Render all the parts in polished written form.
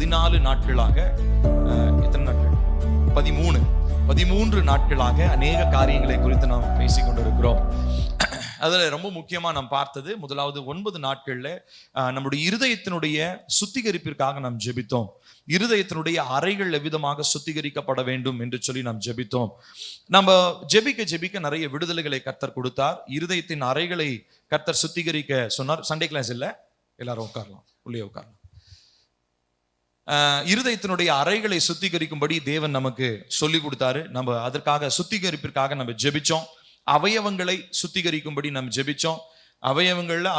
14 நாட்களாக எத்தனை நாட்கள் 13 நாட்களாக அநேக காரியங்களை குறித்து நாம் பேசிக்கொண்டிருக்கிறோம். அதுல ரொம்ப முக்கியமா நாம் பார்த்தது முதலாவது 9 நாட்கள்ல நம்முடைய இருதயத்தினுடைய சுத்திகரிப்பிற்காக நாம் ஜெபித்தோம். இருதயத்தினுடைய அறைகள் எவ்விதமாக சுத்திகரிக்கப்பட வேண்டும் என்று சொல்லி நாம் ஜெபித்தோம். நம்ம ஜெபிக்க நிறைய விடுதலைகளை கர்த்தர் கொடுத்தார். இருதயத்தின் அறைகளை கர்த்தர் சுத்திகரிக்க சொன்னார். சண்டே கிளாஸ் இல்ல, எல்லாரும் உட்காரலாம், உள்ளே உட்காரலாம். இருதயத்தினுடைய அறைகளை சுத்திகரிக்கும்படி தேவன் நமக்கு சொல்லி கொடுத்தாரு. நம்ம அதற்காக சுத்திகரிப்பிற்காக நம்ம ஜெபிச்சோம். அவயவங்களை சுத்திகரிக்கும்படி நம்ம ஜெபிச்சோம். அவயவங்கள்ல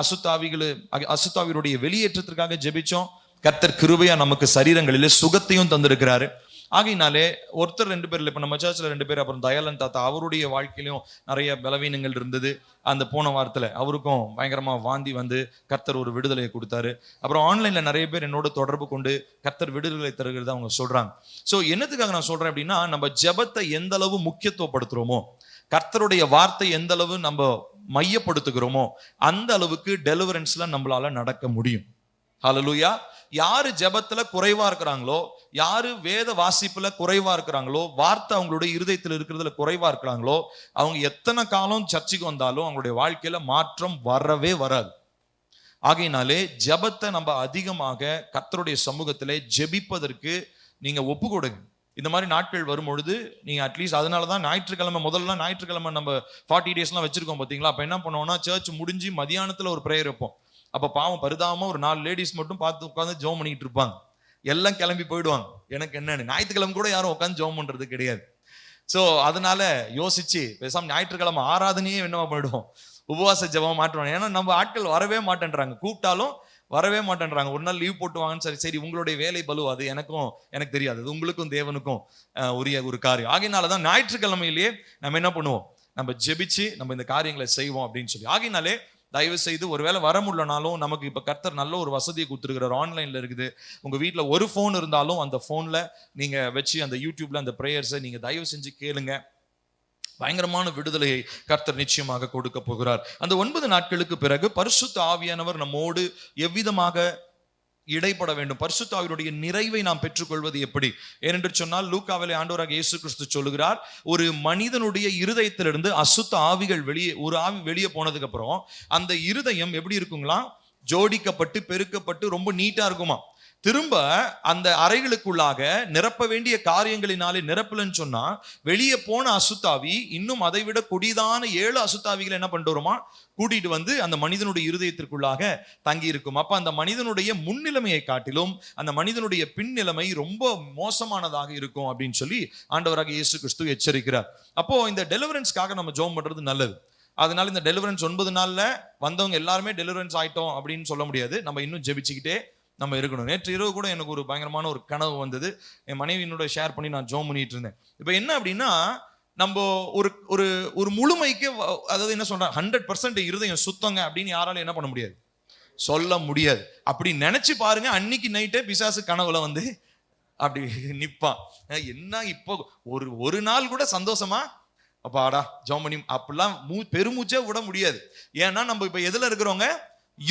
அசுத்தாவிகளுடைய வெளியேற்றத்திற்காக ஜெபிச்சோம். கர்த்தர் கிருபையா நமக்கு சரீரங்களிலே சுகத்தையும் தந்திருக்கிறாரு. ஆகையினாலே ஒருத்தர் 2 பேர்ல, இப்ப நம்ம சர்ச்சில் 2 பேர், அப்புறம் தயாளன் தாத்தா, அவருடைய வாழ்க்கையிலும் நிறைய பலவீனங்கள் இருந்தது. அந்த போன வாரத்துல அவருக்கும் பயங்கரமா வாந்தி வந்து கர்த்தர் ஒரு விடுதலையை கொடுத்தாரு. அப்புறம் ஆன்லைன்ல நிறைய பேர் என்னோட தொடர்பு கொண்டு கர்த்தர் விடுதலை தருகிறதா அவங்க சொல்றாங்க. சோ என்னத்துக்காக நான் சொல்றேன் அப்படின்னா, நம்ம ஜெபத்தை எந்த அளவு முக்கியத்துவப்படுத்துறோமோ, கர்த்தருடைய வார்த்தை எந்த அளவு நம்ம மையப்படுத்துகிறோமோ, அந்த அளவுக்கு டெலிவரன்ஸ்ல நம்மளால நடக்க முடியும். ஹல்லேலூயா. யாரு ஜெபத்துல குறைவா இருக்கிறாங்களோ, யாரு வேத வாசிப்புல குறைவா இருக்கிறாங்களோ, வார்த்தை அவங்களுடைய இருதயத்தில் இருக்கிறதுல குறைவா இருக்கிறாங்களோ, அவங்க எத்தனை காலம் சர்ச்சுக்கு வந்தாலும் அவங்களுடைய வாழ்க்கையில மாற்றம் வரவே வராது. ஆகையினாலே ஜெபத்தை நம்ம அதிகமாக கர்த்தருடைய சமூகத்திலே ஜெபிப்பதற்கு நீங்க ஒப்பு கொடுங்க. இந்த மாதிரி நாட்கள் வரும்பொழுது நீங்க அட்லீஸ்ட், அதனாலதான் ஞாயிற்றுக்கிழமை, முதல்ல ஞாயிற்றுக்கிழமை நம்ம 40 டேஸ்லாம் வச்சிருக்கோம் பாத்தீங்களா. அப்ப என்ன பண்ணுவோம்னா, சர்ச் முடிஞ்சு மதியானத்துல ஒரு பிரேயர் வைப்போம். அப்ப பாவம் பரிதாபமா ஒரு 4 லேடிஸ் மட்டும் பார்த்து உட்காந்து ஜெபம் பண்ணிட்டு இருப்பாங்க. எல்லாம் கிளம்பி போயிடுவாங்க. எனக்கு என்னன்னு, ஞாயிற்றுக்கிழமை கூட யாரும் உட்காந்து ஜெபம் பண்றது கிடையாது. சோ அதனால யோசிச்சு பேசாம ஞாயிற்றுக்கிழமை ஆராதனையே என்னவா போயிடுவோம், உபவாச ஜெபம் மாற்றுவாங்க. ஏன்னா நம்ம ஆட்கள் வரவே மாட்டேன்றாங்க, கூப்பிட்டாலும் வரவே மாட்டேன்றாங்க. ஒரு நாள் லீவ் போட்டு வாங்கன்னு. சரி உங்களுடைய வேலை பலு, அது எனக்கு தெரியாது, அது உங்களுக்கும் தேவனுக்கும் உரிய ஒரு காரியம். ஆகையினாலதான் ஞாயிற்றுக்கிழமையிலேயே நம்ம என்ன பண்ணுவோம், நம்ம ஜெபிச்சு நம்ம இந்த காரியங்களை செய்வோம் அப்படின்னு சொல்லி. ஆகையினாலே தயவு செய்து, ஒருவேளை வர முடியலனாலும், நமக்கு இப்ப கர்த்தர் நல்ல ஒரு வசதியை கொடுத்துருக்கிறார். ஆன்லைன்ல இருக்குது. உங்க வீட்டுல ஒரு போன் இருந்தாலும் அந்த போன்ல நீங்க வச்சு அந்த யூடியூப்ல அந்த பிரேயர்ஸை நீங்க தயவு செஞ்சு கேளுங்க. பயங்கரமான விடுதலையை கர்த்தர் நிச்சயமாக கொடுக்க போகிறார். அந்த 9 நாட்களுக்கு பிறகு பரிசுத்த ஆவியானவர் நம்மோடு எவ்விதமாக இடைப்பட வேண்டும், பரிசுத்த ஆவியினுடைய நிறைவை நாம் பெற்றுக்கொள்வது எப்படி? ஏனென்று சொன்னால், லூக்காவிலே ஆண்டவராக இயேசு கிறிஸ்து சொல்லுகிறார், ஒரு மனிதனுடைய இருதயத்திலிருந்து அசுத்த ஆவிகள் ஒரு ஆவி வெளியே போனதுக்கு அப்புறம் அந்த இருதயம் எப்படி இருக்குங்களா, ஜோடிக்கப்பட்டு பெருக்கப்பட்டு ரொம்ப நீட்டா இருக்குமா. திரும்ப அந்த அறைகளுக்குள்ளாக நிரப்ப வேண்டிய காரியங்களினாலே நிரப்பலன்னு சொன்னா, வெளியே போன அசுத்தாவி இன்னும் அதை விட கொடிதான 7 அசுத்தாவிகளை என்ன பண்ணிட்டு வருமா, கூட்டிட்டு வந்து அந்த மனிதனுடைய இருதயத்திற்குள்ளாக தங்கி இருக்கும். அப்ப அந்த மனிதனுடைய முன்னிலைமையை காட்டிலும் அந்த மனிதனுடைய பின்னிலைமை ரொம்ப மோசமானதாக இருக்கும் அப்படின்னு சொல்லி ஆண்டவராக இயேசு கிறிஸ்து எச்சரிக்கிறார். அப்போ இந்த டெலிவரன்ஸ்க்காக நம்ம ஜெபம் பண்றது நல்லது. அதனால இந்த டெலிவரன்ஸ் 9 நாள்ல வந்தவங்க எல்லாருமே டெலிவரன்ஸ் ஆயிட்டோம் அப்படின்னு சொல்ல முடியாது. நம்ம இன்னும் ஜெபிச்சுக்கிட்டே நம்ம இருக்கணும். நேற்று இரவு கூட எனக்கு ஒரு பயங்கரமான ஒரு கனவு வந்தது. என் மனைவியினோட ஷேர் பண்ணி நான் ஜெபம் பண்ணிட்டு இருந்தேன். இப்ப என்ன அப்படின்னா, நம்ம ஒரு முழுமைக்கு, அதாவது என்ன சொல்றேன், 100% இருதயம் சுத்தங்க அப்படின்னு யாராலும் என்ன பண்ண முடியாது, சொல்ல முடியாது. அப்படி நினைச்சு பாருங்க, அன்னைக்கு நைட்டே பிசாசு கனவுல வந்து அப்படி நிப்பான். என்ன இப்போ ஒரு நாள் கூட சந்தோஷமா அப்பாடா ஜெபம் பண்ணி அப்படிலாம் பெருமூச்சே விட முடியாது. ஏன்னா நம்ம இப்ப எதுல இருக்கிறோங்க,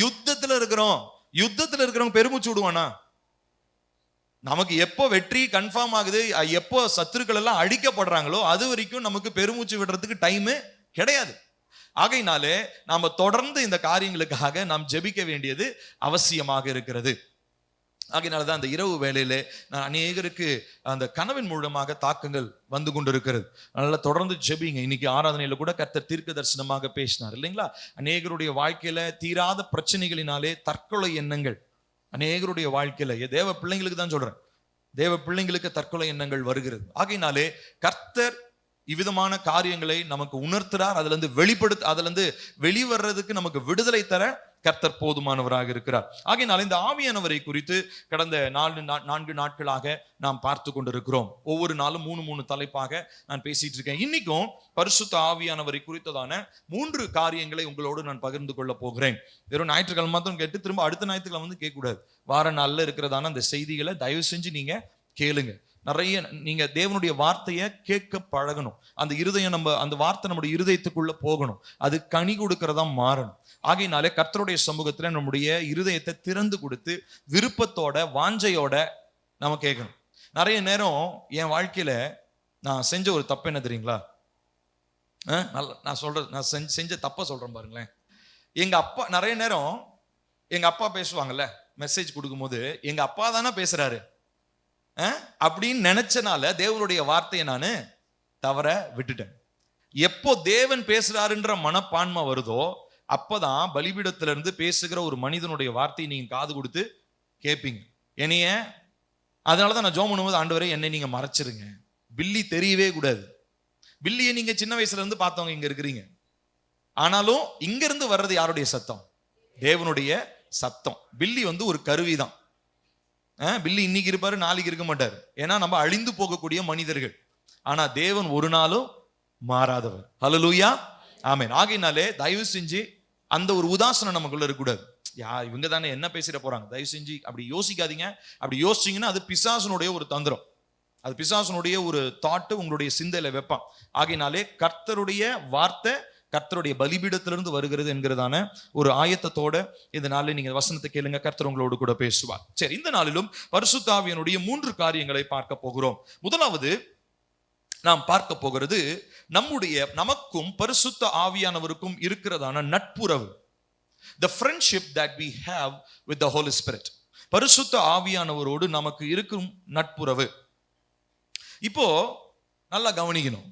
யுத்தத்துல இருக்கிறோம். யுத்தத்துல இருக்கிறவங்க பெருமூச்சு விடுவானா? நமக்கு எப்போ வெற்றி கன்ஃபார்ம் ஆகுது, எப்போ சத்துருக்கள் எல்லாம் அழிக்கப்படுறாங்களோ அது வரைக்கும் நமக்கு பெருமூச்சு விடுறதுக்கு டைம் கிடையாது. ஆகையினாலே நாம தொடர்ந்து இந்த காரியங்களுக்காக நாம் ஜெபிக்க வேண்டியது அவசியமாக இருக்கிறது. ஆகையினாலதான் அந்த இரவு வேளையிலே அநேகருக்கு அந்த கனவின் மூலமாக தாக்கங்கள் வந்து கொண்டிருக்கிறது. அதனால தொடர்ந்து ஜெபிங்க. இன்னைக்கு ஆராதனையில கூட கர்த்தர் தீர்க்க தரிசனமாக பேசினார் இல்லைங்களா. அநேகருடைய வாழ்க்கையில தீராத பிரச்சனைகளினாலே தற்கொலை எண்ணங்கள் அநேகருடைய வாழ்க்கையில, தேவ பிள்ளைங்களுக்கு தான் சொல்றேன், தேவ பிள்ளைங்களுக்கு தற்கொலை எண்ணங்கள் வருகிறது. ஆகையினாலே கர்த்தர் இவ்விதமான காரியங்களை நமக்கு உணர்த்துறார். அதுல இருந்து வெளிவர்றதுக்கு நமக்கு விடுதலை தர கர்த்தர் போதுமானவராக இருக்கிறார். ஆகையினால இந்த ஆவியானவரை குறித்து கடந்த 4 நாட்களாக நாம் பார்த்து கொண்டிருக்கிறோம். ஒவ்வொரு நாளும் 3 தலைப்பாக நான் பேசிட்டு இருக்கேன். இன்னைக்கும் பரிசுத்த ஆவியானவரை குறித்ததான 3 காரியங்களை உங்களோடு நான் பகிர்ந்து கொள்ள போகிறேன். வெறும் ஞாயிற்றுக்கிழமை மாத்திரம் கேட்டு திரும்ப அடுத்த ஞாயிற்றுக்கிழமை வந்து கேட்க கூடாது. வார நாள்ல இருக்கிறதான அந்த செய்திகளை தயவு செஞ்சு நீங்க கேளுங்க. நிறைய நீங்க தேவனுடைய வார்த்தையை கேட்க பழகணும். அந்த இருதயம் அந்த வார்த்தை நம்முடைய இருதயத்துக்குள்ள போகணும். அது கனி கொடுக்கறதா மாறணும். ஆகையினாலே கர்த்தருடைய சமூகத்துல நம்முடைய இருதயத்தை திறந்து கொடுத்து விருப்பத்தோட வாஞ்சையோட நம்ம கேட்கணும். நிறைய நேரம் என் வாழ்க்கையில நான் செஞ்ச ஒரு தப்பு என்ன தெரியுங்களா? நான் செஞ்ச தப்ப சொல்றேன் பாருங்களேன். எங்க அப்பா நிறைய நேரம் எங்க அப்பா பேசுவாங்கல்ல, மெசேஜ் கொடுக்கும்போது எங்க அப்பா தானே பேசுறாரு அப்படின்னு நினைச்சனால தேவனுடைய வார்த்தையை நான் தவற விட்டுட்டேன். எப்போ தேவன் பேசுறாருன்ற மனப்பான்மை வருதோ அப்பதான் பலிபீடத்துல இருந்து பேசுகிற ஒரு மனிதனுடைய வார்த்தையை நீங்க காது கொடுத்து கேட்பீங்க. என்னைய அதனாலதான் நான் ஜெபம் பண்ணும்போது, ஆண்டவரே என்னை நீங்க மறைச்சிருங்க, பில்லி தெரியவே கூடாது. பில்லியை நீங்க சின்ன வயசுல இருந்து பார்த்தவங்க இங்க இருக்கிறீங்க. ஆனாலும் இங்க இருந்து வர்றது யாருடைய சத்தம்? தேவனுடைய சத்தம். பில்லி ஒரு கருவிதான். பில்லி இன்னைக்கு இருப்பாரு, நாளைக்கு இருக்க மாட்டாரு. ஏன்னா நம்ம அழிந்து போகக்கூடிய மனிதர்கள். ஆனா தேவன் ஒரு நாளும் மாறாதவர். ஹல்லேலூயா, ஆமென். ஆகையினாலே தயவு செஞ்சு அந்த ஒரு உதாசனம் நமக்குள்ள இருக்கக்கூடாது. இவங்க தானே என்ன பேசிட போறாங்க, தயவு செஞ்சு அப்படி யோசிக்காதீங்க. அப்படி யோசிச்சீங்கன்னா அது பிசாசனுடைய ஒரு தந்திரம், அது பிசாசனுடைய ஒரு தாட்டு உங்களுடைய சிந்தையில வைப்பான். ஆகையினாலே கர்த்தருடைய வார்த்தை கர்த்தருடைய பலிபீடத்திலிருந்து வருகிறது என்கிறதான ஒரு ஆயத்தத்தோட இந்த நாளில் நீங்க வசனத்தை கேளுங்க, கர்த்தர் உங்களோடு கூட பேசுவார். சரி, இந்த நாளிலும் பரிசுத்த ஆவியினுடைய 3 காரியங்களை பார்க்க போகிறோம். முதலாவது நாம் பார்க்க போகிறது நமக்கும் பரிசுத்த ஆவியானவருக்கும் இருக்கிறதான நட்புறவு. The friendship that we have with the Holy Spirit. பரிசுத்த ஆவியானவரோடு நமக்கு இருக்கும் நட்புறவு. இப்போ நல்லா கவனிக்கணும்.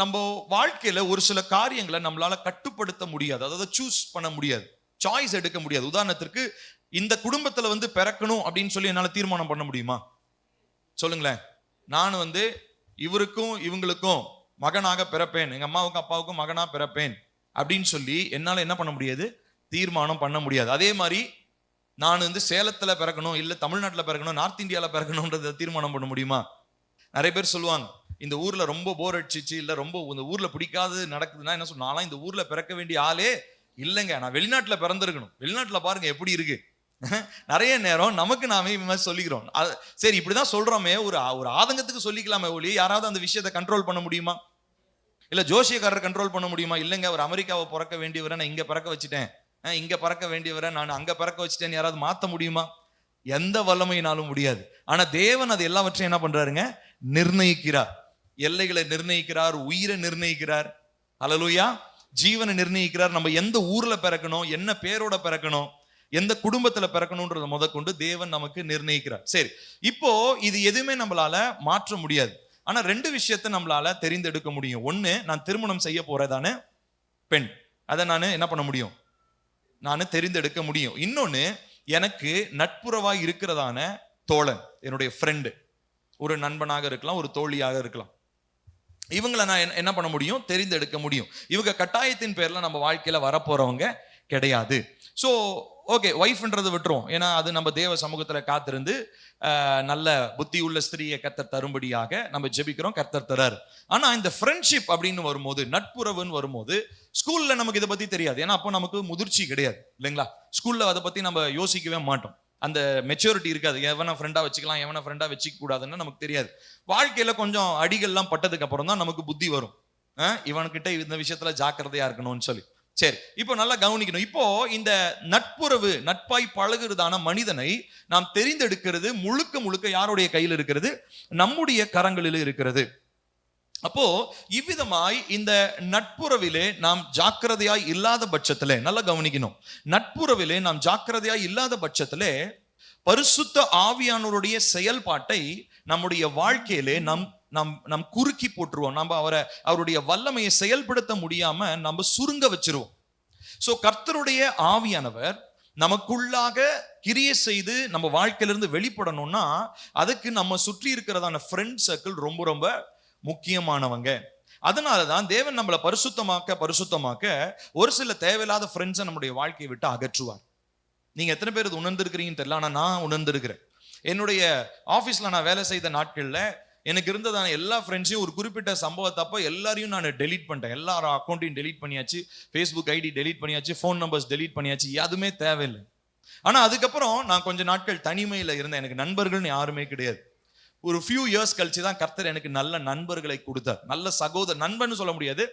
நம்ம வாழ்க்கையில ஒரு சில காரியங்களை நம்மளால கட்டுப்படுத்த முடியாது, அதாவது சூஸ் பண்ண முடியாது, சாய்ஸ் எடுக்க முடியாது. உதாரணத்திற்கு இந்த குடும்பத்துல பிறக்கணும் அப்படின்னு சொல்லி என்னால தீர்மானம் பண்ண முடியுமா? சொல்லுங்களேன். நான் இவருக்கும் இவங்களுக்கும் மகனாக பிறப்பேன், எங்க அம்மாவுக்கும் அப்பாவுக்கும் மகனா பிறப்பேன் அப்படின்னு சொல்லி என்னால என்ன பண்ண முடியாது? தீர்மானம் பண்ண முடியாது. அதே மாதிரி நான் சேலத்துல பிறக்கணும், இல்ல தமிழ்நாட்டுல பிறக்கணும், நார்த் இந்தியால பிறக்கணும்ன்றத தீர்மானம் பண்ண முடியுமா? நிறைய பேர் சொல்லுவாங்க, இந்த ஊர்ல ரொம்ப போர் அடிச்சிச்சு, இல்ல ரொம்ப இந்த ஊர்ல பிடிக்காது நடக்குதுன்னா என்ன சொன்னாலும், இந்த ஊர்ல பிறக்க வேண்டிய ஆளே இல்லைங்க, நான் வெளிநாட்டுல பிறந்திருக்கணும். வெளிநாட்டுல பாருங்க எப்படி இருக்கு. நிறைய நேரம் நமக்கு நாமே சொல்லிக்கிறோம். சரி, இப்படிதான் சொல்றோமே, ஒரு ஆதங்கத்துக்கு சொல்லிக்கலாமே ஒளி, யாராவது அந்த விஷயத்தை கண்ட்ரோல் பண்ண முடியுமா? இல்ல ஜோசியக்காரர் கண்ட்ரோல் பண்ண முடியுமா? இல்லைங்க, ஒரு அமெரிக்காவை பிறக்க வேண்டியவரை நான் இங்க பிறக்க வச்சுட்டேன், இங்க பிறக்க வேண்டியவரை நான் அங்க பிறக்க வச்சுட்டேன்னு யாராவது மாத்த முடியுமா? எந்த வல்லமையினாலும் முடியாது. ஆனா தேவன் அது எல்லாவற்றையும் என்ன பண்றாருங்க? நிர்ணயிக்கிறார். எல்லைகளை நிர்ணயிக்கிறார், உயிரை நிர்ணயிக்கிறார், ஹல்லேலூயா, ஜீவனை நிர்ணயிக்கிறார். நம்ம எந்த ஊர்ல பிறக்கணும், என்ன பேரோட பிறக்கணும், எந்த குடும்பத்துல பிறக்கணும்ன்றத முதற்கொண்டு தேவன் நமக்கு நிர்ணயிக்கிறார். சரி, இப்போ இது எதுவுமே நம்மளால மாற்ற முடியாது. ஆனா 2 விஷயத்தை நம்மளால தெரிந்தெடுக்க முடியும். ஒண்ணு, நான் திருமணம் செய்ய போறதான பெண், அதை நான் என்ன பண்ண முடியும்? நான் தெரிந்தெடுக்க முடியும். இன்னொன்னு, எனக்கு நட்புறவாய் இருக்கிறதான தோழன், என்னுடைய ஃப்ரெண்டு, ஒரு நண்பனாக இருக்கலாம், ஒரு தோழியாக இருக்கலாம். இவங்களை நான் என்ன பண்ண முடியும்? தெரிந்தெடுக்க முடியும். இவங்க கட்டாயத்தின் பேர்ல நம்ம வாழ்க்கையில வரப்போறவங்க கிடையாது. ஸோ ஓகே, ஒய்ஃப்ன்றதை விட்டுரும், ஏன்னா அது நம்ம தேவ சமூகத்துல காத்திருந்து நல்ல புத்தி உள்ள ஸ்திரியை கர்த்தர் தரும்படியாக நம்ம ஜெபிக்கிறோம், கர்த்தர் தராரு. ஆனா இந்த ஃப்ரெண்ட்ஷிப் அப்படின்னு வரும்போது, நட்புறவுன்னு வரும்போது, ஸ்கூல்ல நமக்கு இதை பத்தி தெரியாது, ஏன்னா அப்போ நமக்கு முதிர்ச்சி கிடையாது இல்லைங்களா? ஸ்கூல்ல அதை பத்தி நம்ம யோசிக்கவே மாட்டோம், அந்த மெச்சூரிட்டி இருக்காது. எவனை ஃப்ரெண்டா வச்சுக்கலாம், எவனை ஃப்ரெண்டா வச்சுக்க கூடாதுன்னு நமக்கு தெரியாது. வாழ்க்கையில கொஞ்சம் அடிகள்லாம் பட்டதுக்கு அப்புறம் தான் நமக்கு புத்தி வரும், இவனுக்கிட்ட இந்த விஷயத்துல ஜாக்கிரதையா இருக்கணும்னு சொல்லி. சரி, இப்போ நல்லா கவனிக்கணும். இப்போ இந்த நட்புறவு, நட்பாய் பழகுறதான மனிதனை நாம் தெரிந்தெடுக்கிறது முழுக்க முழுக்க யாருடைய கையில் இருக்கிறது? நம்முடைய கரங்களில் இருக்கிறது. அப்போ இவ்விதமாய் இந்த நட்புறவிலே நாம் ஜாக்கிரதையாய் இல்லாத பட்சத்திலே, நல்லா கவனிக்கணும், நட்புறவிலே நாம் ஜாக்கிரதையாய் இல்லாத பட்சத்திலே பரிசுத்த ஆவியானவருடைய செயல்பாட்டை நம்முடைய வாழ்க்கையிலே நம் குறுக்கி போட்டுருவோம். நம்ம அவருடைய வல்லமையை செயல்படுத்த முடியாம நம்ம சுருங்க வச்சிருவோம். சோ கர்த்தருடைய ஆவியானவர் நமக்குள்ளாக கிரியை செய்து நம்ம வாழ்க்கையிலிருந்து வெளிப்படணும்னா அதுக்கு நம்ம சுற்றி இருக்கிறதான ஃப்ரெண்ட் சர்க்கிள் ரொம்ப ரொம்ப முக்கியமானவங்க. அதனாலதான் தேவன் நம்மளை பரிசுத்தமாக்க ஒரு சில தேவையில்லாத ஃப்ரெண்ட்ஸை நம்முடைய வாழ்க்கையை விட்டு அகற்றுவார். நீங்க எத்தனை பேர் இது உணர்ந்திருக்கிறீங்கன்னு தெரியல, ஆனா நான் உணர்ந்திருக்கிறேன். என்னுடைய ஆபீஸ்ல நான் வேலை செய்த நாட்கள்ல எனக்கு இருந்ததான எல்லா ஃப்ரெண்ட்ஸையும் ஒரு குறிப்பிட்ட சம்பவத்தப்ப எல்லாரையும் நான் டெலீட் பண்ணிட்டேன். எல்லாரும் அக்கௌண்ட்டையும் டெலீட் பண்ணியாச்சு, ஃபேஸ்புக் ஐடி டெலீட் பண்ணியாச்சு, ஃபோன் நம்பர்ஸ் டெலீட் பண்ணியாச்சு, எதுவுமே தேவையில்லை. ஆனா அதுக்கப்புறம் நான் கொஞ்ச நாட்கள் தனிமையில இருந்தேன், எனக்கு நண்பர்கள்னு யாருமே கிடையாது. ஒரு ஃபியூ இயர்ஸ் கழிச்சு தான் கர்த்தர் எனக்கு நல்ல நண்பர்களை கொடுத்தார். நல்ல நண்பன்னு சொல்ல முடியாது,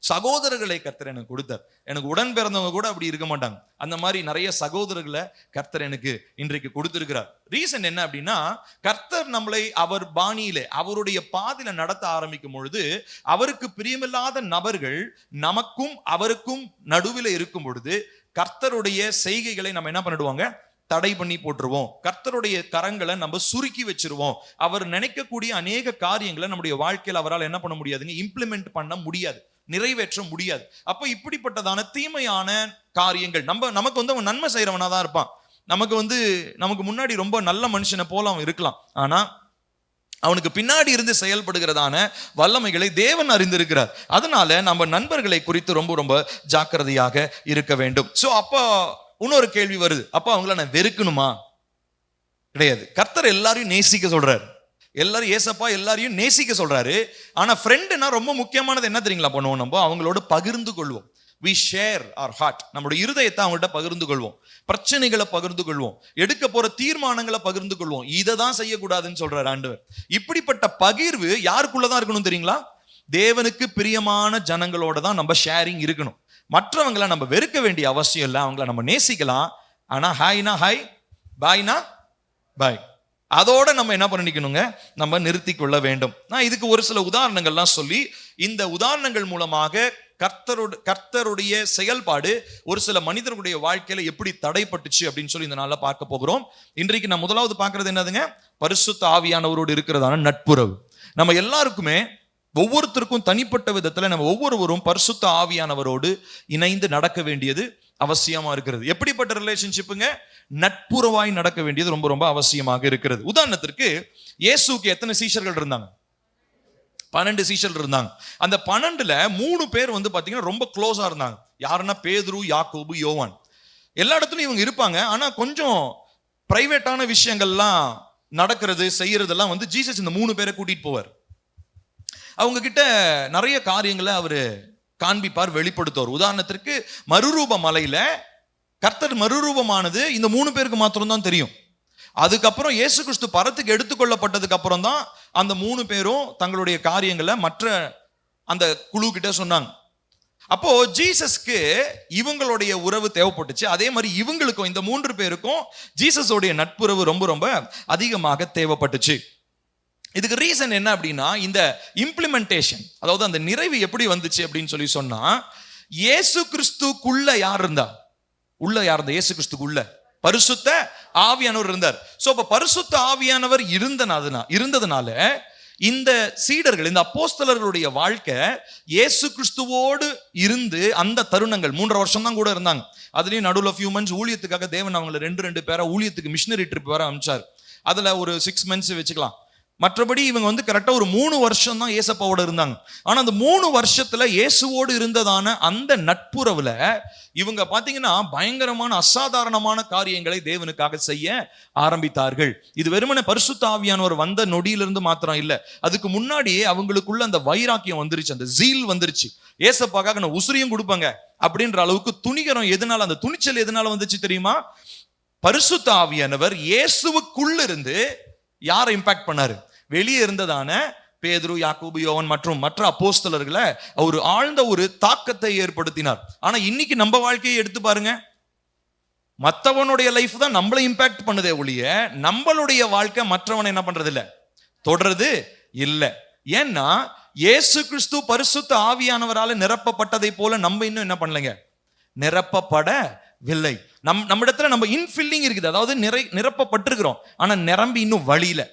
சகோதரர்களை கர்த்தர் எனக்கு கொடுத்தார். எனக்கு உடன் பிறந்தவங்க கூட அப்படி இருக்க மாட்டாங்க. அந்த மாதிரி நிறைய சகோதரர்களை கர்த்தர் எனக்கு இன்றைக்கு கொடுத்திருக்கிறார். ரீசன் என்ன அப்படின்னா, கர்த்தர் நம்மளை அவர் பாணியிலே அவருடைய பாதையில நடத்த ஆரம்பிக்கும் பொழுது, அவருக்கு பிரியமில்லாத நபர்கள் நமக்கும் அவருக்கும் நடுவில் இருக்கும் பொழுது, கர்த்தருடைய செய்கைகளை நம்ம என்ன பண்ணிடுவாங்க, தடை பண்ணி போட்டுருவோம். கர்த்தருடைய கரங்களை நம்ம சுருக்கி வச்சிருவோம். அவர் நினைக்கக்கூடிய அநேக காரியங்களை நம்முடைய வாழ்க்கையில் அவரால் என்ன பண்ண முடியாதுங்க, இம்ப்ளிமெண்ட் பண்ண முடியாது, நிறைவேற்ற முடியாது. அப்ப இப்படிப்பட்டதான தீமையான காரியங்கள் நமக்கு வந்து அவன் நன்மை செய்யறவனா தான் இருப்பான். நமக்கு முன்னாடி ரொம்ப நல்ல மனுஷனை போல அவன் இருக்கலாம். ஆனா அவனுக்கு பின்னாடி இருந்து செயல்படுகிறதான வல்லமைகளை தேவன் அறிந்திருக்கிறார். அதனால நம்ம நண்பர்களை குறித்து ரொம்ப ரொம்ப ஜாக்கிரதையாக இருக்க வேண்டும். சோ அப்போ இன்னொரு கேள்வி வருது, அப்ப அவங்கள நான் வெறுக்கணுமா? கிடையாது. கர்த்தர் எல்லாரையும் நேசிக்க சொல்றாரு. எல்லாரும் ஏசப்பா எல்லாரையும் நேசிக்க சொல்றாரு. ஆனா ஃப்ரெண்டுனா ரொம்ப முக்கியமானது என்ன தெரியுங்களா பண்ணுவோம், நம்ம அவங்களோட பகிர்ந்து கொள்வோம். we share our heart. நம்முடைய இருதயத்தை அவங்கள்ட்ட பகிர்ந்து கொள்வோம், பிரச்சனைகளை பகிர்ந்து கொள்வோம், எடுக்க போற தீர்மானங்களை பகிர்ந்து கொள்வோம். இதை தான் செய்யக்கூடாதுன்னு சொல்றாரு ஆண்டவர். இப்படிப்பட்ட பகிர்வு யாருக்குள்ளதான் இருக்கணும் தெரியுங்களா? தேவனுக்கு பிரியமான ஜனங்களோட தான் நம்ம ஷேரிங் இருக்கணும். மற்றவங்களை நம்ம வெறுக்க வேண்டிய அவசியம் இல்லை, அவங்கள நம்ம நேசிக்கலாம். ஆனா ஹாய்னா ஹாய், பாய்னா பாய், அதோட நம்ம என்ன பண்ணிக்கணுங்க, நம்ம நிறுத்தி கொள்ள வேண்டும். நான் இதுக்கு ஒரு சில உதாரணங்கள்லாம் சொல்லி, இந்த உதாரணங்கள் மூலமாக கர்த்தருடைய செயல்பாடு ஒரு சில மனிதர்களுடைய வாழ்க்கையில எப்படி தடைப்பட்டுச்சு அப்படின்னு சொல்லி இந்த நாள்ல பார்க்க போகிறோம். இன்றைக்கு நான் முதலாவது பார்க்கிறது என்னதுங்க, பரிசுத்த ஆவியானவரோடு இருக்கிறதான நட்புறவு. நம்ம எல்லாருக்குமே ஒவ்வொருத்தருக்கும் தனிப்பட்ட விதத்துல நம்ம ஒவ்வொருவரும் பரிசுத்த ஆவியானவரோடு இணைந்து நடக்க வேண்டியது அவசியமா இருக்கிறது. எப்படிப்பட்ட ரிலேஷன்ஷிப்புங்க, நட்புறவாய் நடக்க வேண்டியது ரொம்ப ரொம்ப அவசியமாக இருக்கிறது. உதாரணத்திற்கு இயேசுக்கு எத்தனை சீஷர்கள் இருந்தாங்க? 12 சீஷர்கள் இருந்தாங்க. அந்த 12ல 3 பேர் வந்து பாத்தீங்கன்னா ரொம்ப க்ளோஸா இருந்தாங்க. யாருன்னா பேதுரு, யாக்கோபு, யோவான். எல்லா இடத்துலயும் இவங்க இருப்பாங்க. ஆனா கொஞ்சம் பிரைவேட்டான விஷயங்கள்லாம் நடக்கிறது செய்யறதெல்லாம் வந்து ஜீசஸ் இந்த 3 பேரை கூட்டிட்டு போவார். அவங்க கிட்ட நிறைய காரியங்களை அவரு காண்பிப்பார், வெளிப்படுத்துவார். உதாரணத்திற்கு மறுரூப மலையில கர்த்தர் மறுரூபமானது இந்த 3 பேருக்கு மாத்திரம் தான் தெரியும். அதுக்கப்புறம் இயேசு கிறிஸ்து பரத்துக்கு எடுத்துக்கொள்ளப்பட்டதுக்கு அப்புறம் தான் அந்த 3 பேரும் தங்களுடைய காரியங்களை மற்ற அந்த குழு கிட்ட சொன்னாங்க. அப்போ ஜீசஸ்க்கு இவங்களுடைய உறவு தேவைப்பட்டுச்சு. அதே மாதிரி இவங்களுக்கும் இந்த 3 பேருக்கும் ஜீசஸோடைய நட்புறவு ரொம்ப ரொம்ப அதிகமாக தேவைப்பட்டுச்சு. இதுக்கு ரீசன் என்ன அப்படின்னா, இந்த இம்ப்ளிமெண்டேஷன், அதாவது அந்த நிறைவு எப்படி வந்துச்சு அப்படின்னு சொல்லி சொன்னா, இயேசு கிறிஸ்துக்குள்ள யார் இருந்தா? உள்ள யார் இருந்தா? இயேசு கிறிஸ்துக்குள்ள பரிசுத்த ஆவியானவர் இருந்தார். சோ அப்ப பரிசுத்த ஆவியானவர் இருந்ததுனால இந்த சீடர்கள், இந்த அப்போஸ்தலர்களுடைய வாழ்க்கை இயேசு கிறிஸ்துவோடு இருந்து அந்த தருணங்கள் 3.5 வருஷம் தான் கூட இருந்தாங்க. அதுலயும் நடுவில் ஃபியூ மந்த்ஸ் ஊழியத்துக்காக தேவன் அவங்களை 2 பேரா ஊழியத்துக்கு மிஷனரி ட்ரிப் வர அனுப்பிச்சார். அதுல ஒரு 6 மந்த்ஸ் வச்சுக்கலாம். மற்றபடி இவங்க வந்து கரெக்டா ஒரு 3 வருஷம் தான் ஏசப்பாவோட இருந்தாங்க. ஆனா அந்த 3 வருஷத்துல இயேசுவோடு இருந்ததான அந்த நட்புறவுல இவங்க பாத்தீங்கன்னா பயங்கரமான அசாதாரணமான காரியங்களை தேவனுக்காக செய்ய ஆரம்பித்தார்கள். இது வெறுமனே பரிசுத்த ஆவியானவர் வந்த நொடியிலிருந்து மாத்திரம் இல்ல, அதுக்கு முன்னாடியே அவங்களுக்குள்ள அந்த வைராக்கியம் வந்துருச்சு, அந்த ஜீல் வந்துருச்சு. ஏசப்பாக்காக நான் உசிரியும் கொடுப்பாங்க அப்படின்ற அளவுக்கு துணிகரம். எதனால அந்த துணிச்சல் எதனால வந்துச்சு தெரியுமா? பரிசுத்த ஆவியானவர் இயேசுவுக்குள்ள இருந்து யாரை இம்பாக்ட் பண்ணாரு? வெளியே இருந்ததான பேதுரு, யாக்கோபு, யோவான் மற்றும் மற்ற அப்போஸ்தலர்களை அவர் ஆழ்ந்த ஒரு தாக்கத்தை ஏற்படுத்தினார். ஆனா இன்னைக்கு நம்ம வாழ்க்கையை எடுத்து பாருங்க, மற்றவனுடைய லைஃப் தான் நம்மளை இம்பாக்ட் பண்ணுதே ஒழிய நம்மளுடைய வாழ்க்கை மற்றவனை என்ன பண்றது இல்ல, தொடர்றது இல்ல. ஏன்னா இயேசு கிறிஸ்து பரிசுத்த ஆவியானவரால நிரப்பப்பட்டதை போல நம்ம இன்னும் என்ன பண்ணலைங்க, நிரப்பப்படவில்லை. நம்மிடத்துல நம்ம இன்ஃபில்லிங் இருக்குது, அதாவது நிரப்பப்பட்டிருக்கிறோம், ஆனா நிரம்பி இன்னும் வழியில.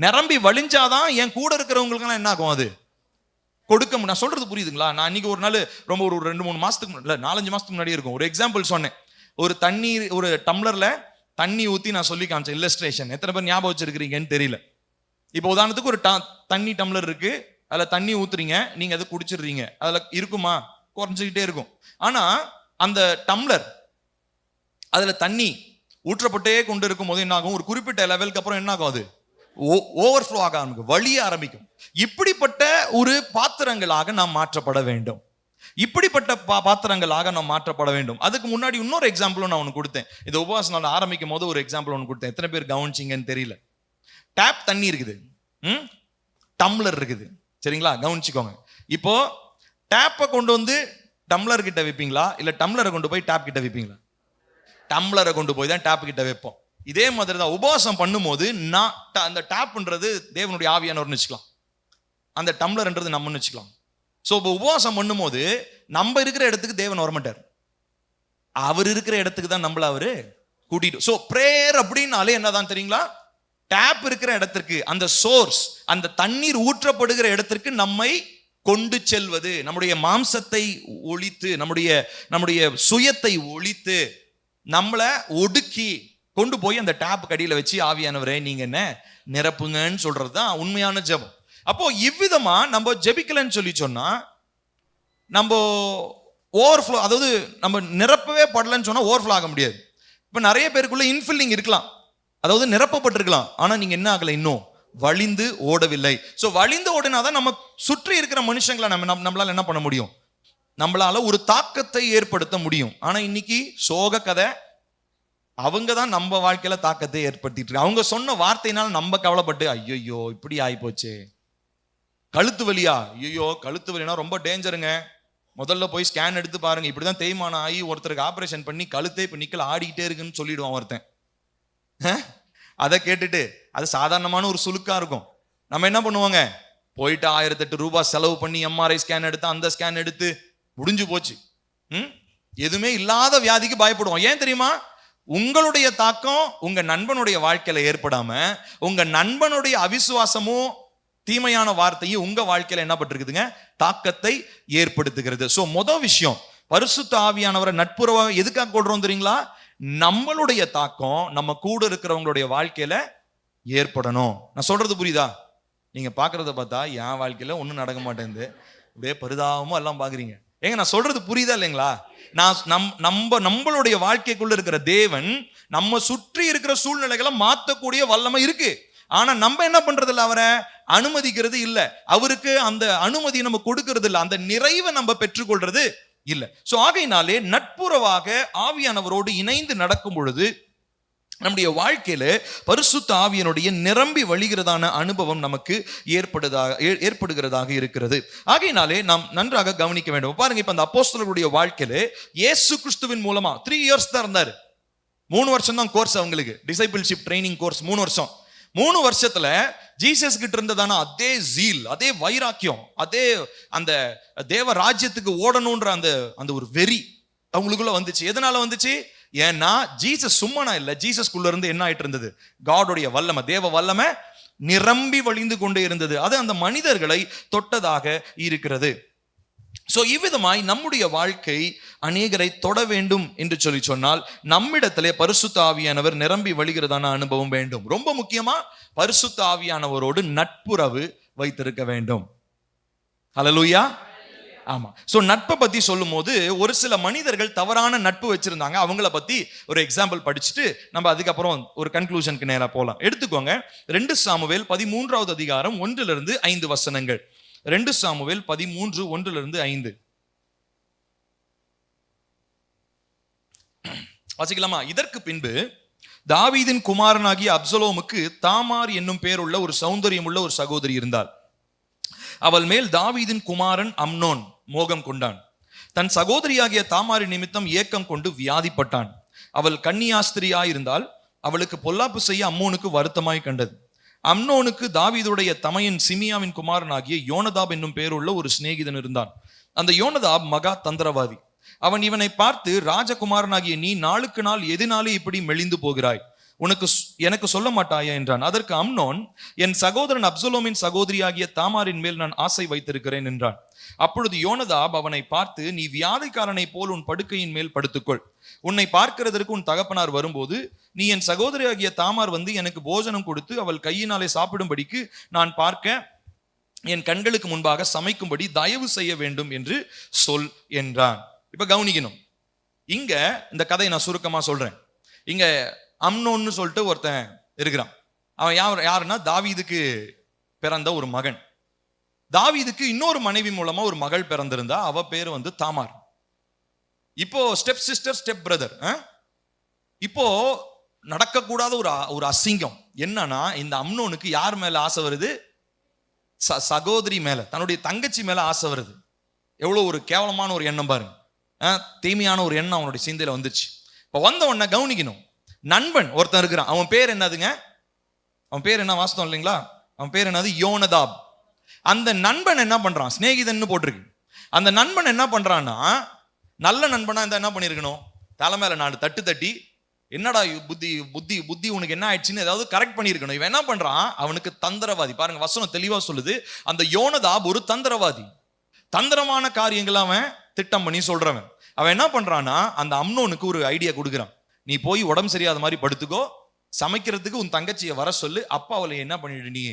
நிரம்பி வழிஞ்சாதான் என் கூட இருக்கிறவங்களுக்கு என்ன ஆகும், அது கொடுக்க. நான் சொல்றது புரியுதுங்களா? நான் இன்னைக்கு ஒரு நாள் ரொம்ப ஒரு 2-3 மாசத்துக்கு முன்னாடி, 4-5 மாசத்துக்கு முன்னாடி இருக்கும், ஒரு எக்ஸாம்பிள் சொன்னேன். ஒரு டம்ளர்ல தண்ணி ஊத்தி நான் சொல்லி காமிச்சேன் இல்லஸ்ட்ரேஷன். எத்தனை பேர் ஞாபகம் வச்சிருக்கிறீங்கன்னு தெரியல. இப்போ உதாரணத்துக்கு ஒரு தண்ணி டம்ளர் இருக்கு, அதுல தண்ணி ஊத்துறீங்க, நீங்க அதை குடிச்சிடுறீங்க, அதுல இருக்குமா? குறைஞ்சிக்கிட்டே இருக்கும். ஆனா அந்த டம்ளர் அதுல தண்ணி ஊற்றப்பட்டே கொண்டு இருக்கும் போது என்ன ஆகும், ஒரு குறிப்பிட்ட லெவலுக்கு அப்புறம் என்ன ஆகும், அது ஓவர்ஃப்ளோ ஆக ஆரம்பிக்கும், வழிய ஆரம்பிக்கும். இப்படிப்பட்ட ஒரு பாத்திரங்களாக நாம் மாற்றப்பட வேண்டும். இப்படிப்பட்ட பாத்திரங்களாக நாம் மாற்றப்பட வேண்டும். அதுக்கு முன்னாடி இன்னொரு எக்ஸாம்பிளும் நான் ஒன்று கொடுத்தேன். இந்த உபவாசம் நான் ஆரம்பிக்கும் போது ஒரு எக்ஸாம்பிள் ஒன்று கொடுத்தேன். எத்தனை பேர் கவனிச்சிங்கன்னு தெரியல. டேப் தண்ணி இருக்குது, டம்ளர் இருக்குது. சரிங்களா, கவனிச்சுக்கோங்க. இப்போ டேப்பை கொண்டு வந்து டம்ளர் கிட்ட வைப்பீங்களா, இல்ல டம்ளரை கொண்டு போய் டேப் கிட்ட வைப்பீங்களா? டம்ளரை கொண்டு போய் தான் டேப் கிட்ட வைப்போம். இதே மாதிரி தான் உபவாசம் பண்ணும்போது அந்த டேப்ன்றது தேவனுடைய ஆவியானவர்னு வச்சுக்கலாம், அந்த டம்ளர்ன்றது நம்மன்னு வச்சுக்கலாம். ஸோ இப்போ உபவாசம் பண்ணும்போது நம்ம இருக்கிற இடத்துக்கு தேவன் வரமாட்டார், அவர் இருக்கிற இடத்துக்கு தான் நம்மள அவரு கூட்டிட்டு. ஸோ பிரேயர் அப்படின்னாலே என்னதான் தெரியுங்களா, டேப் இருக்கிற இடத்திற்கு, அந்த சோர்ஸ், அந்த தண்ணீர் ஊற்றப்படுகிற இடத்திற்கு நம்மை கொண்டு செல்வது, நம்முடைய மாம்சத்தை ஒழித்து, நம்முடைய சுயத்தை ஒழித்து, நம்மளை ஒடுக்கி கொண்டு போய் அந்த டேப் கடியில வச்சு ஆவியானவரே நீங்க என்ன நிரப்புங்கன்னு சொல்றது தான் உண்மையான ஜெபம். அப்போ இவ்விதமா நம்ம ஜெபிக்கலன்னு சொல்லி சொன்னா நம்ம ஓவர்ஃப்ளோ, அதாவது நம்ம நிரப்பவே படலன்னு சொன்னா ஓவர்ஃப்ளோ ஆக முடியாது. இப்ப நிறைய பேருக்குள்ள இன்ஃபில்லிங் இருக்கலாம், அதாவது நிரப்பப்பட்டிருக்கலாம், ஆனா நீங்க என்ன ஆகல, இன்னும் வழிந்து ஓடவில்லை. சோ வழிந்து ஓடினாதான் நம்ம சுற்றி இருக்கிற மனுஷங்களை நம்மளால என்ன பண்ண முடியும், நம்மளால ஒரு தாக்கத்தை ஏற்படுத்த முடியும். ஆனா இன்னைக்கு சோக கதை, அவங்க தான் நம்ம வாழ்க்கையில தாக்கத்தை ஏற்படுத்திட்டு இருக்கு. அவங்க சொன்ன வார்த்தையினால நம்ம கவலைப்பட்டு ஐயோ இப்படி ஆயிப்போச்சு, கழுத்து வலியா, ஐயோ கழுத்து வலினா ரொம்ப டேஞ்சருங்க, முதல்ல போய் ஸ்கேன் எடுத்து பாருங்க, இப்படிதான் தேய்மானம் ஆகி ஒருத்தருக்கு ஆபரேஷன் பண்ணி கழுத்தே இப்ப நிக்கல ஆடிக்கிட்டே இருக்குன்னு சொல்லிடுவான் ஒருத்தன். அதை கேட்டுட்டு அது சாதாரணமான ஒரு சுலுக்கா இருக்கும். நம்ம என்ன பண்ணுவாங்க, போயிட்டு 1008 ரூபாய் செலவு பண்ணி எம்ஆர்ஐ ஸ்கேன் எடுத்து அந்த ஸ்கேன் எடுத்து முடிஞ்சு போச்சு. எதுவுமே இல்லாத வியாதிக்கு பயப்படுவோம். ஏன் தெரியுமா, உங்களுடைய தாக்கம் உங்க நண்பனுடைய வாழ்க்கையில ஏற்படாம, உங்க நண்பனுடைய அவிசுவாசமும் தீமையான வார்த்தையும் உங்க வாழ்க்கையில என்ன பட்டிருக்குதுங்க, தாக்கத்தை ஏற்படுத்துகிறது. சோ முதல் விஷயம், பரிசுத்த ஆவியானவரை நட்புறவா எதுக்காக கொள்றோம் தெரியுங்களா, நம்மளுடைய தாக்கம் நம்ம கூட இருக்கிறவங்களுடைய வாழ்க்கையில ஏற்படணும். நான் சொல்றது புரியுதா? நீங்க பாக்குறத பார்த்தா என் வாழ்க்கையில ஒண்ணும் நடக்க மாட்டேங்குது, அப்படியே பரிதாபமும் எல்லாம் பாக்குறீங்க. ஏங்க நான் சொல்றது புரியுதா இல்லைங்களா? நம்மளுடைய வாழ்க்கைக்குள்ள இருக்கிற தேவன் நம்ம சுற்றி இருக்கிற சூழ்நிலைகளை மாற்றக்கூடிய வல்லமை இருக்கு. ஆனா நம்ம என்ன பண்றது இல்ல, அவரை அனுமதிக்கிறது இல்ல, அவருக்கு அந்த அனுமதி நம்ம கொடுக்கிறது இல்ல, அந்த நிறைவை நம்ம பெற்றுக்கொள்றது இல்ல. சோ ஆகையினாலே நட்புறவாக ஆவியானவரோடு இணைந்து நடக்கும் பொழுது நம்முடைய வாழ்க்கையில பரிசுத்த ஆவியனுடைய நிரம்பி வழிகிறதான அனுபவம் நமக்கு ஏற்படுகிறதாக இருக்கிறது. ஆகையினாலே நாம் நன்றாக கவனிக்க வேண்டும். பாருங்க, இப்ப அந்த அப்போஸ்தலருடைய வாழ்க்கையில இயேசு கிறிஸ்துவின் மூலமா 3 இயர்ஸ் தான் இருந்தாரு. 3 வருஷம் தான் கோர்ஸ் அவங்களுக்கு, டிசைபிள்ஷிப் ட்ரைனிங் கோர்ஸ் 3 வருஷம். 3 வருஷத்துல ஜீசஸ் கிட்ட இருந்ததான அதே ஜீல், அதே வைராக்கியம், அதே அந்த தேவ ராஜ்யத்துக்கு ஓடணும்ன்ற அந்த ஒரு வெறி அவங்களுக்குள்ள வந்துச்சு. எதனால வந்துச்சு? ஏன்னா ஜீசஸ் சும்மானா இல்ல, ஜீசஸ்குள்ள இருந்து என்ன ஆயிட்டு இருந்தது, காடோடைய வல்லமை, தேவ வல்லமை நிரம்பி வழிந்து கொண்டே இருந்தது. அது அந்த மனிதர்களை தொட்டதாக இருக்கிறது. சோ இவ்விதமாய் நம்முடைய வாழ்க்கை அநேகரை தொட வேண்டும் என்று சொல்லி சொன்னால் நம்மிடத்திலே பரிசுத்த ஆவியானவர் நிரம்பி வழிகிறதான அனுபவம் வேண்டும். ரொம்ப முக்கியமா பரிசுத்த ஆவியானவரோடு நட்புறவு வைத்திருக்க வேண்டும். ஹல்லேலூயா. ஆமா. சோ நட்பை பத்தி சொல்லும் போது ஒரு சில மனிதர்கள் தவறான நட்பு வச்சிருந்தாங்க. அவங்கள பத்தி ஒரு எக்ஸாம்பிள் படிச்சுட்டு நம்ம அதுக்கப்புறம் ஒரு கன்க்ளூஷனுக்கு நேரா போலாம். எடுத்துக்கோங்க, 2 சாமுவேல் 13வது அதிகாரம் 1-5 வசனங்கள். 2 சாமுவேல் 13 1-5 வாசிக்கலாமா? இதற்கு பின்பு தாவீதின் குமாரனாகிய அப்சலோமுக்கு தாமார் என்னும் பேருள்ள ஒரு சௌந்தரியம் உள்ள ஒரு சகோதரி இருந்தாள். அவள் மேல் தாவீதின் குமாரன் அம்னோன் மோகம் கொண்டான். தன் சகோதரியாகிய தாமாரின் நிமித்தம் ஏக்கம் கொண்டு வியாதிப்பட்டான். அவள் கன்னியாஸ்திரியாயிருந்தால் அவளுக்கு பொல்லாப்பு செய்ய அம்மோனுக்கு வருத்தமாய் கண்டது. அம்னோனுக்கு தாவீதுடைய தமையன் சிமியாவின் குமாரனாகிய யோனதாப் என்னும் பேருள்ள ஒரு சிநேகிதன் இருந்தான். அந்த யோனதாப் மகா தந்திரவாதி. அவன் இவனை பார்த்து, ராஜகுமாரனாகிய நீ நாளுக்கு நாள் எதினாலே இப்படி மெலிந்து போகிறாய், எனக்கு சொல்ல மாட்டாயா என்றான். அதற்கு அம்னோன், என் சகோதரன் அப்சலோமின் சகோதரியாகிய தாமாரின் மேல் நான் ஆசை வைத்திருக்கிறேன் என்றான். அப்பொழுது யோனதாப் அவனை பார்த்து, நீ வியாதிக்காரனை போல் உன் படுக்கையின் மேல் படுத்துக்கொள். உன்னை பார்க்கிறதற்கு உன் தகப்பனார் வரும்போது நீ என் சகோதரியாகிய தாமார் வந்து எனக்கு போஜனம் கொடுத்து அவள் கையினாலே சாப்பிடும்படிக்கு நான் பார்க்க என் கண்களுக்கு முன்பாக சமைக்கும்படி தயவு செய்ய வேண்டும் என்று சொல் என்றான். இப்ப கவனிக்கணும், இங்க இந்த கதையை நான் சுருக்கமா சொல்றேன். இங்க அம்னோன்னு சொல்லிட்டு ஒருத்தன் இருக்கிறான். அவன் யாருன்னா தாவீதுக்கு பிறந்த ஒரு மகன். தாவீதுக்கு இன்னொரு மனைவி மூலமா ஒரு மகள் பிறந்திருந்தா, அவ பேரு வந்து தாமார். இப்போ ஸ்டெப் சிஸ்டர் ஸ்டெப் பிரதர். இப்போ நடக்கக்கூடாத ஒரு அசிங்கம் என்னன்னா, இந்த அம்னோனுக்கு யார் மேல ஆசை வருது? சகோதரி மேல, தன்னுடைய தங்கச்சி மேல ஆசை வருது. எவ்வளவு ஒரு கேவலமான ஒரு எண்ணம் பாருங்க. தீமையான ஒரு எண்ணம் அவனுடைய சிந்தையில வந்துச்சு. இப்ப வந்த உடனே கவனிக்கணும். நண்பன் ஒருத்தன் இருக்கிறான். அவன் பேர் என்னதுங்க? அவன் பேர் என்ன வாஸ்தவம் இல்லைங்களா? அவன் பேர் என்னது? யோனதாப். அந்த நண்பன் என்ன பண்றான்? சிநேகிதன் போட்டிருக்கு. அந்த நண்பன் என்ன பண்றான்னா, நல்ல நண்பனா இருந்தா என்ன பண்ணிருக்கணும்? தலைமையில 4 தட்டு தட்டி, என்னடா புத்தி புத்தி புத்தி உனக்கு என்ன ஆயிடுச்சுன்னு ஏதாவது கரெக்ட் பண்ணிருக்கணும். இவன் என்ன பண்றான்? அவனுக்கு தந்திரவாதி. பாருங்க, வசனம் தெளிவா சொல்லுது, அந்த யோனதாப் ஒரு தந்திரவாதி. தந்திரமான காரியங்கள் அவன் திட்டம் பண்ணி சொல்றவன். அவன் என்ன பண்றான்னா, அந்த அம்னோனுக்கு ஒரு ஐடியா கொடுக்குறான். நீ போய் உடம்பு சரியாத மாதிரி படுத்துக்கோ, சமைக்கிறதுக்கு உன் தங்கச்சியை வர சொல்லு, அப்பா அவளை என்ன பண்ணிடு, நீ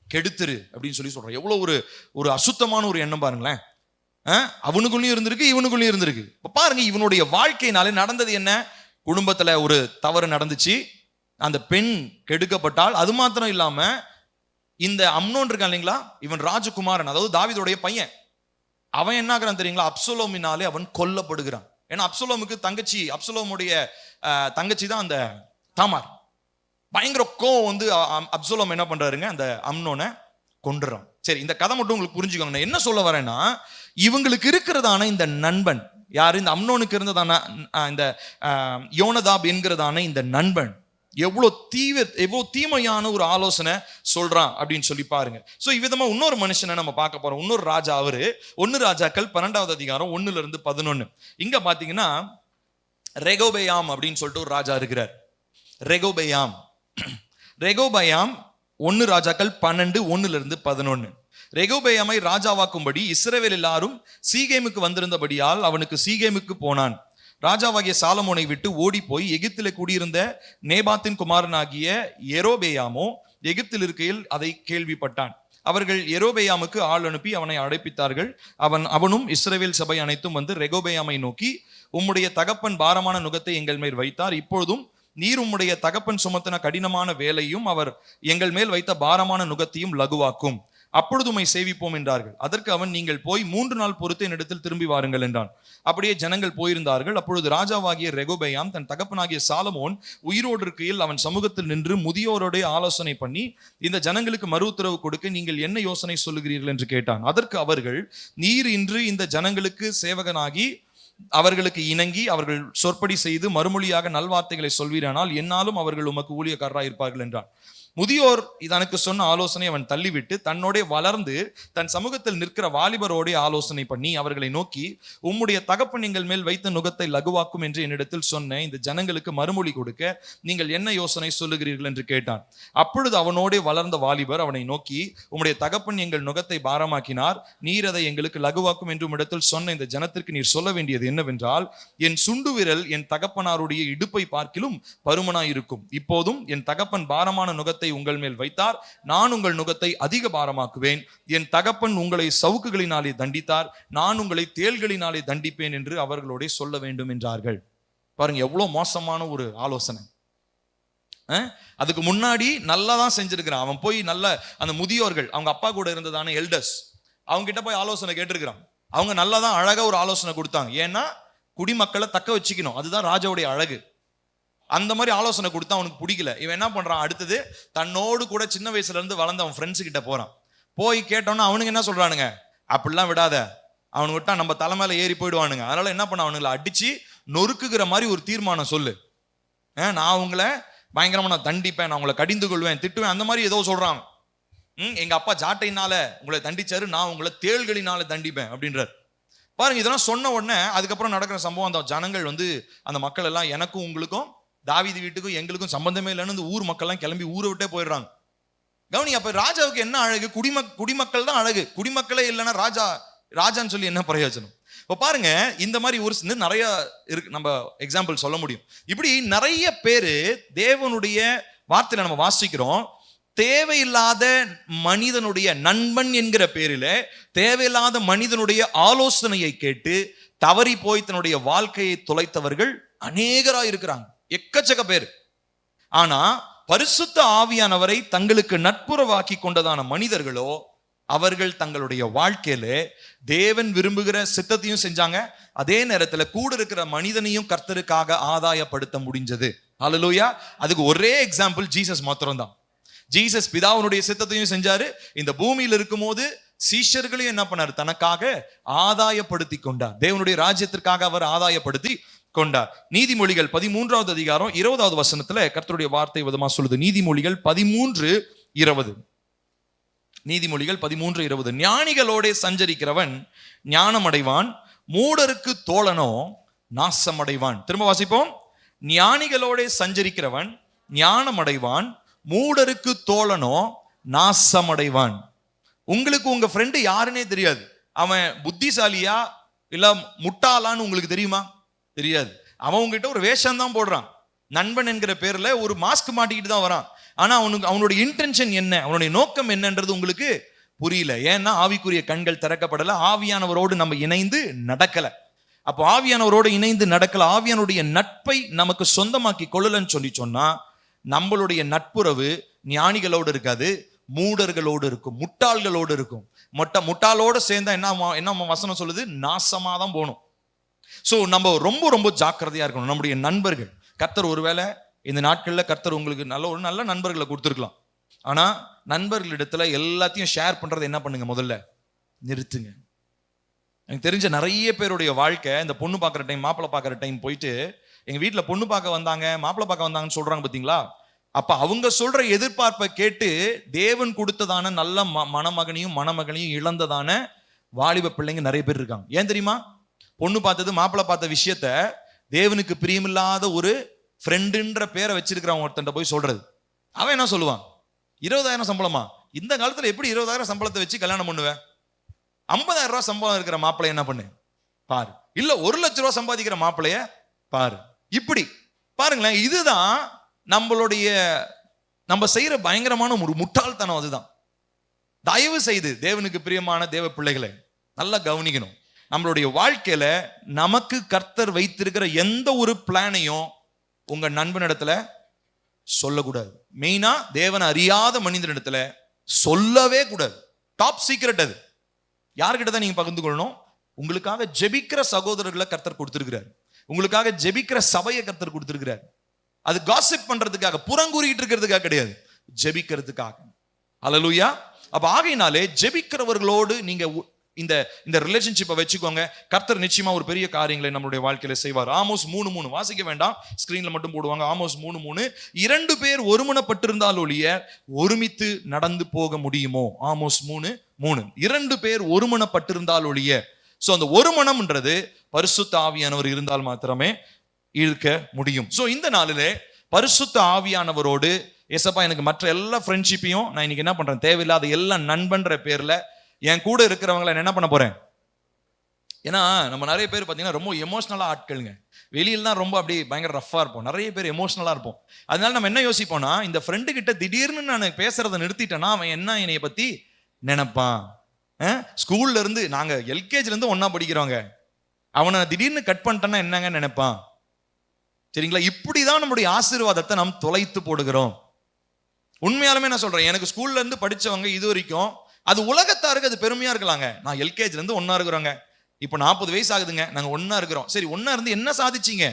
கெடுத்துரு அப்படின்னு சொல்றான். எவ்வளவு ஒரு அசுத்தமான ஒரு எண்ணம் பாருங்களேன். அவனுக்குள்ளயும் இருந்திருக்கு, இவனுக்குள்ளயும் இருந்திருக்கு. இப்ப பாருங்க, இவனுடைய வாழ்க்கையினாலே நடந்தது என்ன? குடும்பத்துல ஒரு தவறு நடந்துச்சு, அந்த பெண் கெடுக்கப்பட்டால். அது மாத்திரம் இல்லாம இந்த அம்னோன் இருக்கான் இல்லைங்களா, இவன் ராஜகுமாரன், அதாவது தாவீதுடைய பையன். அவன் என்ன ஆகிறான் தெரியுங்களா? அப்சலோமினாலே அவன் கொல்லப்படுகிறான். ஏன்னா அப்சலோமுக்கு தங்கச்சி, அப்சலோமுடைய தங்கச்சி தான் அந்த தாமார். பயங்கர கோவம் வந்து அப்சலோம் என்ன பண்றாருங்க, அந்த அம்னோனை கொண்டுறான். சரி, இந்த கதை மட்டும் உங்களுக்கு புரிஞ்சுக்கோங்க. என்ன சொல்ல வரேன்னா, இவங்களுக்கு இருக்கிறதான இந்த நண்பன் யாரு? இந்த அம்னோனுக்கு இருந்ததான இந்த யோனதாப் என்கிறதான இந்த நண்பன் எவ்வளவு தீமையான ஒரு ஆலோசனை சொல்றான் அப்படின்னு சொல்லி பாருங்க. சோ இவ்விதமா இன்னொரு மனுஷனை நம்ம பார்க்க போறோம். இன்னொரு ராஜா. அவரு 1 ராஜாக்கள் 12வது அதிகாரம் 1-11. இங்க பாத்தீங்கன்னா ரெகோபெயாம் அப்படின்னு சொல்லிட்டு ஒரு ராஜா இருக்கிறார். ரெகோபெயாம் 1 ராஜாக்கள் 12:1-11. ரெகோபெயாமை ராஜாவாக்கும்படி இஸ்ரவேல் எல்லாரும் சீகேமுக்கு வந்திருந்தபடியால் அவனுக்கு சீகேமுக்கு போனான். ராஜாவாகிய சாலமோனை விட்டு ஓடி போய் எகிப்திலே குடியிருந்த நேபாத்தின் குமாரனாகிய யெரொபெயாமோ எகிப்தில் இருக்கையில் அதை கேள்விப்பட்டான். அவர்கள் யெரொபெயாமுக்கு ஆள் அனுப்பி அவனை அழைப்பித்தார்கள். அவனும் இஸ்ரவேல் சபை அனைத்தும் வந்து ரெகோபெயாமை நோக்கி, உம்முடைய தகப்பன் பாரமான நுகத்தை எங்கள் மேல் வைத்தார். இப்பொழுதும் நீர் உம்முடைய தகப்பன் சுமத்தின கடினமான வேலையும் அவர் எங்கள் மேல் வைத்த பாரமான நுகத்தையும் லகுவாக்கும், அப்பொழுது உம்மை சேவிப்போம் என்றார்கள். அதற்கு அவன், நீங்கள் போய் 3 நாள் பொறுத்து என்னிடத்தில் திரும்பி வாருங்கள் என்றான். அப்படியே ஜனங்கள் போயிருந்தார்கள். அப்பொழுது ராஜாவாகிய ரெகோபெயாம் தன் தகப்பனாகிய சாலமோன் உயிரோடு இருக்கையில் அவன் சமூகத்தில் நின்று முதியோரோட ஆலோசனை பண்ணி, இந்த ஜனங்களுக்கு மறு உத்தரவு கொடுக்க நீங்கள் என்ன யோசனை சொல்லுகிறீர்கள் என்று கேட்டான். அதற்கு அவர்கள், நீர் இன்று இந்த ஜனங்களுக்கு சேவகனாகி அவர்களுக்கு இணங்கி அவர்கள் சொற்படி செய்து மறுமொழியாக நல்வார்த்தைகளை சொல்வீரானால் என்னாலும் அவர்கள் உமக்கு ஊழியக்காரராக இருப்பார்கள் என்றான். முதியோர் தனக்கு சொன்ன ஆலோசனை அவன் தள்ளிவிட்டு தன்னோட வளர்ந்து தன் சமூகத்தில் நிற்கிற வாலிபரோட ஆலோசனை பண்ணி அவர்களை நோக்கி, உம்முடைய தகப்பன் எங்கள் மேல் வைத்த நுகத்தை லகுவாக்கும் என்று என்னிடத்தில் சொன்ன இந்த ஜனங்களுக்கு மறுமொழி கொடுக்க நீங்கள் என்ன யோசனை சொல்லுகிறீர்கள் என்று கேட்டான். அப்பொழுது அவனோட வளர்ந்த வாலிபர் அவனை நோக்கி, உம்முடைய தகப்பன் எங்கள் நுகத்தை பாரமாக்கினார், நீர் அதை எங்களுக்கு லகுவாக்கும் என்று உம்மிடத்தில் சொன்ன இந்த ஜனத்திற்கு நீர் சொல்ல வேண்டியது என்னவென்றால், என் சுண்டு விரல் என் தகப்பனாருடைய இடுப்பை பார்க்கிலும் பருமனாய் இருக்கும். இப்போதும் என் தகப்பன் பாரமான நுகத்தை உங்கள் மேல் வைத்தார், நான் உங்கள் நுகத்தை அதிக பாரமாக்குவேன். என் தகப்பன் உங்களை சவுக்குகளினாலே தண்டித்தார், நான் உங்களை தேள்களினாலே தண்டிப்பேன் என்று அவர்களோட சொல்ல வேண்டும் என்றார்கள். பாருங்க, எவ்வளவு மோசமான ஒரு ஆலோசனை. அதுக்கு முன்னாடி நல்லா தான் செஞ்சிருக்கிறான். அவன் போய் நல்ல அந்த முதியோர்கள், அவங்க அப்பா கூட இருந்ததான எல்டர்ஸ், அவங்க கிட்ட போய் ஆலோசனை கேட்டிருக்கிறான். அவங்க நல்லா தான் அழகா ஒரு ஆலோசனை கொடுத்தாங்க. ஏன்னா குடிமக்களை தக்க வச்சுக்கணும், அதுதான் ராஜாவுடைய அழகு. அந்த மாதிரி ஆலோசனை கொடுத்தா அவனுக்கு பிடிக்கல. இவன் என்ன பண்றான், அடுத்தது தன்னோடு கூட சின்ன வயசுல இருந்து வளர்ந்த அவன் ஃப்ரெண்ட்ஸ் கிட்ட போறான். போய் கேட்டோன்னா அவனுங்க என்ன சொல்றானுங்க, அப்படிலாம் விடாத, அவனு விட்டா நம்ம தலைமையில ஏறி போயிடுவானுங்க, அதனால என்ன பண்ண, அவனுங்களை அடிச்சு நொறுக்குகிற மாதிரி ஒரு தீர்மானம் சொல்லு, நான் உங்களை பயங்கரமா நான் தண்டிப்பேன், நான் உங்களை கடிந்து கொள்வேன், திட்டுவேன், அந்த மாதிரி ஏதோ சொல்றான். எங்க அப்பா ஜாட்டையினால உங்களை தண்டிச்சாரு, நான் உங்களை தேள்களினால தண்டிப்பேன் அப்படின்றார். பாருங்க, இதெல்லாம் சொன்ன உடனே அதுக்கப்புறம் நடக்கிற சம்பவம், அந்த ஜனங்கள் வந்து அந்த மக்கள் எல்லாம், எனக்கும் உங்களுக்கும் தாவீது வீட்டுக்கும் எங்களுக்கும் சம்பந்தமே இல்லைன்னு ஊர் மக்கள் எல்லாம் கிளம்பி ஊரை விட்டே போயிடுறாங்க. கவனி, அப்ப ராஜாவுக்கு என்ன அழகு, குடிமக்கள் தான் அழகு. குடிமக்களே இல்லைன்னா ராஜான்னு சொல்லி என்ன பிரயோஜனம்? இப்ப பாருங்க, இந்த மாதிரி ஒரு நிறைய இருக்கு, நம்ம எக்ஸாம்பிள் சொல்ல முடியும். இப்படி நிறைய பேரு தேவனுடைய வார்த்தையில நம்ம வாசிக்கிறோம், தேவையில்லாத மனிதனுடைய நண்பன் என்கிற பேரில தேவையில்லாத மனிதனுடைய ஆலோசனையை கேட்டு தவறி போய் தன்னுடைய வாழ்க்கையை தொலைத்தவர்கள் அநேகரா இருக்கிறாங்க, எக்கச்சக்க பேர். ஆனா பரிசுத்த ஆவியானவரை தங்களுக்கு நட்புறவாக்கி கொண்டதான மனிதர்களோ, அவர்கள் தங்களுடைய வாழ்க்கையில தேவன் விரும்புகிற சித்தத்தையும் செஞ்சாங்க, அதே நேரத்துல கூட இருக்கிற மனிதனையும் கர்த்தருக்காக ஆதாயப்படுத்த முடிஞ்சது. ஹல்லேலூயா. அதுக்கு ஒரே எக்ஸாம்பிள் ஜீசஸ் மாத்திரம் தான். ஜீசஸ் பிதாவினுடைய சித்தத்தையும் செஞ்சாரு. இந்த பூமியில் இருக்கும்போது சீஷர்களையும் என்ன பண்ணாரு? தனக்காக ஆதாயப்படுத்தி கொண்டார். தேவனுடைய ராஜ்யத்திற்காக அவர் ஆதாயப்படுத்தி கொண்டார். நீதிமொழிகள் 13வது அதிகாரம் 20வது வசனத்துல கர்த்தருடைய வார்த்தை விதமா சொல்லுது. நீதிமொழிகள் 13:20. நீதிமொழிகள் 13:20. ஞானிகளோட சஞ்சரிக்கிறவன் ஞானம் அடைவான், மூடருக்கு தோழனோ நாசம் அடைவான். திரும்ப வாசிப்போம். ஞானிகளோட சஞ்சரிக்கிறவன் ஞானம் அடைவான், மூடருக்கு தோழனோ நாசம் அடைவான். உங்களுக்கு உங்க ஃப்ரெண்டு யாருன்னே தெரியாது. அவன் புத்திசாலியா இல்ல முட்டாளான்னு உங்களுக்கு தெரியுமா? தெரியாது. அவன் உங்ககிட்ட ஒரு வேஷம் தான் போடுறான். நண்பன் என்கிற பேர்ல ஒரு மாஸ்க் மாட்டிக்கிட்டு தான் வரான். ஆனா அவனுடைய இன்டென்ஷன் என்ன, அவனுடைய நோக்கம் என்னன்றது உங்களுக்கு புரியல. ஏன்னா ஆவிக்குரிய கண்கள் திறக்கப்படல, ஆவியானவரோடு நம்ம இணைந்து நடக்கல. அப்போ ஆவியானவரோடு இணைந்து நடக்கல, ஆவியானுடைய நட்பை நமக்கு சொந்தமாக்கி கொள்ளலன்னு சொன்னா நம்மளுடைய நட்புறவு ஞானிகளோடு இருக்காது, மூடர்களோடு இருக்கும், முட்டாள்களோடு இருக்கும். முட்டாளோட சேர்ந்தா என்ன வசனம் சொல்லுது? நாசமா தான் போகணும். சோ நம்ம ரொம்ப ரொம்ப ஜாக்கிரதையா இருக்கணும். நம்முடைய நண்பர்கள், கர்த்தர் ஒருவேளை இந்த நாட்கள்ல கர்த்தர் உங்களுக்கு நல்ல நண்பர்களை கொடுத்துருக்கலாம். ஆனா நண்பர்களிடத்துல எல்லாத்தையும் ஷேர் பண்றது என்ன பண்ணுங்க? முதல்ல நிறுத்துங்க. எனக்கு தெரிஞ்ச நிறைய பேருடைய வாழ்க்கை, இந்த பொண்ணு பார்க்குற டைம், மாப்பிள்ளை பார்க்குற டைம் போயிட்டு எங்க வீட்டுல பொண்ணு பார்க்க வந்தாங்க, மாப்பிள்ளை பார்க்க வந்தாங்கன்னு சொல்றாங்க பாத்தீங்களா? அப்ப அவங்க சொல்ற எதிர்பார்ப்பை கேட்டு தேவன் கொடுத்ததான நல்ல மணமகனையும் மணமகனையும் இழந்ததான வாலிப பிள்ளைங்க நிறைய பேர் இருக்காங்க. ஏன் தெரியுமா? பொண்ணு பார்த்தது, மாப்பிள்ளை பார்த்த விஷயத்த தேவனுக்கு பிரியமில்லாத ஒரு ஃப்ரெண்டுன்ற பேரை வச்சிருக்கிறவங்க ஒருத்தன் போய் சொல்றது. அவன் என்ன சொல்லுவான்? 20,000 சம்பளமா? இந்த காலத்துல எப்படி 20,000 சம்பளத்தை வச்சு கல்யாணம் பண்ணுவேன்? 50,000 ரூபாய் சம்பளம் இருக்கிற மாப்பிள்ளை என்ன பண்ணு பாரு, இல்ல 1 லட்சம் ரூபாய் சம்பாதிக்கிற மாப்பிள்ளைய பாரு. இப்படி பாருங்களேன். இதுதான் நம்ம செய்யற பயங்கரமான ஒரு முட்டாள்தனம். அதுதான். தயவு செய்து தேவனுக்கு பிரியமான தேவ பிள்ளைகளை நல்லா கவனிக்கணும். நம்மளுடைய வாழ்க்கையில நமக்கு கர்த்தர் வைத்திருக்கிற எந்த ஒரு பிளானையும் உங்க நண்பனிடத்துல சொல்லக்கூடாது. மெயினா தேவனை அறியாத மனிதனிடத்துல சொல்லவே கூடாது. டாப் சீக்ரெட் அது. யார்கிட்ட தான் நீங்க பகிர்ந்து கொள்ளணும்? உங்களுக்காக ஜெபிக்கிற சகோதரர்களை கர்த்தர் கொடுத்திருக்கிறார். உங்களுக்காக ஜெபிக்கிற சபையை கர்த்தர் கொடுத்திருக்கிறார். அது காசிப் பண்றதுக்காக, புறங்கூறிட்டு இருக்கிறதுக்காக கிடையாது, ஜெபிக்கிறதுக்காக. அல்லேலூயா. அப்ப ஆகையினாலே ஜெபிக்கிறவர்களோடு நீங்க இந்த ரிலேஷன்ஷிப்பை வச்சுக்கோங்க. கர்த்தர் நிச்சயமா ஒரு பெரிய காரியங்களை நம்மளுடைய வாழ்க்கையில செய்வார். ஆமோஸ் 3:3 வாசிக்க வேண்டாம், ஸ்கிரீன்ல மட்டும் போடுவாங்க. ஆமோஸ் 3:3. 2 பேர் ஒருமனப்பட்டிருந்தால் ஒழிய ஒருமித்து நடந்து போக முடியுமோ? ஆமோஸ் 3:3. 2 பேர் ஒருமனப்பட்டிருந்தால் ஒழிய. சோ அந்த ஒரு மனம்ன்றது பரிசுத்த ஆவியானவர் இருந்தால் மாத்திரமே இருக்க முடியும். சோ இந்த நாளிலே பரிசுத்த ஆவியானவரோடு ஏசப்பா எனக்கு மற்ற எல்லா ஃப்ரெண்ட்ஷிப்பையும் நான் இன்னைக்கு என்ன பண்றேன்? தேவையில்லாத எல்லா நண்பன்ற பேர்ல என் கூட இருக்கிறவங்களை என்ன பண்ண போறேன்? ஏன்னா நம்ம நிறைய பேர் பார்த்தீங்கன்னா ரொம்ப எமோஷனலா ஆட்களுங்க. வெளியில தான் ரொம்ப அப்படி பயங்கர ரஃபா இருப்போம். நிறைய பேர் எமோஷனலா இருப்போம். அதனால நம்ம என்ன யோசிப்போம்னா, இந்த ஃப்ரெண்டு கிட்ட திடீர்னு நான் பேசுறதை நிறுத்திட்டேன்னா அவன் என்ன என்னைய பத்தி நினைப்பான்? ஸ்கூல்ல இருந்து நாங்க எல்கேஜில இருந்து ஒன்னா படிக்கிறோங்க, அவனை திடீர்னு கட் பண்ணிட்டேன்னா என்னங்க நினைப்பான்? சரிங்களா? இப்படிதான் நம்முடைய ஆசீர்வாதத்தை நாம் தொலைத்து போடுகிறோம். உண்மையாலுமே நான் சொல்றேன், எனக்கு ஸ்கூல்ல இருந்து படிச்சவங்க இது வரைக்கும், அது உலகத்தாருக்கு அது பெருமையா இருக்கலாங்க, நான் எல்கேஜில இருந்து ஒன்னா இருக்கிறோங்க, இப்ப 40 வயசு ஆகுதுங்க, நாங்க ஒன்னா இருக்கிறோம். சரி, ஒன்னா இருந்து என்ன சாதிச்சீங்க?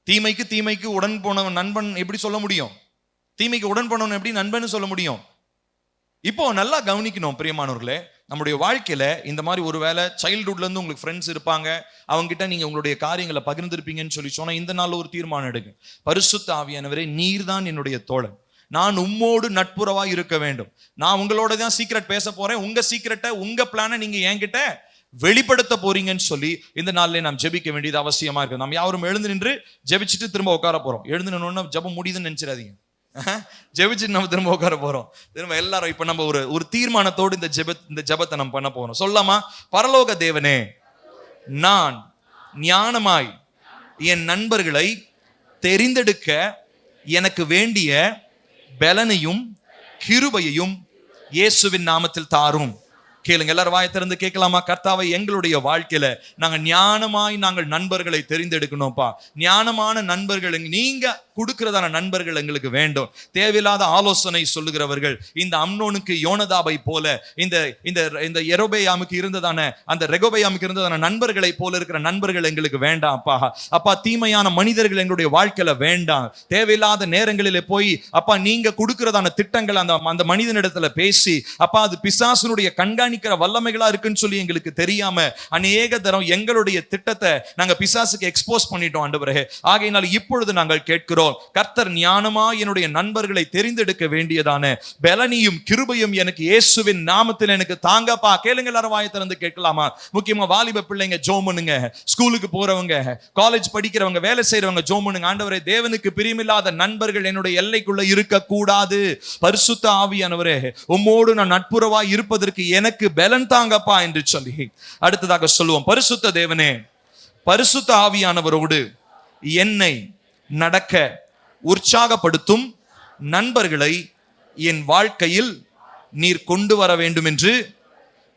தீமைக்கு உடன் போனவன் நண்பன் எப்படி சொல்ல முடியும்? தீமைக்கு உடன் போனவன் எப்படி நண்பன் சொல்ல முடியும்? இப்போ நல்லா கவனிக்கணும் பிரியமானவர்களே. நம்முடைய வாழ்க்கையில இந்த மாதிரி ஒருவேளை சைல்ட்ஹுட்ல இருந்து உங்களுக்கு ஃப்ரெண்ட்ஸ் இருப்பாங்க, அவங்க கிட்ட நீங்க உங்களுடைய காரியங்களை பகிர்ந்திருப்பீங்கன்னு சொல்லி சொன்னா, இந்த நாள் ஒரு தீர்மானம் எடுங்க. பரிசுத்த ஆவியானவரே, நீர்தான் என்னுடைய தோழன், நான் உம்மோடு நட்புறவா இருக்க வேண்டும். நான் உங்களோட தான் சீக்ரெட் பேச போறேன். உங்க சீக்ரெட்டை, உங்க பிளானை நீங்க என்கிட்ட வெளிப்படுத்த போறீங்கன்னு சொல்லி இந்த நாள்ல நாம் ஜெபிக்க வேண்டியது அவசியமா இருக்கு. நம்ம யாரும் எழுந்து நின்று ஜெபிச்சுட்டு திரும்ப உட்கார போறோம். எழுந்து நின்று ஜெபம் முடியுதுன்னு நினைச்சிடாதீங்க. ஜெபிச்சுட்டு நம்ம திரும்ப உட்கார போறோம். திரும்ப எல்லாரும் இப்ப நம்ம ஒரு தீர்மானத்தோடு இந்த ஜெபத்தை நம்ம பண்ண போறோம். சொல்லாமா? பரலோக தேவனே, நான் ஞானமாய் என் நண்பர்களை தெரிந்தெடுக்க எனக்கு வேண்டிய பலனையும் கிருபையையும் இயேசுவின் நாமத்தில் தாரும். கேளுங்க, எல்லாரும் வாயை திறந்து கேட்கலாமா? கர்த்தாவை, எங்களுடைய வாழ்க்கையில நாங்கள் ஞானமாய் நாங்கள் நண்பர்களை தெரிந்தெடுக்கணும்ப்பா. ஞானமான நண்பர்கள் நீங்க கொடுக்கிறதான நண்பர்கள் எங்களுக்கு வேண்டும். தேவையில்லாத ஆலோசனை சொல்லுகிறவர்கள், இந்த அம்னோனுக்கு யோனதாபை போல, இந்த இந்த இந்த யெரொபெயாமுக்கு இருந்ததான அந்த ரெகொபெயாமுக்கு இருந்ததான நண்பர்களை போல இருக்கிற நண்பர்கள் எங்களுக்கு வேண்டாம் அப்பா. அப்பா, தீமையான மனிதர்கள் எங்களுடைய வாழ்க்கையில வேண்டாம். தேவையில்லாத நேரங்களிலே போய் அப்பா நீங்க கொடுக்கிறதான திட்டங்கள் அந்த மனிதனிடத்துல பேசி அப்பா அது பிசாசுனுடைய கண்காணிக்கிற வல்லமைகளா இருக்குன்னு சொல்லி எங்களுக்கு தெரியாம அநேக தரம் எங்களுடைய திட்டத்தை நாங்க பிசாசுக்கு எக்ஸ்போஸ் பண்ணிட்டோம் ஆண்டவரே. ஆகையினால் இப்பொழுது நாங்கள் கேட்கிறோம், கர்த்தர் ஞானமா என்னுடைய நண்பர்களை தெரிந்தெடுக்க வேண்டியதான பலனியும் கிருபையும் எனக்கு இயேசுவின் நாமத்தில் எனக்கு தாங்கப்பா. கேளுங்க, எல்லாரும் வாயை திறந்து கேட்கலாமா? முக்கியமா வாலிப பிள்ளைங்க ஜெபம் பண்ணுங்க, ஸ்கூலுக்கு போறவங்க, காலேஜ் படிக்கிறவங்க, வேலை செய்யறவங்க ஜெபம் பண்ணுங்க. ஆண்டவரே, தேவனுக்கு பிரியமில்லாத நண்பர்கள் என்னுடைய எல்லைக்குள்ள இருக்க கூடாது. பரிசுத்த ஆவியானவரே, உம்மோடு நான் நட்புறவாய் இருப்பதற்கு எனக்கு பலன் தாங்கப்பா என்று சொல்லி அடுத்ததாக சொல்லுவோம். பரிசுத்த தேவனே, பரிசுத்த ஆவியானவரோடு என்னை நடக்க உற்சாகப்படுத்தும் நண்பர்களை என் வாழ்க்கையில் நீர் கொண்டு வர வேண்டும் என்று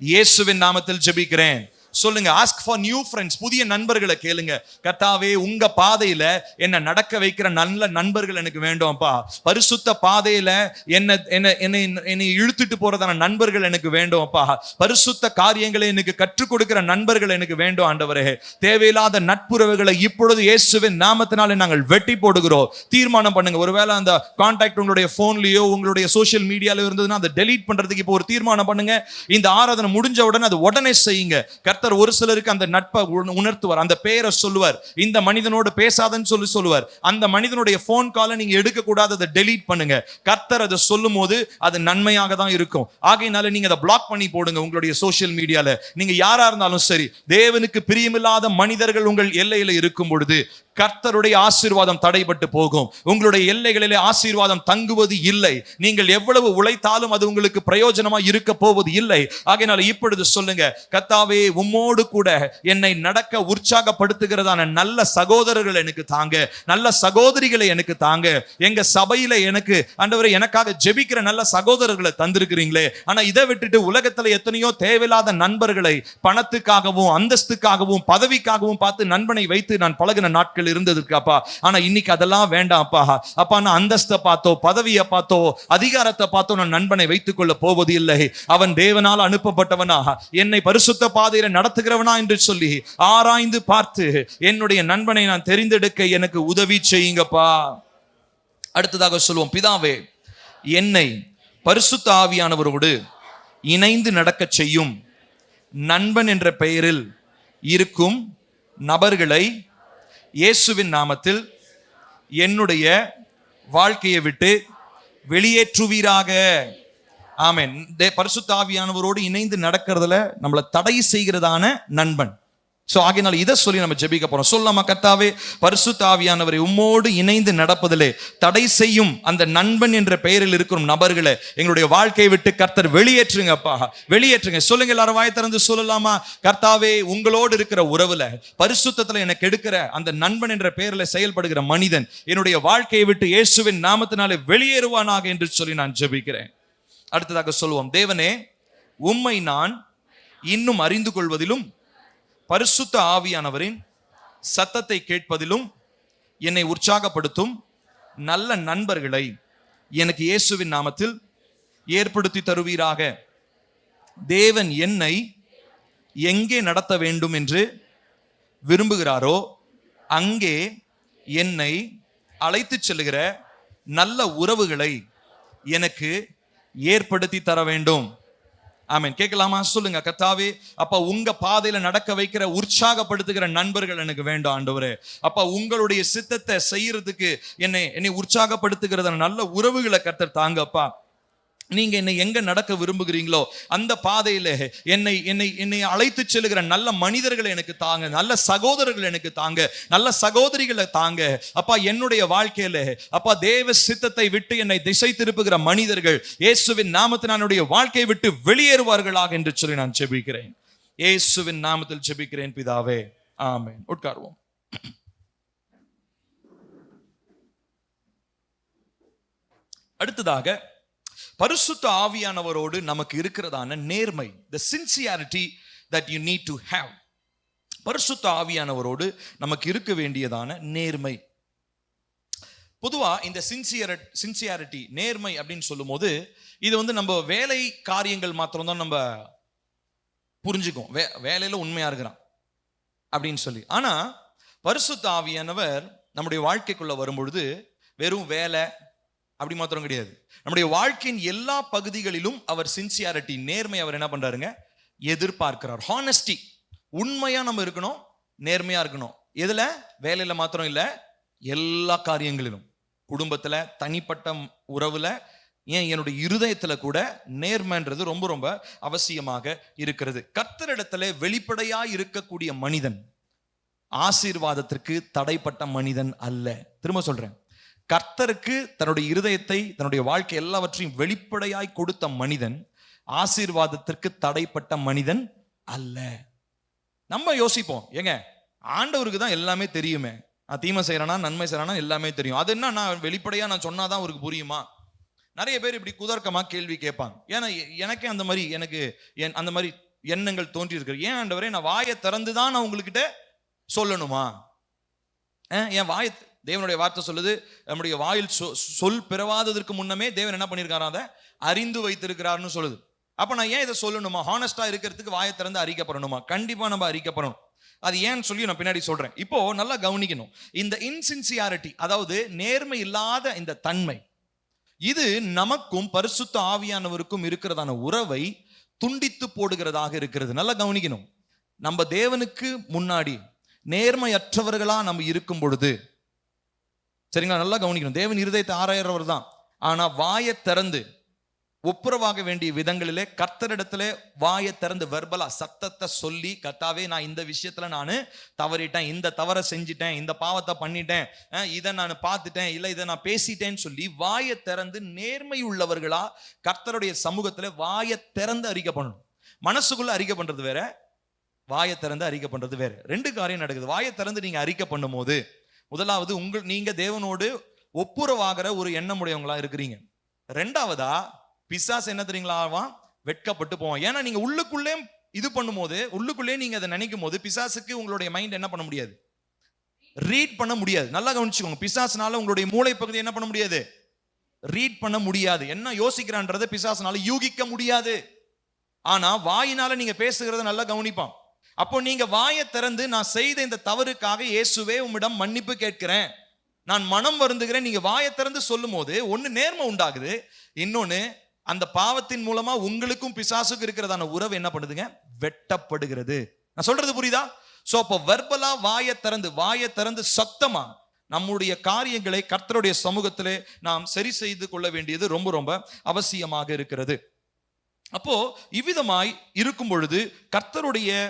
இயேசுவின் நாமத்தில் ஜெபிக்கிறேன். சொல்லுங்க, ஆஸ்க் ஃபார் நியூ ஃப்ரெண்ட்ஸ். புதிய நண்பர்களை கேளுங்க. கர்த்தாவே, உங்க பாதையில என்ன நடக்க வைக்கிற நல்ல நண்பர்கள் எனக்கு வேண்டும்ப்பா. பரிசுத்த பாதையில என்னை இழுத்துட்டு போறதான நண்பர்கள் எனக்கு வேண்டும்ப்பா. பரிசுத்த காரியங்களை எனக்கு கற்றுக் கொடுக்கிற நண்பர்கள் எனக்கு வேண்டும் ஆண்டவரே. தேவையில்லாத நட்புறவுகளை இப்பொழுது இயேசுவின் நாமத்தினாலே நாங்கள் வெட்டி போடுகிறோம். தீர்மானம் பண்ணுங்க. ஒருவேளை அந்த கான்டாக்ட் உங்களுடைய போன்லயோ உங்களுடைய சோசியல் மீடியாலயோ இருந்ததுன்னா அதை டெலீட் பண்றதுக்கு இப்போ ஒரு தீர்மானம் பண்ணுங்க. இந்த ஆராதனை முடிஞ்ச உடனே அது உடனே செய்யுங்க. கர்த்தர் ஒரு சிலருக்கு அந்த நட்பை உணர்த்துவார், அந்த பெயரை சொல்லுவார். இந்த மனிதனோடு பேசாதன்னு சொல்லுவார். அந்த மனிதனுடைய போன் காலை நீங்க எடுக்க கூடாது, அதை டெலீட் பண்ணுங்க. கர்த்தர் அதை சொல்லும் போது அது நன்மையாக தான் இருக்கும். ஆகையினால நீங்க அதை பிளாக் பண்ணி போடுங்க உங்களுடைய சோசியல் மீடியால. நீங்க யாரா இருந்தாலும் சரி, தேவனுக்கு பிரியமில்லாத மனிதர்கள் உங்கள் எல்லையில இருக்கும் பொழுது கர்த்தருடைய ஆசீர்வாதம் தடைபட்டு போகும். உங்களுடைய எல்லைகளிலே ஆசீர்வாதம் தங்குவது இல்லை. நீங்கள் எவ்வளவு உழைத்தாலும் அது உங்களுக்கு பிரயோஜனமா இருக்க போவது இல்லை. ஆகையினால இப்பொழுது சொல்லுங்க, கர்த்தாவே, உம்மோடு கூட என்னை நடக்க உற்சாகப்படுத்துகிறதான நல்ல சகோதரர்கள் எனக்கு தாங்க, நல்ல சகோதரிகளை எனக்கு தாங்க. எங்க சபையில எனக்கு ஆண்டவரே எனக்காக ஜெபிக்கிற நல்ல சகோதரர்களை தந்திருக்கிறீங்களே. ஆனா இதை விட்டுட்டு உலகத்துல எத்தனையோ தேவையில்லாத நண்பர்களை பணத்துக்காகவும் அந்தஸ்துக்காகவும் பதவிக்காகவும் பார்த்து நண்பனை வைத்து நான் பழகின நாட்கள் இருந்ததுக்கு அப்பா. ஆனா இன்னைக்கு அதெல்லாம் வேண்டாம் அப்பா. அப்பா, நான் அந்தஸ்தை பார்த்தோ பதவியை பார்த்தோ அதிகாரத்தை பார்த்தோ நான் நண்பனை வைத்துக் கொள்ள போவது இல்லை. அவன் தேவனால் அனுப்பப்பட்டவனா, என்னை பரிசுத்த பாதையில நடத்துகிறவனா என்று சொல்லி ஆராய்ந்து பார்த்து என்னுடைய நண்பனை நான் தெரிந்தெடுக்க எனக்கு உதவி செய்யுங்கப்பா. அடுத்ததாக சொல்லுவோம், பிதாவே, என்னை பரிசுத்த ஆவியானவரோடு இணைந்து நடக்க செய்யும் நண்பன் என்ற பெயரில் இருக்கும் நபர்களை இயேசுவின் நாமத்தில் என்னுடைய வாழ்க்கையை விட்டு வெளியேற்றுவீராக. ஆமென். பரிசுத்த ஆவியானவரோடு இணைந்து நடக்கிறதுல நம்மளை தடை செய்கிறதான நண்பன். சோ ஆகையினால இதை சொல்லி நம்ம ஜெபிக்க போறோம். சொல்லாமா, கர்த்தாவே, பரிசுத்த ஆவியானவரை உம்மோடு இணைந்து நடப்பதிலே தடை செய்யும் அந்த நண்பன் என்ற பெயரில் இருக்கும் நபர்களை எங்களுடைய வாழ்க்கையை விட்டு கர்த்தர் வெளியேற்றுங்கப்பா, வெளியேற்றுங்க. சொல்லுங்க, எல்லாரும் வாய் திறந்து சொல்லலாமா? கர்த்தாவே, உங்களோடு இருக்கிற உறவுல பரிசுத்தத்துல எனக்கு எடுக்கிற அந்த நண்பன் என்ற பெயரில் செயல்படுகிற மனிதன் என்னுடைய வாழ்க்கையை விட்டு இயேசுவின் நாமத்தினாலே வெளியேறுவானாக என்று சொல்லி நான் ஜெபிக்கிறேன். அடுத்ததாக சொல்லுவோம், தேவனே, உம்மை நான் இன்னும் அறிந்து கொள்வதிலும் பரிசுத்த ஆவியானவரின் சத்தத்தை கேட்பதிலும் என்னை உற்சாகப்படுத்தும் நல்ல நண்பர்களை எனக்கு இயேசுவின் நாமத்தில் ஏற்படுத்தி தருவீராக. தேவன் என்னை எங்கே நடத்த வேண்டும் என்று விரும்புகிறாரோ அங்கே என்னை அழைத்து செல்லுகிற நல்ல உறவுகளை எனக்கு ஏற்படுத்தி தர வேண்டும். ஆமென். கேட்கலாமா? சொல்லுங்க, கர்த்தாவே, அப்பா, உங்க பாதையில நடக்க வைக்கிற உற்சாகப்படுத்துகிற நண்பர்கள் எனக்கு வேண்டும் ஆண்டவரே. அப்பா, உங்களுடைய சித்தத்தை செய்யறதுக்கு என்னை உற்சாகப்படுத்துகிற நல்ல உறவுகளை கர்த்தர் தாங்கப்பா. நீங்க என்னை எங்க நடக்க விரும்புகிறீங்களோ அந்த பாதையில என்னை அழைத்து செல்லுகிற நல்ல மனிதர்களை எனக்கு தாங்க, நல்ல சகோதரர்கள் எனக்கு தாங்க, நல்ல சகோதரிகளை தாங்க. அப்பா, என்னுடைய வாழ்க்கையில அப்பா தேவ சித்தத்தை விட்டு என்னை திசை திருப்புகிற மனிதர்கள் இயேசுவின் நாமத்தில் என்னுடைய வாழ்க்கையை விட்டு வெளியேறுவார்களாக என்று சொல்லி நான் ஜெபிக்கிறேன். இயேசுவின் நாமத்தில் ஜெபிக்கிறேன் பிதாவே, ஆமென். உட்காருவோம். அடுத்ததாக பரிசுத்த ஆவியானவரோடு நமக்கு இருக்கிறதான நேர்மை, the sincerity that you need to have. பரிசுத்த ஆவியானவரோடு நமக்கு இருக்க வேண்டியதான நேர்மை. பொதுவா இந்த சின்சியாரிட்டி, நேர்மை அப்படின்னு சொல்லும் போது இது வந்து நம்ம வேலை காரியங்கள் மாத்திரம் தான் நம்ம புரிஞ்சுக்கும், வேலையில உண்மையா இருக்கிறான் அப்படின்னு சொல்லி. ஆனா பரிசுத்த ஆவியானவர் நம்முடைய வாழ்க்கைக்குள்ள வரும்பொழுது வெறும் வேலை அப்படி மாத்திரம் கிடையாது. நம்முடைய வாழ்க்கையின் எல்லா பகுதிகளிலும் அவர் சின்சியாரிட்டி, நேர்மை அவர் என்ன பண்றாருங்க, எதிர்பார்க்கிறார். ஹானஸ்டி, உண்மையா நம்ம இருக்கணும், நேர்மையா இருக்கணும். எதுல? வேலையில மாத்திரம் இல்ல, எல்லா காரியங்களிலும், குடும்பத்துல, தனிப்பட்ட உறவுல, ஏன் என்னுடைய இருதயத்துல கூட நேர்மைன்றது ரொம்ப ரொம்ப அவசியமாக இருக்கிறது. கர்த்தரிடத்துல வெளிப்படையா இருக்கக்கூடிய மனிதன் ஆசீர்வாதத்திற்கு தடைப்பட்ட மனிதன் அல்ல. திரும்ப சொல்றேன், கர்த்தருக்கு தன்னுடைய இருதயத்தை, தன்னுடைய வாழ்க்கை எல்லாவற்றையும் வெளிப்படையாய் கொடுத்த மனிதன் ஆசீர்வாதத்திற்கு தடைப்பட்ட மனிதன் அல்ல. நம்ம யோசிப்போம், ஏங்க ஆண்டவருக்கு தான் எல்லாமே தெரியுமே, நான் தீமை செய்யறானா நன்மை செய்யறானா எல்லாமே தெரியும், அது என்ன நான் வெளிப்படையா நான் சொன்னாதான் அவருக்கு புரியுமா? நிறைய பேர் இப்படி குதர்க்கமா கேள்வி கேட்பாங்க. ஏன்னா எனக்கே அந்த மாதிரி அந்த மாதிரி எண்ணங்கள் தோன்றி இருக்கு. ஏன் ஆண்டவரே நான் வாயை திறந்துதான் நான் உங்ககிட்ட சொல்லணுமா? என் வாயை, தேவனுடைய வார்த்தை சொல்லுது, நம்முடைய வாயில் சொல் பிறவாததற்கு முன்னமே தேவன் என்ன பண்ணியிருக்காரா, அதை அறிந்து வைத்திருக்கிறார்னு சொல்லுது. அப்ப நான் ஏன் இதை சொல்லணுமா? ஹானஸ்டா இருக்கிறதுக்கு வாயை திறந்து அறிக்கப்படணுமா? கண்டிப்பா நம்ம அறிக்கப்படணும். அது ஏன்னு சொல்லி நான் பின்னாடி சொல்றேன். இப்போ நல்லா கவனிக்கணும், இந்த இன்சின்சியாரிட்டி, அதாவது நேர்மை இல்லாத இந்த தன்மை, இது நமக்கும் பரிசுத்த ஆவியானவருக்கும் இருக்கிறதான உறவை துண்டித்து போடுகிறதாக இருக்கிறது. நல்லா கவனிக்கணும், நம்ம தேவனுக்கு முன்னாடி நேர்மையற்றவர்களா நம்ம இருக்கும் பொழுது, சரிங்களா, நல்லா கவனிக்கணும், தேவன் இருதயத்தை ஆராயறவர் தான். ஆனா வாயை திறந்து ஒப்புரவாக வேண்டிய விதங்களிலே கர்த்தரிடத்துல வாயை திறந்து வெர்பலா சத்தத்தை சொல்லி, கர்த்தாவே நான் இந்த விஷயத்துல நான் தவறிட்டேன், இந்த தவறை செஞ்சிட்டேன், இந்த பாவத்தை பண்ணிட்டேன், இதை நான் பார்த்துட்டேன், இல்லை இதை நான் பேசிட்டேன்னு சொல்லி வாயை திறந்து நேர்மை உள்ளவர்களா கர்த்தருடைய சமூகத்துல வாயை திறந்து அறிக்கை பண்ணணும். மனசுக்குள்ள அறிக்கை பண்றது வேற, வாயை திறந்து அறிக்கை பண்றது வேற. ரெண்டு காரியம் நடக்குது. வாயை திறந்து நீங்க அறிக்கை பண்ணும் போது, முதலாவது நீங்க தேவனோடு ஒப்புரவாகிற ஒரு எண்ணம் உடையவங்களா இருக்கிறீங்க. ரெண்டாவதா பிசாசு என்ன தெரியுங்களா, வெட்கப்பட்டு போவான். ஏன்னா நீங்க உள்ளுக்குள்ளே இது பண்ணும் போது, உள்ளுக்குள்ளே நீங்க அதை நினைக்கும் போது பிசாசுக்கு உங்களுடைய மைண்ட் என்ன பண்ண முடியாது, ரீட் பண்ண முடியாது. நல்லா கவனிச்சுக்கோங்க, பிசாசுனால உங்களுடைய மூளை பகுதி என்ன பண்ண முடியாது, ரீட் பண்ண முடியாது. என்ன யோசிக்கிறான்றதை பிசாசுனால யூகிக்க முடியாது. ஆனா வாயினால நீங்க பேசுகிறத நல்லா கவனிப்பான். அப்போ நீங்க வாயை திறந்து நான் செய்த இந்த தவறுக்காக இயேசுவே உம்மிடம் மன்னிப்பு கேட்கிறேன், நான் மனம் வருந்துகிறேன், நீங்க வாயை திறந்து சொல்லும் போது ஒண்ணு நேர்மை உண்டாகுது, இன்னொன்னு அந்த பாவத்தின் மூலமா உங்களுக்கும் பிசாசுக்கு இருக்கிறதான உறவு என்ன பண்ணுதுங்க, வெட்டப்படுகிறது. நான் சொல்றது புரியுதா? சோ அப்போ வெர்பலா வாயை திறந்து சத்தமா நம்முடைய காரியங்களை கர்த்தருடைய சமூகத்திலே நாம் சரி செய்து கொள்ள வேண்டியது ரொம்ப ரொம்ப அவசியமாக இருக்கிறது. அப்போ இவ்விதமாய் இருக்கும் பொழுது கர்த்தருடைய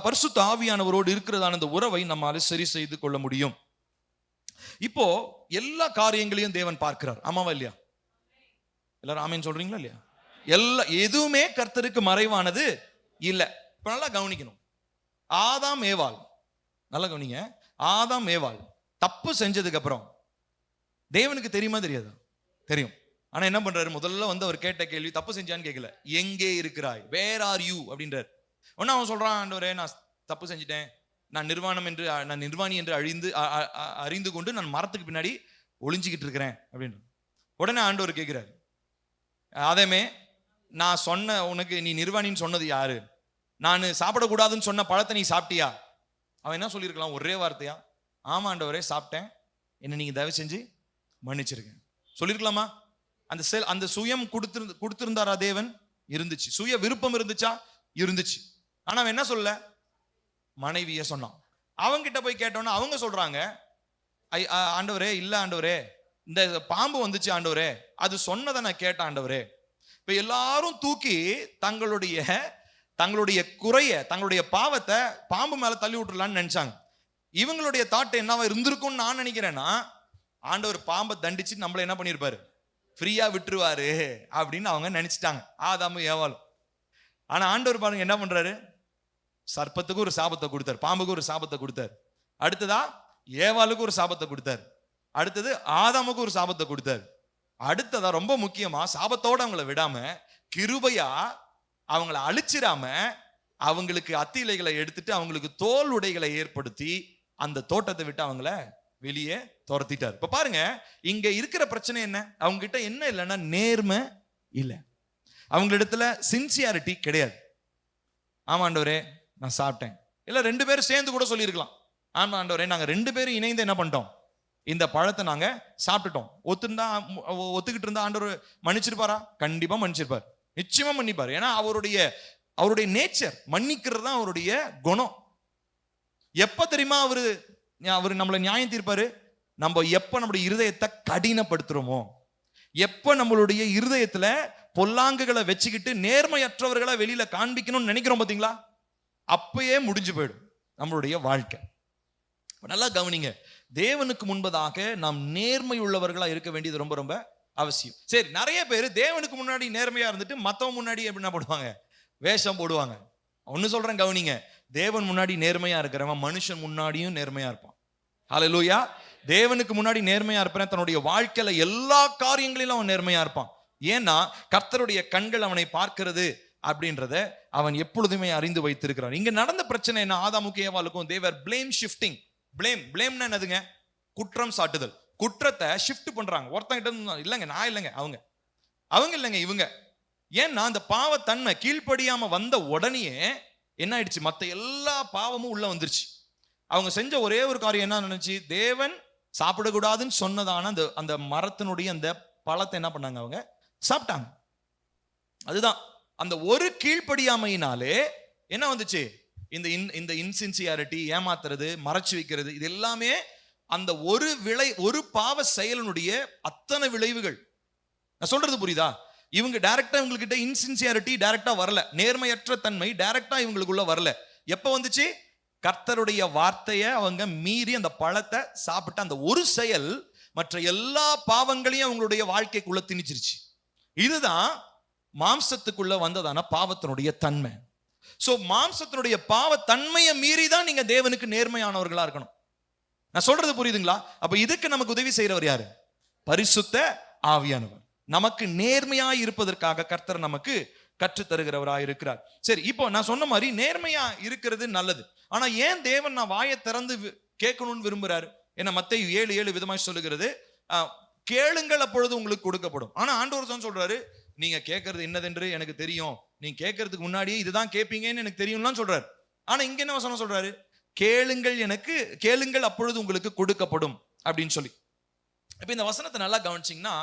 பரிசுத்த ஆவியானவரோடு இருக்கிறதான இந்த உறவை நம்மால சரி செய்து கொள்ள முடியும். இப்போ எல்லா காரியங்களையும் தேவன் பார்க்கிறார், ஆமாவா இல்லையா? எல்லாரும் ஆமேன்னு சொல்றீங்களா இல்லையா? எதுவுமே கர்த்தருக்கு மறைவானது இல்ல. இப்ப நல்லா கவனிக்கணும், ஆதாம் ஏவாள், நல்லா கவனிங்க, ஆதாம் ஏவாள் தப்பு செஞ்சதுக்கு அப்புறம் தேவனுக்கு தெரியுமா தெரியாதா? தெரியும். ஆனா என்ன பண்றாரு, முதல்ல வந்து அவர் கேட்ட கேள்வி தப்பு செஞ்சான்னு கேட்கல, எங்கே இருக்கிறாய், வேர் ஆர் யூ அப்படின்றார். ஒன்னு அவன் சொல்றான், ஆண்டவரே நான் தப்பு செஞ்சிட்டேன், நான் நிர்வாணி என்று அறிந்து கொண்டு நான் மரத்துக்கு பின்னாடி ஒளிஞ்சிக்கிட்டு இருக்கிறேன் அப்படின்னு. உடனே ஆண்டவர் கேட்கிறார், ஆதாமே நான் சொன்ன உனக்கு நீ நிர்வாணின்னு சொன்னது யாரு, நான் சாப்பிடக்கூடாதுன்னு சொன்ன பழத்தை நீ சாப்பிட்டியா? அவன் என்ன சொல்லியிருக்கலாம், ஒரே வார்த்தையா, ஆமா ஆண்டவரே சாப்பிட்டேன், என்ன நீங்க தயவு செஞ்சு மன்னிச்சிருக்கேன் சொல்லிருக்கலாமா? அந்த சுயம் கொடுத்திருந்தாரா தேவன்? இருந்துச்சு. சுய விருப்பம் இருந்துச்சா? இருந்துச்சு. ஆனா அவன் என்ன சொல்ல, மனைவிய சொன்னான். அவங்க கிட்ட போய் கேட்டோன்னா அவங்க சொல்றாங்க, ஆண்டவரே இல்ல ஆண்டவரே, இந்த பாம்பு வந்துச்சு ஆண்டவரே, அது சொன்னதை நான் கேட்டேன் ஆண்டவரே. இப்ப எல்லாரும் தூக்கி தங்களுடைய குறைய, தங்களுடைய பாவத்தை பாம்பு மேல தள்ளி விட்டுலான்னு நினைச்சாங்க. இவங்களுடைய தாட் என்னவா இருந்திருக்கும்னு நான் நினைக்கிறேன்னா, ஆண்டவர் பாம்பை தண்டிச்சு நம்மள என்ன பண்ணிருப்பாரு, ஃப்ரீயா விட்டுருவாரு அப்படின்னு அவங்க நினைச்சிட்டாங்க, ஆதாமும் ஏவாளும். ஆனா ஆண்டவர் பாருங்க என்ன பண்றாரு, சர்ப்பத்துக்கு ஒரு சாபத்தை கொடுத்தார், பாம்புக்கு ஒரு சாபத்தை கொடுத்தார், அடுத்ததா ஏவாளுக்கு ஒரு சாபத்தை கொடுத்தார், அடுத்தது ஆதாமுக்கு ஒரு சாபத்தை கொடுத்தார், அடுத்ததா ரொம்ப முக்கியமா சாபத்தோட அவங்கள விடாம கிருபையா அவங்கள அழிச்சிடாம அவங்களுக்கு அத்தி இலைகளை எடுத்துட்டு அவங்களுக்கு தோல் உடைகளை ஏற்படுத்தி அந்த தோட்டத்தை விட்டு அவங்கள வெளியே துரத்திட்டார். இப்ப பாருங்க, இங்க இருக்கிற பிரச்சனை என்ன? அவங்க கிட்ட என்ன இல்லைன்னா நேர்மை இல்லை, அவங்களிடத்துல சின்சியாரிட்டி கிடையாது. ஆமா ஆண்டவரே நான் சாப்பிட்டேன், இல்ல 2 பேரும் சேர்ந்து கூட சொல்லியிருக்கலாம், ஆமா ஆண்டவரே நாங்க 2 பேரும் இணைந்து என்ன பண்ணிட்டோம், இந்த பழத்தை நாங்க சாப்பிட்டுட்டோம். ஒத்துக்கிட்டு இருந்தா ஆண்டவர் மன்னிச்சிருப்பாரா? கண்டிப்பா மன்னிச்சிருப்பார், நிச்சயமா மன்னிப்பார். ஏன்னா அவருடைய நேச்சர், மன்னிக்கிறது தான் அவருடைய குணம். எப்ப தெரியுமா அவரு நம்மளை நியாயம் தீர்ப்பாரு? நம்ம எப்ப நம்முடைய இருதயத்தை கடினப்படுத்துறோமோ, எப்ப நம்மளுடைய இருதயத்துல பொல்லாங்குகளை வச்சுக்கிட்டு நேர்மையற்றவர்களை வெளியில காண்பிக்கணும்னு நினைக்கிறோம் பாத்தீங்களா, அப்பயே முடிஞ்சு போயிடும் நம்மளுடைய வாழ்க்கை. நல்லா கவனிங்க, தேவனுக்கு முன்பதாக நாம் நேர்மை உள்ளவர்களா இருக்க வேண்டியது ரொம்ப ரொம்ப அவசியம். சரி, நிறைய பேர் தேவனுக்கு முன்னாடி நேர்மையா இருந்துட்டு மத்தவங்க முன்னாடி என்ன பண்ணுவாங்க, வேஷம் போடுவாங்க. ஒன்னு சொல்றேன் கவனிங்க, தேவன் முன்னாடி நேர்மையா இருக்கிறவன் மனுஷன் முன்னாடியும் நேர்மையா இருப்பான். ஹல்லேலூயா. தேவனுக்கு முன்னாடி நேர்மையா இருப்பான், தன்னுடைய வாழ்க்கையில எல்லா காரியங்களிலும் அவன் நேர்மையா இருப்பான். ஏன்னா கர்த்தருடைய கண்கள் அவனை பார்க்கிறது அப்படின்றத அவன் எப்பொழுதுமே அறிந்து வைத்திருக்கிறான். இங்க நடந்த பிரச்சனை என்ன? ஆதாமுக்கும் ஏவாளுக்கும் தேவர் பிளேம் ஷிஃப்டிங். பிளேம்னா என்னதுங்க? குற்றம் சாட்டுதல். குற்றத்தை ஷிஃப்ட் பண்றாங்க. ஒருத்தங்கிட்ட இல்லைங்க நான் இல்லைங்க, அவங்க இல்லைங்க இவங்க. ஏன்னா அந்த பாவத்தன்மை கீழ்ப்படியாம வந்த உடனே என்ன ஆயிடுச்சு, மத்த எல்லா பாவமும் உள்ள வந்துருச்சு. அவங்க செஞ்ச ஒரே ஒரு காரியம் என்ன நினைச்சு, தேவன் சாப்பிடக்கூடாதுன்னு சொன்னதான அந்த மரத்தினுடைய அந்த பழத்தை என்ன பண்ணாங்க, அவங்க சாப்பிட்டாங்க. அதுதான் அந்த ஒரு கீழ்ப்படியாமையினாலே என்ன வந்துச்சு, இந்த இன்சின்சியாரிட்டி, ஏமாத்துறது, மறைச்சு வைக்கிறது, இது எல்லாமே அந்த ஒரு பாவ செயலினுடைய அத்தனை விளைவுகள். நான் சொல்றது புரியுதா? இவங்க டைரக்டா இவங்ககிட்ட இன்சின்சியாரிட்டி டைரக்டா வரல, நேர்மையற்ற தன்மை டைரக்டா இவங்களுக்குள்ள வரல. எப்ப வந்துச்சு? கர்த்தருடைய வார்த்தையை அவங்க மீறி அந்த பழத்தை சாப்பிட்ட அந்த ஒரு செயல் மற்ற எல்லா பாவங்களையும் அவங்களுடைய வாழ்க்கைக்குள்ள திணிச்சிருச்சு. இதுதான் மாம்சத்துக்குள்ள வந்ததான பாவத்தினுடைய தன்மை. சோ மாம்சத்தினுடைய பாவ தன்மையை மீறி தான் நீங்க தேவனுக்கு நேர்மையானவர்களா இருக்கணும். நான் சொல்றது புரியுதுங்களா? அப்ப இதுக்கு நமக்கு உதவி செய்யறவர் யாரு? பரிசுத்த ஆவியானவர். நமக்கு நேர்மையாய் இருப்பதற்காக கர்த்தர் நமக்கு கற்று தருகிறவராய் இருக்கிறார். சரி, இப்போ நான் சொன்ன மாதிரி நேர்மையா இருக்கிறது நல்லது. ஆனா ஏன் தேவன் நான் வாயை திறந்து கேட்கணும்னு விரும்புறாரு? ஏன்னா மத்தேயு 7:7 விதமாய் சொல்லுகிறது, கேளுங்கள் அப்பொழுது உங்களுக்கு கொடுக்கப்படும். ஆனா ஆண்டவர் தான் சொல்றாரு, நீங்க கேட்கறது என்னதென்று எனக்கு தெரியும், நீங்க கேட்கறதுக்கு முன்னாடியே இதுதான் கேட்பீங்கன்னு எனக்கு தெரியும்லாம் சொல்றாரு. ஆனா இங்க என்ன வசனம் சொல்றாரு? கேளுங்கள் அப்பொழுது உங்களுக்கு கொடுக்கப்படும் அப்படின்னு சொல்லி. இப்ப இந்த வசனத்தை நல்லா கவனிச்சிங்கன்னா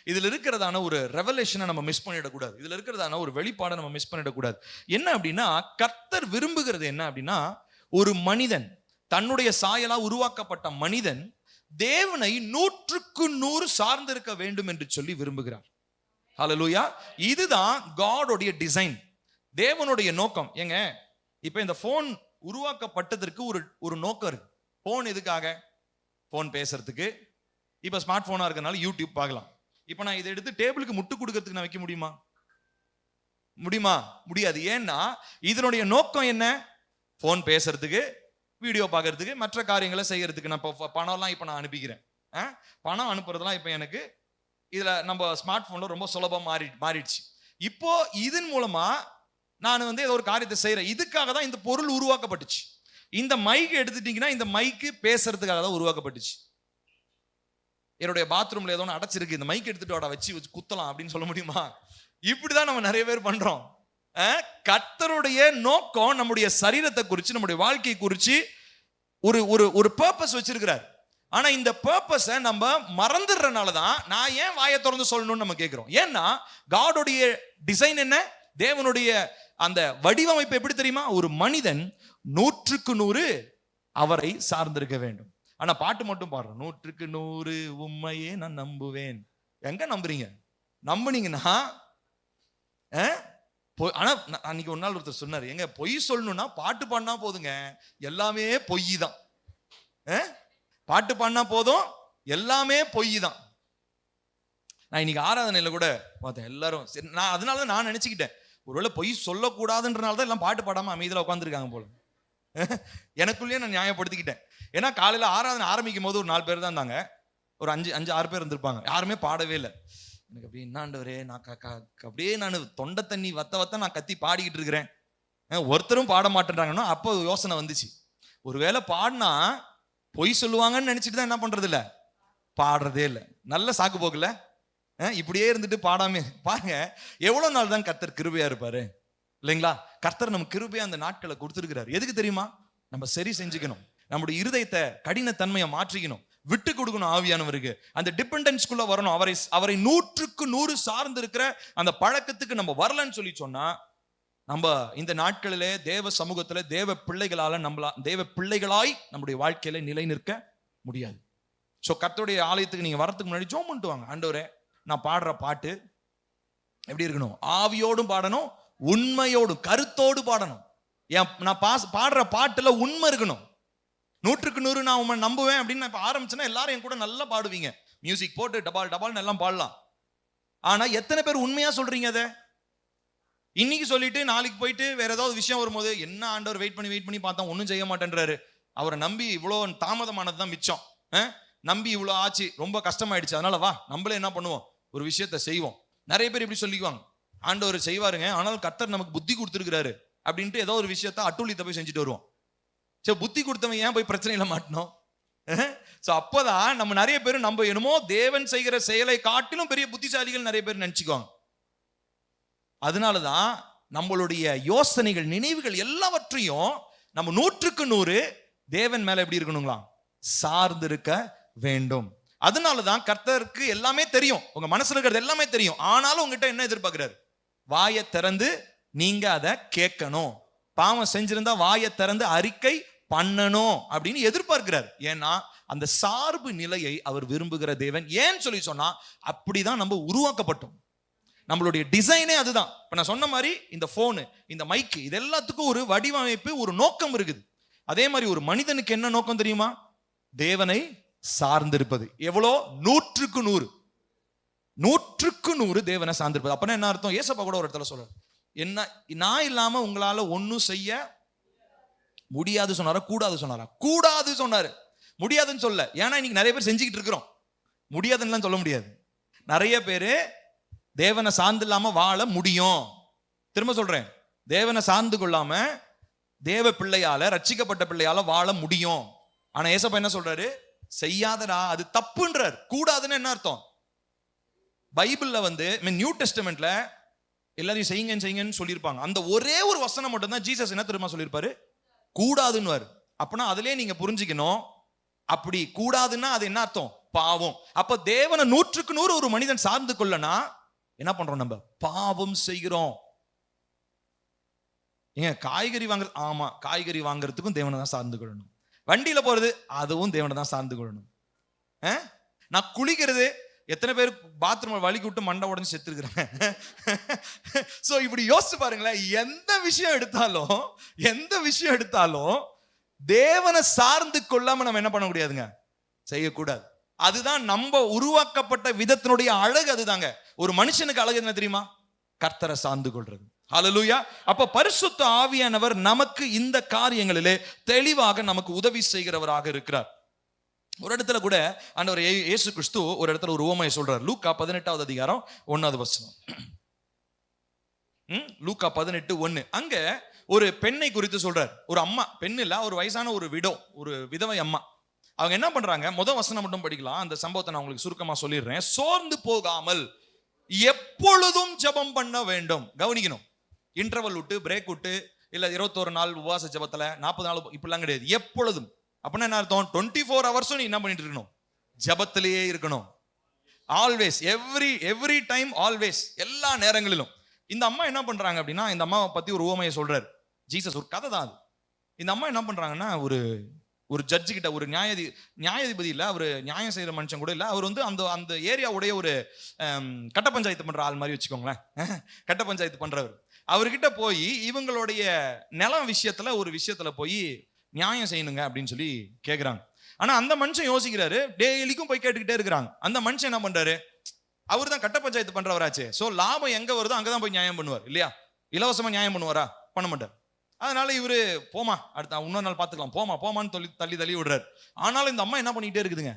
இதுல இருக்கிறதான ஒரு ரெவலேஷனை நம்ம மிஸ் பண்ணிடக்கூடாது, இதுல இருக்கிறதான ஒரு வெளிப்பாடை நம்ம மிஸ் பண்ணிடக்கூடாது. என்ன அப்படின்னா, கர்த்தர் விரும்புகிறது என்ன அப்படின்னா, ஒரு மனிதன், தன்னுடைய சாயலா உருவாக்கப்பட்ட மனிதன் தேவனை 100% சார்ந்திருக்க வேண்டும் என்று சொல்லி விரும்புகிறார். ஹல்லேலூயா. இதுதான் காடோடைய டிசைன், தேவனுடைய நோக்கம். ஏங்க இப்ப இந்த போன் உருவாக்கப்பட்டதற்கு ஒரு நோக்கம் இருக்கு. போன் எதுக்காக? போன் பேசுறதுக்கு. இப்ப ஸ்மார்ட் போனா இருக்கனால யூடியூப் பார்க்கலாம். இப்ப நான் இதை எடுத்து டேபிளுக்கு முட்டு கொடுக்கறதுக்கு நான் வைக்க முடியுமா? முடியாது. ஏன்னா இதனுடைய நோக்கம் என்ன? போன் பேசுறதுக்கு, வீடியோ பார்க்கறதுக்கு, மற்ற காரியங்களை செய்யறதுக்கு. நான் இப்போ பணம்லாம் இப்போ நான் அனுப்பிக்கிறேன், பணம் அனுப்புறதுலாம் இப்போ எனக்கு இதுல நம்ம ஸ்மார்ட் போன்ல ரொம்ப சுலபம் மாறிடுச்சு. இப்போ இதன் மூலமா நான் ஏதோ ஒரு காரியத்தை செய்யறேன். இதுக்காக தான் இந்த பொருள் உருவாக்கப்பட்டுச்சு. இந்த மைக் எடுத்துட்டீங்கன்னா இந்த மைக்கு பேசுறதுக்காக தான் உருவாக்கப்பட்டுச்சு. என்னுடைய பாத்ரூம்ல ஏதோ அடைச்சிருக்கு, இந்த மைக் எடுத்துட்டு வச்சு குத்தலாம் அப்படின்னு சொல்ல முடியுமா? இப்படிதான் நம்ம நிறைய பேர் பண்றோம். கர்த்தருடைய நோக்கம் நம்முடைய சரீரத்தை குறித்து, நம்முடைய வாழ்க்கை குறித்து ஒரு பர்பஸ் வச்சிருக்கிறார். ஆனா இந்த பர்பஸை நம்ம மறந்துடுறதுனால தான் நான் ஏன் வாயை திறந்து சொல்லணும்னு நம்ம கேட்கிறோம். ஏன்னா காடோடைய டிசைன் என்ன? தேவனுடைய அந்த வடிவமைப்பு எப்படி தெரியுமா? ஒரு மனிதன் 100% அவரை சார்ந்திருக்க வேண்டும். ஆனா பாட்டு மட்டும் பாடுறோம், 100% உண்மையே நான் நம்புவேன். எங்க நம்புறீங்க? நம்புனீங்கன்னா ஆனா அன்னைக்கு ஒரு நாள் ஒருத்தர் சொன்னாரு, எங்க பொய் சொல்லணும்னா பாட்டு பாடினா போதுங்க, எல்லாமே பொய் தான். பாட்டு பாடினா போதும், எல்லாமே பொய் தான். நான் இன்னைக்கு ஆராதனையில கூட பார்த்தேன், எல்லாரும் நான் அதனாலதான் நான் நினைச்சுக்கிட்டேன், ஒருவேளை பொய் சொல்லக்கூடாதுன்றனாலதான் எல்லாம் பாட்டு பாடாம அமைதியில உட்காந்துருக்காங்க போல. எனக்குள்ளேயே நான் நியாயப்படுத்திக்கிட்டேன். ஏன்னா காலையில ஆராதனை ஆரம்பிக்கும் போது ஒரு 4 பேர் தான் இருந்தாங்க, ஒரு 5-6 பேர் இருந்திருப்பாங்க, யாருமே பாடவே இல்லை. எனக்கு அப்படி என்னாண்டவரே, நான் அப்படியே நான் தொண்டை தண்ணி வத்த நான் கத்தி பாடிக்கிட்டு இருக்கிறேன், ஒருத்தரும் பாட மாட்டேன்றாங்கன்னா அப்போ யோசனை வந்துச்சு, ஒருவேளை பாடினா பொய் சொல்லுவாங்கன்னு நினைச்சிட்டு தான் என்ன பண்றது இல்ல, பாடுறதே இல்லை. நல்ல சாக்கு போக்குல இப்படியே இருந்துட்டு பாடாம பாருங்க. எவ்வளவு நாள் தான் கர்த்தர் கிருபையா இருப்பாரு இல்லைங்களா? கர்த்தர் நம்ம கிருபையா அந்த நாட்களை கொடுத்துருக்கிறார். எதுக்கு தெரியுமா? நம்ம சரி செஞ்சுக்கணும், நம்முடைய இருதயத்தை கடினத்தன்மையை மாற்றிக்கணும், விட்டு கொடுக்கணும் ஆவியானவருக்கு, அந்த டிபெண்டன்ஸ்குள்ள வரணும். அவரை 100% சார்ந்து இருக்கிற அந்த பழக்கத்துக்கு நம்ம வரலன்னு சொல்லி சொன்னா, நம்ம இந்த நாட்களிலே தேவ சமூகத்துல தேவ பிள்ளைகளாய் நம்முடைய வாழ்க்கையில நிலை நிற்க முடியாது. சோ கர்த்தருடைய ஆலயத்துக்கு நீங்க வரதுக்கு முன்னாடி ஜெபம் பண்ணிட்டு வாங்க. ஆண்டவரே, நான் பாடுற பாட்டு எப்படி இருக்கணும்? ஆவியோடும் பாடணும், உண்மையோடும் கருத்தோடு பாடணும். நான் பாடுற பாட்டுல உண்மை இருக்கணும். 100% நான் உண்மை நம்புவேன் அப்படின்னு நான் இப்ப ஆரம்பிச்சேன்னா எல்லாரும் என் கூட நல்லா பாடுவீங்க. மியூசிக் போட்டு டபால் டபால்னு எல்லாம் பாடலாம். ஆனா எத்தனை பேர் உண்மையா சொல்றீங்க? அதை இன்னைக்கு சொல்லிட்டு நாளைக்கு போயிட்டு வேற ஏதாவது விஷயம் வரும்போது, என்ன ஆண்டவர் வெயிட் பண்ணி பார்த்தா ஒன்னும் செய்ய மாட்டேன்றாரு, அவரை நம்பி இவ்வளவு தாமதமானதுதான் மிச்சம், நம்பி இவ்வளவு ஆச்சு, ரொம்ப கஷ்டமாயிடுச்சு, அதனால வா நம்மளே என்ன பண்ணுவோம், ஒரு விஷயத்த செய்வோம். நிறைய பேர் இப்படி சொல்லிக்குவாங்க, ஆண்டவர் செய்வாருங்க, ஆனால் கர்த்தர் நமக்கு புத்தி கொடுத்துருக்கிறாரு அப்படின்ட்டு ஏதோ ஒரு விஷயத்த அட்டூழியத்தை போய் செஞ்சுட்டு வருவோம். சரி, புத்தி கொடுத்தவன் ஏன் போய் பிரச்சனையில மாட்டணும்? அப்பதான் நம்ம நிறைய பேர் நம்ம என்னமோ தேவன் செய்கிற செயலை காட்டிலும் பெரிய புத்திசாலிகள் நிறைய பேர் நினைச்சுக்குவாங்க. அதனாலதான் நம்மளுடைய யோசனைகள், நினைவுகள் எல்லாவற்றையும் நம்ம 100% தேவன் மேல எப்படி இருக்கணுங்களா, சார்ந்து இருக்க வேண்டும். அதனாலதான் கர்த்தருக்கு எல்லாமே தெரியும், உங்க மனசுல இருக்கிறது எல்லாமே தெரியும். ஆனாலும் உங்ககிட்ட என்ன எதிர்பார்க்கிறாரு? வாயை திறந்து நீங்க அதை கேட்கணும். பாவம் செஞ்சிருந்தா வாயை திறந்து அறிக்கை பண்ணணும் அப்படின்னு எதிர்பார்க்கிறார். ஏன்னா அந்த சார்பு நிலையை அவர் விரும்புகிற தேவன். ஏன்னு சொல்லி சொன்னா, அப்படிதான் நம்ம உருவாக்கப்பட்டோம். நம்மளுடைய டிசைனே அதுதான். இப்ப நான் சொன்ன மாதிரி இந்த போனு, இந்த மைக்கு, இது எல்லாத்துக்கும் ஒரு வடிவமைப்பு, ஒரு நோக்கம் இருக்குது. அதே மாதிரி ஒரு மனிதனுக்கு என்ன நோக்கம் தெரியுமா? தேவனை சார்ந்திருப்பது. எவ்வளோ? 100% தேவனை சார்ந்திருப்பது. அப்பனா என்ன அர்த்தம்? ஏசப்பா கூட ஒரு இடத்துல சொல்றாரு, என்ன நான் இல்லாம உங்களால ஒன்னும் செய்ய முடியாது சொன்னாரா, கூடாது சொன்னாரா? கூடாது சொன்னாரு, முடியாதுன்னு சொல்ல. ஏன்னா இன்னைக்கு நிறைய பேர் செஞ்சுக்கிட்டு இருக்கிறோம். முடியாதுன்னு சொல்ல முடியாது. நிறைய பேரு தேவனை சார்ந்து இல்லாம வாழ முடியும். திரும்ப சொல்றேன், தேவனை சார்ந்து கொள்ளாம தேவ பிள்ளையால, ரட்சிக்கப்பட்ட பிள்ளையால வாழ முடியும். ஆனா ஏசப்பா என்ன சொல்றாரு? செய்யாதடா, அது தப்புன்றார். கூடாதுன்னு என்ன அர்த்தம்? பைபிள்ல நியூ டெஸ்டமெண்ட்ல எல்லாரையும் செய்யுங்கன்னு சொல்லியிருப்பாங்க. அந்த ஒரே ஒரு வசனம் மட்டும் தான் ஜீசஸ் என்ன தெரியுமா சொல்லியிருப்பாரு? கூடாதுன்னு. அப்பனா அதுலயே நீங்க புரிஞ்சுக்கணும், அப்படி கூடாதுன்னா அது என்ன அர்த்தம்? பாவம். அப்ப தேவனை 100% ஒரு மனிதன் சார்ந்து கொள்ளனா என்ன பண்றோம்? நம்ம பாவம் செய்கிறோம். ஏங்க, காய்கறி வாங்குறது, ஆமா, காய்கறி வாங்குறதுக்கும் தேவனை தான் சார்ந்து கொள்ளணும். வண்டியில போறது, அதுவும் தேவனை தான் சார்ந்து கொள்ளணும். நான் குளிக்கிறது, எத்தனை பேர் பாத்ரூம் வலிக்கு விட்டு மண்டை உடஞ்சு செத்துருக்குறாங்க. சோ இப்படி யோசிச்சு பாருங்களேன். எந்த விஷயம் எடுத்தாலும் தேவனை சார்ந்து கொள்ளாம நம்ம என்ன பண்ண முடியாதுங்க, செய்யக்கூடாது. அதுதான் நம்ம உருவாக்கப்பட்ட விதத்தினுடைய அழகு. அதுதாங்க ஒரு மனுஷனுக்கு அழகு. என்ன தெரியுமா? கர்த்தரை சார்ந்து கொள்றது. ஹல்லேலூயா. அப்ப பரிசுத்த ஆவியானவர் நமக்கு இந்த காரியங்களிலே தெளிவாக நமக்கு உதவி செய்கிறவராக இருக்கிறார். ஒரு இடத்துல கூட ஆண்டவர் இயேசு கிறிஸ்து ஒரு இடத்துல ஒரு உவமையை சொல்றார். லூக்கா 18வது அதிகாரம் 1வது வசனம். லூக்கா 18:1. அங்க ஒரு பெண்ணை குறித்து சொல்றார். ஒரு அம்மா, பெண் இல்ல, ஒரு வயசான ஒரு ஒரு விதவை அம்மா. அவங்க என்ன பண்றாங்க? முதல் வசனம் மட்டும் படிக்கலாம், அந்த சம்பவத்தை நான் உங்களுக்கு சுருக்கமா சொல்லிடுறேன். சோர்ந்து போகாமல் எப்பொழுதும் ஜெபம் பண்ண வேண்டும். கவனிக்கணும், இன்டர்வல் விட்டு, பிரேக் விட்டு, இல்ல 21 நாள் உபவாச ஜெபத்துல 40 நாள் இப்படிலாம் கிடையாது. எப்பொழுதும். அப்படின்னா என்ன அர்த்தம்? 24 hours நீ என்ன பண்ணிட்டு இருக்கணும்? ஜெபத்திலேயே இருக்கணும். ஆல்வேஸ், எவ்ரி டைம், ஆல்வேஸ், எல்லா நேரங்களிலும். இந்த அம்மா என்ன பண்றாங்க அப்படின்னா, இந்த அம்மாவை பத்தி ஒரு உவமையை சொல்றாரு ஜீசஸ். ஒரு கதை தான் அது. இந்த அம்மா என்ன பண்றாங்கன்னா, ஒரு ஜட்ஜு கிட்ட, ஒரு நியாயாதிபதி இல்ல, அவர் நியாயம் செய்யற மனுஷன் கூட இல்ல, அவர் அந்த ஏரியாவுடைய ஒரு கட்ட பஞ்சாயத்து பண்ற ஆள் மாதிரி வச்சுக்கோங்களேன். கட்ட பஞ்சாயத்து பண்றவர். அவர்கிட்ட போய் இவங்களுடைய நிலம் விஷயத்துல ஒரு விஷயத்துல போய் நியாயம் செய்யணுங்க அப்படின்னு சொல்லி கேக்குறாங்க. ஆனா அந்த மனுஷன் யோசிக்கிறாரு, டெய்லிக்கும் போய் கேட்டுக்கிட்டே இருக்கிறாங்க. அந்த மனுஷன் என்ன பண்றாரு? அவர் தான் கட்ட பஞ்சாயத்து பண்றவராச்சு. சோ லாபம் எங்க வருதோ அங்கதான் போய் நியாயம் பண்ணுவார் இல்லையா? இலவசமா நியாயம் பண்ணுவாரா? பண்ண மாட்டார். அதனால இவரு போமா, அடுத்த இன்னொரு நாள் பாத்துக்கலாம், போமான்னு தள்ளி விடுறாரு. ஆனாலும் இந்த அம்மா என்ன பண்ணிக்கிட்டே இருக்குதுங்க,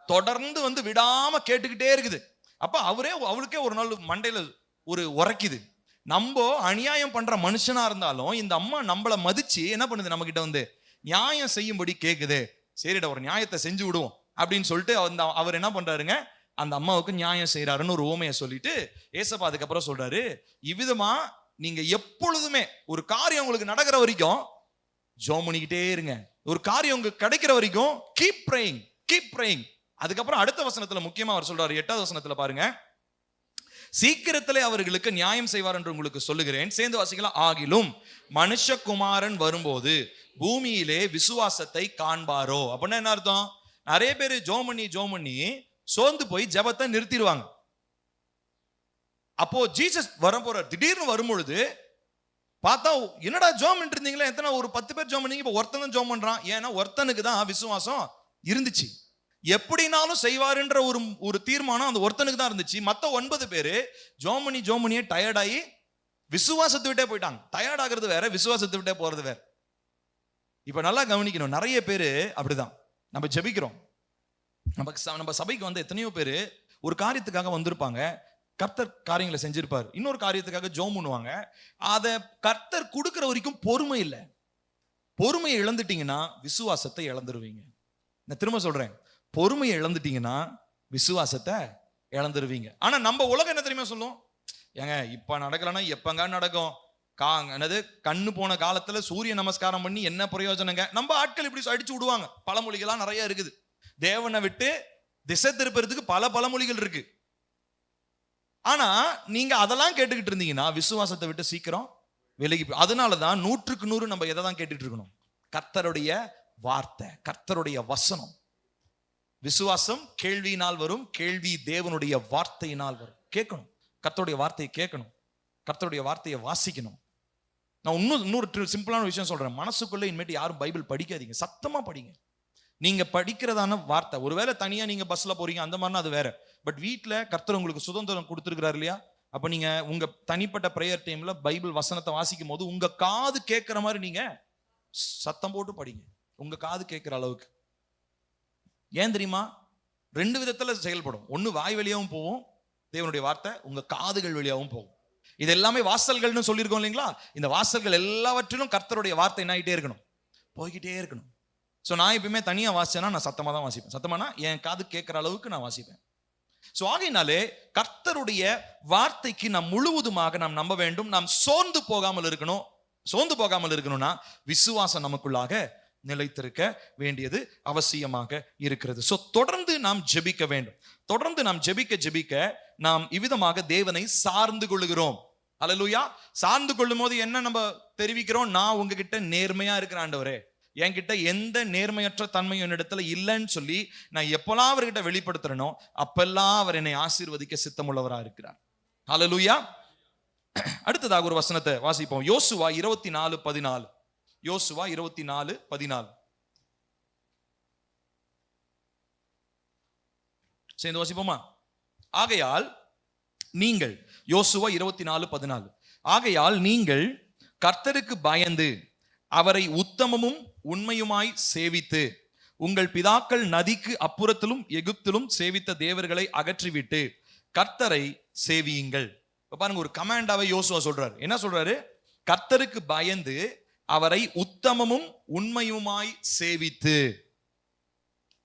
தொடர்ந்து விடாம கேட்டுக்கிட்டே இருக்குது. அப்ப அவளுக்கே ஒரு நாள் மண்டையில ஒரு உரைக்குது. நம்ம அநியாயம் பண்ற மனுஷனா இருந்தாலும் இந்த அம்மா நம்மள மதிச்சு என்ன பண்ணுது, நம்ம கிட்ட நியாயம் செய்யும்படி கேக்குது. சரிடா ஒரு நியாயத்தை செஞ்சு விடுவோம் அப்படின்னு சொல்லிட்டு அவர் என்ன பண்றாருங்க, அந்த அம்மாவுக்கு நியாயம் செய்யறாருன்னு ஒரு ஓமையை சொல்லிட்டு ஏசப்பா அதுக்கப்புறம் சொல்றாரு, இவ்விதமா நீங்க எப்பொழுதுமே ஒரு காரியம் உங்களுக்கு நடக்கிற வரைக்கும் ஜெபம் பண்ணிக்கிட்டே இருங்க. ஒரு காரியம் உங்களுக்கு கிடைக்கிற வரைக்கும் கீப் praying, கீப் praying. அதுக்கப்புறம் அடுத்த வசனத்துல முக்கியமா அவர் சொல்றாரு, 8வது வசனத்துல பாருங்க, சீக்கிரத்திலே அவர்களுக்கு நியாயம் செய்வார் என்று உங்களுக்கு சொல்லுகிறேன். சேர்ந்து வாசிக்கலாம். ஆகிலும் மனுஷகுமாரன் வரும்போது பூமியிலே விசுவாசத்தை காண்பாரோ. அப்படின்னா என்ன அர்த்தம்? நிறைய பேர் ஜெபம் பண்ணி சோர்ந்து போய் ஜெபத்தை நிறுத்திடுவாங்க. அப்போ ஜீசஸ் வர போறார். திடீர்னு வரும்பொழுது பார்த்தா, என்னடா ஜெபம் பண்ணிட்டு இருந்தீங்களா, எத்தனை ஒரு 10 பேர் ஜெபம் பண்ணீங்க, இப்போ ஒருத்தன் தான் ஜெபம் பண்றான். ஏன்னா ஒருத்தனுக்கு தான் விசுவாசம் இருந்துச்சு, எப்படினாலும் செய்வாருன்ற ஒரு தீர்மானம் அந்த ஒருத்தனுக்கு தான் இருந்துச்சு. மத்த 9 பேரு ஜெபம் பண்ணியே டயர்டாகி விசுவாசத்தை விட்டே போயிட்டாங்க. டயர்ட் ஆகிறது வேற, விசுவாசத்தை விட்டே போறது வேற. இப்ப நல்லா கவனிக்கணும், நிறைய பேரு அப்படிதான். நம்ம ஜெபிக்கிறோம், நம்ம சபைக்கு வந்து எத்தனையோ பேரு ஒரு காரியத்துக்காக வந்திருப்பாங்க, கர்த்தர் காரியங்களை செஞ்சிருப்பாரு, இன்னொரு காரியத்துக்காக ஜெபம் பண்ணுவாங்க. அதை கர்த்தர் கொடுக்கிற வரைக்கும் பொறுமை இல்லை. பொறுமையை இழந்துட்டீங்கன்னா விசுவாசத்தை இழந்துருவீங்க. நான் திரும்ப சொல்றேன், பொறுமையை இழந்துட்டீங்கன்னா விசுவாசத்தை இழந்துருவீங்க. ஆனா நம்ம உலகம் என்ன தெரியுமா சொல்லும், ஏங்க இப்ப நடக்கலன்னா எப்பங்க நடக்கும், என்னது கண்ணு போன காலத்துல சூரிய நமஸ்காரம் பண்ணி என்ன பிரயோஜனங்க. நம்ம ஆட்கள் இப்படி அடிச்சு விடுவாங்க. பழமொழிகள்லாம் நிறைய இருக்குது. தேவனை விட்டு திசை திருப்பறதுக்கு பல பழமொழிகள் இருக்கு. ஆனா நீங்க அதெல்லாம் கேட்டுக்கிட்டு இருந்தீங்கன்னா விசுவாசத்தை விட்டு சீக்கிரம் விலகி. அதனாலதான் 100க்கு 100 நம்ம எதை தான் கேட்டுட்டு இருக்கணும், கர்த்தருடைய வார்த்தை, கர்த்தருடைய வசனம். விசுவாசம் கேள்வியினால் வரும், கேள்வி தேவனுடைய வார்த்தையினால் வரும். கேட்கணும், கர்த்தருடைய வார்த்தையை கேட்கணும், கர்த்தருடைய வார்த்தையை வாசிக்கணும். நான் இன்னொரு சிம்பிளான விஷயம் சொல்றேன், மனசுக்குள்ள இனிமேட்டு யாரும் பைபிள் படிக்காதீங்க, சத்தமா படிங்க. நீங்க படிக்கிறதான வார்த்தை, ஒருவேளை தனியா நீங்க பஸ்ல போறீங்க அந்த மாதிரினா அது வேற. பட் வீட்டுல கர்த்தர் உங்களுக்கு சுதந்திரம் கொடுத்துருக்கிறாரு இல்லையா, அப்ப நீங்க உங்க தனிப்பட்ட பிரேயர் டைம்ல பைபிள் வசனத்தை வாசிக்கும் போது உங்க காது கேட்கிற மாதிரி நீங்க சத்தம் போட்டு படிங்க, உங்க காது கேட்கிற அளவுக்கு. ஏன் தெரியுமா? 2 விதத்துல செயல்படும். ஒண்ணு வாய் வழியாவும் போகும் தேவனுடைய வார்த்தை, உங்க காதுகள் வழியாவும் போகும். இது எல்லாமே வாசல்கள்னு சொல்லியிருக்கோம் இல்லைங்களா? இந்த வாசல்கள் எல்லாவற்றிலும் கர்த்தருடைய வார்த்தை என்ன ஆகிட்டே இருக்கணும், போய்கிட்டே இருக்கணும். ஸோ நான் எப்பயுமே தனியா வாசிச்சேன்னா நான் சத்தமா தான் வாசிப்பேன். சத்தமானா என் காது கேட்கிற அளவுக்கு நான் வாசிப்பேன். ஸோ ஆகையினாலே கர்த்தருடைய வார்த்தைக்கு நாம் முழுவதுமாக நாம் நம்ப வேண்டும். நாம் சோர்ந்து போகாமல் இருக்கணும். சோர்ந்து போகாமல் இருக்கணும்னா விசுவாசம் நமக்குள்ளாக நிலைத்திருக்க வேண்டியது அவசியமாக இருக்கிறது. ஸோ தொடர்ந்து நாம் ஜெபிக்க வேண்டும். தொடர்ந்து நாம் ஜெபிக்க நாம் இவ்விதமாக தேவனை சார்ந்து கொள்ளுகிறோம். அல்லேலூயா. சார்ந்து கொள்ளும் போது என்ன நம்ம தெரிவிக்கிறோம், நான் உங்ககிட்ட நேர்மையா இருக்கிற ஆண்டவரே, என்கிட்ட எந்த நேர்மையற்ற தன்மையும் என்னிடத்துல இல்லைன்னு சொல்லி நான் எப்பெல்லாம் அவர்கிட்ட வெளிப்படுத்துறனோ அப்பெல்லாம் அவர் என்னை ஆசீர்வதிக்க சித்தமுள்ளவரா இருக்கிறார். அல்லேலூயா. அடுத்ததாக ஒரு வசனத்தை வாசிப்போம். யோசுவா 24:14. யோசுவா 24:14 சேர்ந்து வாசிப்போமா? ஆகையால் நீங்கள், யோசுவா 24:14, ஆகையால் நீங்கள் கர்த்தருக்கு பயந்து அவரை உத்தமமும் உண்மையுமாய் சேவித்து உங்கள் பிதாக்கள் நதிக்கு அப்புறத்திலும் எகிப்திலும் சேவித்த தேவர்களை அகற்றிவிட்டு கர்த்தரை சேவியுங்கள். பாருங்க, ஒரு கமாண்டாவை யோசுவா சொல்றாரு. என்ன சொல்றாரு? கர்த்தருக்கு பயந்து அவரை உத்தமமும் உண்மையுமாய் சேவித்து.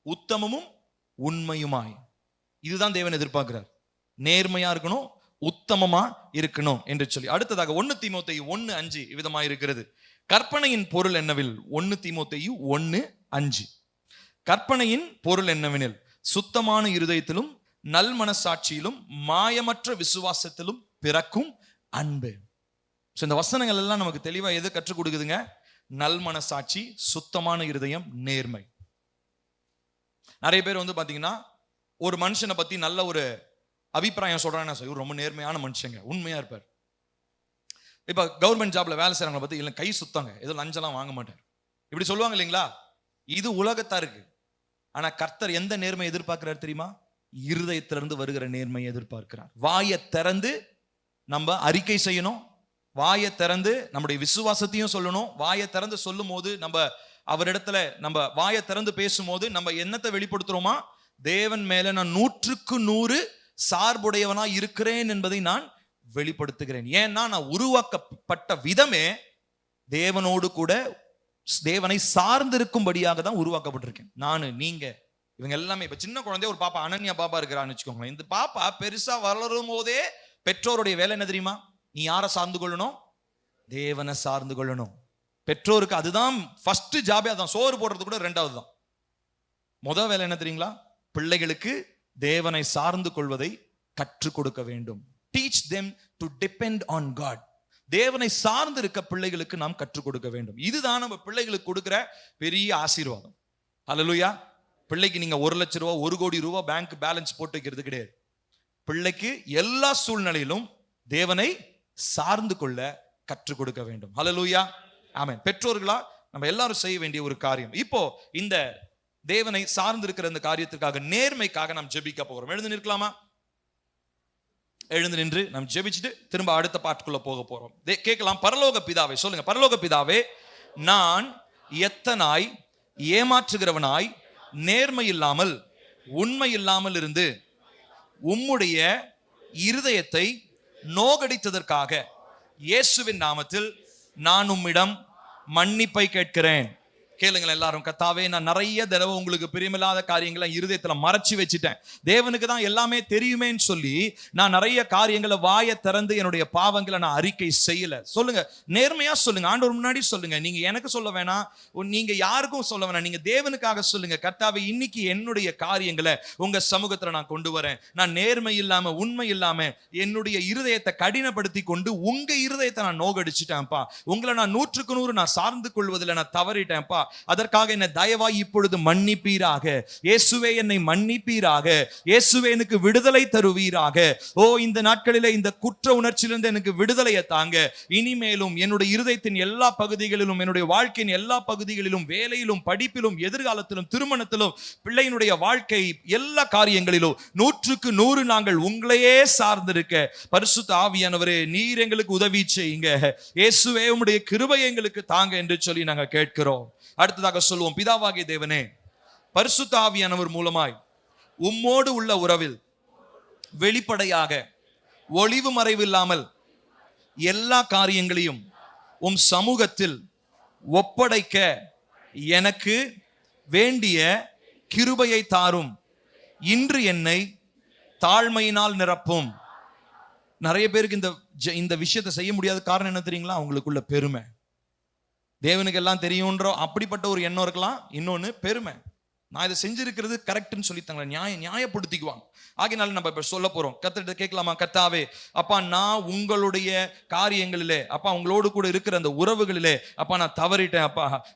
உத்தமமும் உண்மையுமாய், இதுதான் தேவன் எதிர்பார்க்கிறார். நேர்மையா இருக்கணும், உத்தமமா இருக்கணும் என்று சொல்லி. அடுத்ததாக 1 தீமோத்தேயு 1:5 விதமாக இருக்கிறது. கற்பனையின் பொருள் என்னவில்? 1 தீமோத்தேயு 1:5. கற்பனையின் பொருள் என்னவெனில் சுத்தமான இருதயத்திலும் நல் மனசாட்சியிலும் மாயமற்ற விசுவாசத்திலும் பிறக்கும் அன்பு. இந்த வசனங்கள் எல்லாம் நமக்கு தெளிவா எது கற்றுக் கொடுக்குதுங்க? நல் மனசாட்சி, சுத்தமான இருதயம், நேர்மை. நிறைய பேர் வந்து பாத்தீங்கன்னா ஒரு மனுஷனை பத்தி நல்ல ஒரு அபிப்பிராயம் சொல்றாங்கன்னா, இவர் ரொம்ப நேர்மையான மனுஷங்க, உண்மையா இருப்பார். இப்ப கவர்மெண்ட் ஜாப்ல வேலை செய்யறவங்களை பத்தி இல்லை, கை சுத்தங்க, ஏதோ லஞ்சம்லாம் வாங்க மாட்டார், இப்படி சொல்லுவாங்க இல்லைங்களா? இது உலகத்தாருக்கு. ஆனா கர்த்தர் எந்த நேர்மை எதிர்பார்க்கிறார் தெரியுமா? இருதயத்திலிருந்து வருகிற நேர்மையை எதிர்பார்க்கிறார். வாயை திறந்து நம்ம அறிக்கை செய்யணும், வாயை திறந்து நம்முடைய விசுவாசத்தையும் சொல்லணும். வாயை திறந்து சொல்லும் போது நம்ம அவரிடத்துல நம்ம வாயை திறந்து பேசும்போது நம்ம என்னத்தை வெளிப்படுத்துறோமா? தேவன் மேல நான் 100க்கு 100 சார்புடையவனா இருக்கிறேன் என்பதை நான் வெளிப்படுத்துகிறேன். ஏன்னா நான் உருவாக்கப்பட்ட விதமே தேவனோடு கூட தேவனை சார்ந்திருக்கும்படியாக தான் உருவாக்கப்பட்டிருக்கேன். நானு, நீங்க, இவங்க எல்லாமே. இப்ப சின்ன குழந்தைய ஒரு பாப்பா, அனன்யா பாப்பா இருக்கிறான்னு வச்சுக்கோங்க. இந்த பாப்பா பெருசா வளரும் போதே பெற்றோருடைய வேலை என்ன தெரியுமா? நீ யாரை சார்ந்து கொள்ளணும்? தேவனை சார்ந்து கொள்ளணும். பெற்றோருக்கு அதுதான் ஃபர்ஸ்ட் ஜாபே. அதான் சோறு போடுறது கூட ரெண்டாவது தான். முதல் வேலை என்ன தெரியுங்களா? பிள்ளைகளுக்கு தேவனை சார்ந்து கொள்வதை கற்றுக் கொடுக்க வேண்டும். Teach them to depend on God. தேவனை சார்ந்து இருக்க பிள்ளைகளுக்கு நாம் கற்றுக் கொடுக்க வேண்டும். இதுதான் நம்ம பிள்ளைகளுக்கு கொடுக்கிற பெரிய ஆசீர்வாதம். ஹல்லேலூயா. பிள்ளைக்கு நீங்க 1 லட்சம் ரூபாய் 1 கோடி ரூபாய் பேங்க் பேலன்ஸ் போட்டு வைக்கிறது கிடையாது. பிள்ளைக்கு எல்லா சூழ்நிலையிலும் தேவனை சார்ந்து கொள்ள கற்றுக் கொடுக்க வேண்டும். ஹல்லேலூயா. ஆமென். பெற்றோர்களா நம்ம எல்லாரும் செய்ய வேண்டிய ஒரு காரியம். இப்போ இந்த தேவனை சார்ந்து இருக்கிற இந்த காரியத்திற்காக, நேர்மைக்காக நாம் ஜெபிக்க போகிறோம். எழுந்து நிற்கலாமா? எழுந்து நின்று நாம் ஜெபிச்சுட்டு திரும்ப அடுத்த பாட்டுக்குள்ள போக போறோம். கேட்கலாம். பரலோக பிதாவே, சொல்லுங்க. பரலோக பிதாவே, நான் எத்தனாய் ஏமாற்றுகிறவனாய் நேர்மை இல்லாமல் உண்மை இல்லாமல் இருந்து உம்முடைய இருதயத்தை நோகடித்ததற்காக இயேசுவின் நாமத்தில் நான் உம்மிடம் மன்னிப்பை கேட்கிறேன். கேளுங்கள் எல்லாரும். கர்த்தாவே, நான் நிறைய தடவை உங்களுக்கு பிரியமில்லாத காரியங்களை இருதயத்துல மறைச்சு வச்சுட்டேன். தேவனுக்கு தான் எல்லாமே தெரியுமேன்னு சொல்லி நான் நிறைய காரியங்களை வாயை திறந்து என்னுடைய பாவங்களை நான் அறிக்கை செய்யல. சொல்லுங்க, நேர்மையா சொல்லுங்க. ஆண்டவர் முன்னாடி சொல்லுங்க. நீங்க எனக்கு சொல்ல வேணாம், நீங்க யாருக்கும் சொல்ல வேணாம். நீங்க தேவனுக்காக சொல்லுங்க. கர்த்தாவே, இன்னைக்கு என்னுடைய காரியங்களை உங்க சமூகத்துல நான் கொண்டு வரேன். நான் நேர்மை இல்லாம உண்மை இல்லாம என்னுடைய இருதயத்தை கடினப்படுத்தி கொண்டு உங்க இருதயத்தை நான் நோகடிச்சுட்டேன்ப்பா. உங்களை நான் 100க்கு 100 நான் சார்ந்து கொள்வதில் நான் தவறிட்டேன்ப்பா. அதற்காக என்னை தயவாய் இப்பொழுது மன்னிப்பீராக. இயேசுவே, என்னை மன்னிப்பீராக. இயேசுவே, எனக்கு விடுதலை தருவீராக. ஓ, இந்த நாட்களிலே இந்த குற்ற உணர்ச்சியிலிருந்து எனக்கு விடுதலையை தாங்க. இனிமேலும் என்னுடைய இருதயத்தின் எல்லா பகுதிகளிலும், என்னுடைய வாழ்க்கையின் எல்லா பகுதிகளிலும், வேலையிலும், படிப்பிலும், எதிர்காலத்திலும், திருமணத்திலும், பிள்ளையினுடைய வாழ்க்கை எல்லா காரியங்களிலும் 100க்கு 100 நாங்கள் உங்களையே சார்ந்திருக்க பரிசுத்த ஆவியானவரே, நீர் எங்களுக்கு உதவி செய்யுங்க. இயேசுவே, உம்முடைய கிருபை எங்களுக்கு தாங்க என்று சொல்லி நாங்கள் கேட்கிறோம். அடுத்ததாக சொல்லுவோம். பிதாவாகிய தேவனே, பரிசுத்த ஆவியானவர் மூலமாய் உம்மோடு உள்ள உறவில் வெளிப்படையாக ஒளிவு மறைவு இல்லாமல் எல்லா காரியங்களையும் உம் சமூகத்தில் ஒப்படைக்க எனக்கு வேண்டிய கிருபையை தாரும். இன்று என்னை தாழ்மையினால் நிரப்பும். நிறைய பேருக்கு இந்த விஷயத்தை செய்ய முடியாத காரணம் என்ன தெரியுங்களா? அவங்களுக்குள்ள பெருமை. தேவனுக்கு எல்லாம் தெரியும்ன்ற அப்படிப்பட்ட ஒரு எண்ணம் இருக்கலாம். இன்னொன்னு பெருமை. நான் இதை செஞ்சிருக்கிறது கரெக்ட்னு சொல்லி தங்களை நியாயப்படுத்திக்குவாங்க. ஆகினால நம்ம இப்ப சொல்ல போறோம். கர்த்தர்கிட்ட கேட்கலாமா? கர்த்தாவே, அப்பா, நான் உங்களுடைய காரியங்களிலே, அப்பா, உங்களோடு கூட இருக்கிற அந்த உறவுகளிலே, அப்பா, நான் தவறிட்டேன்.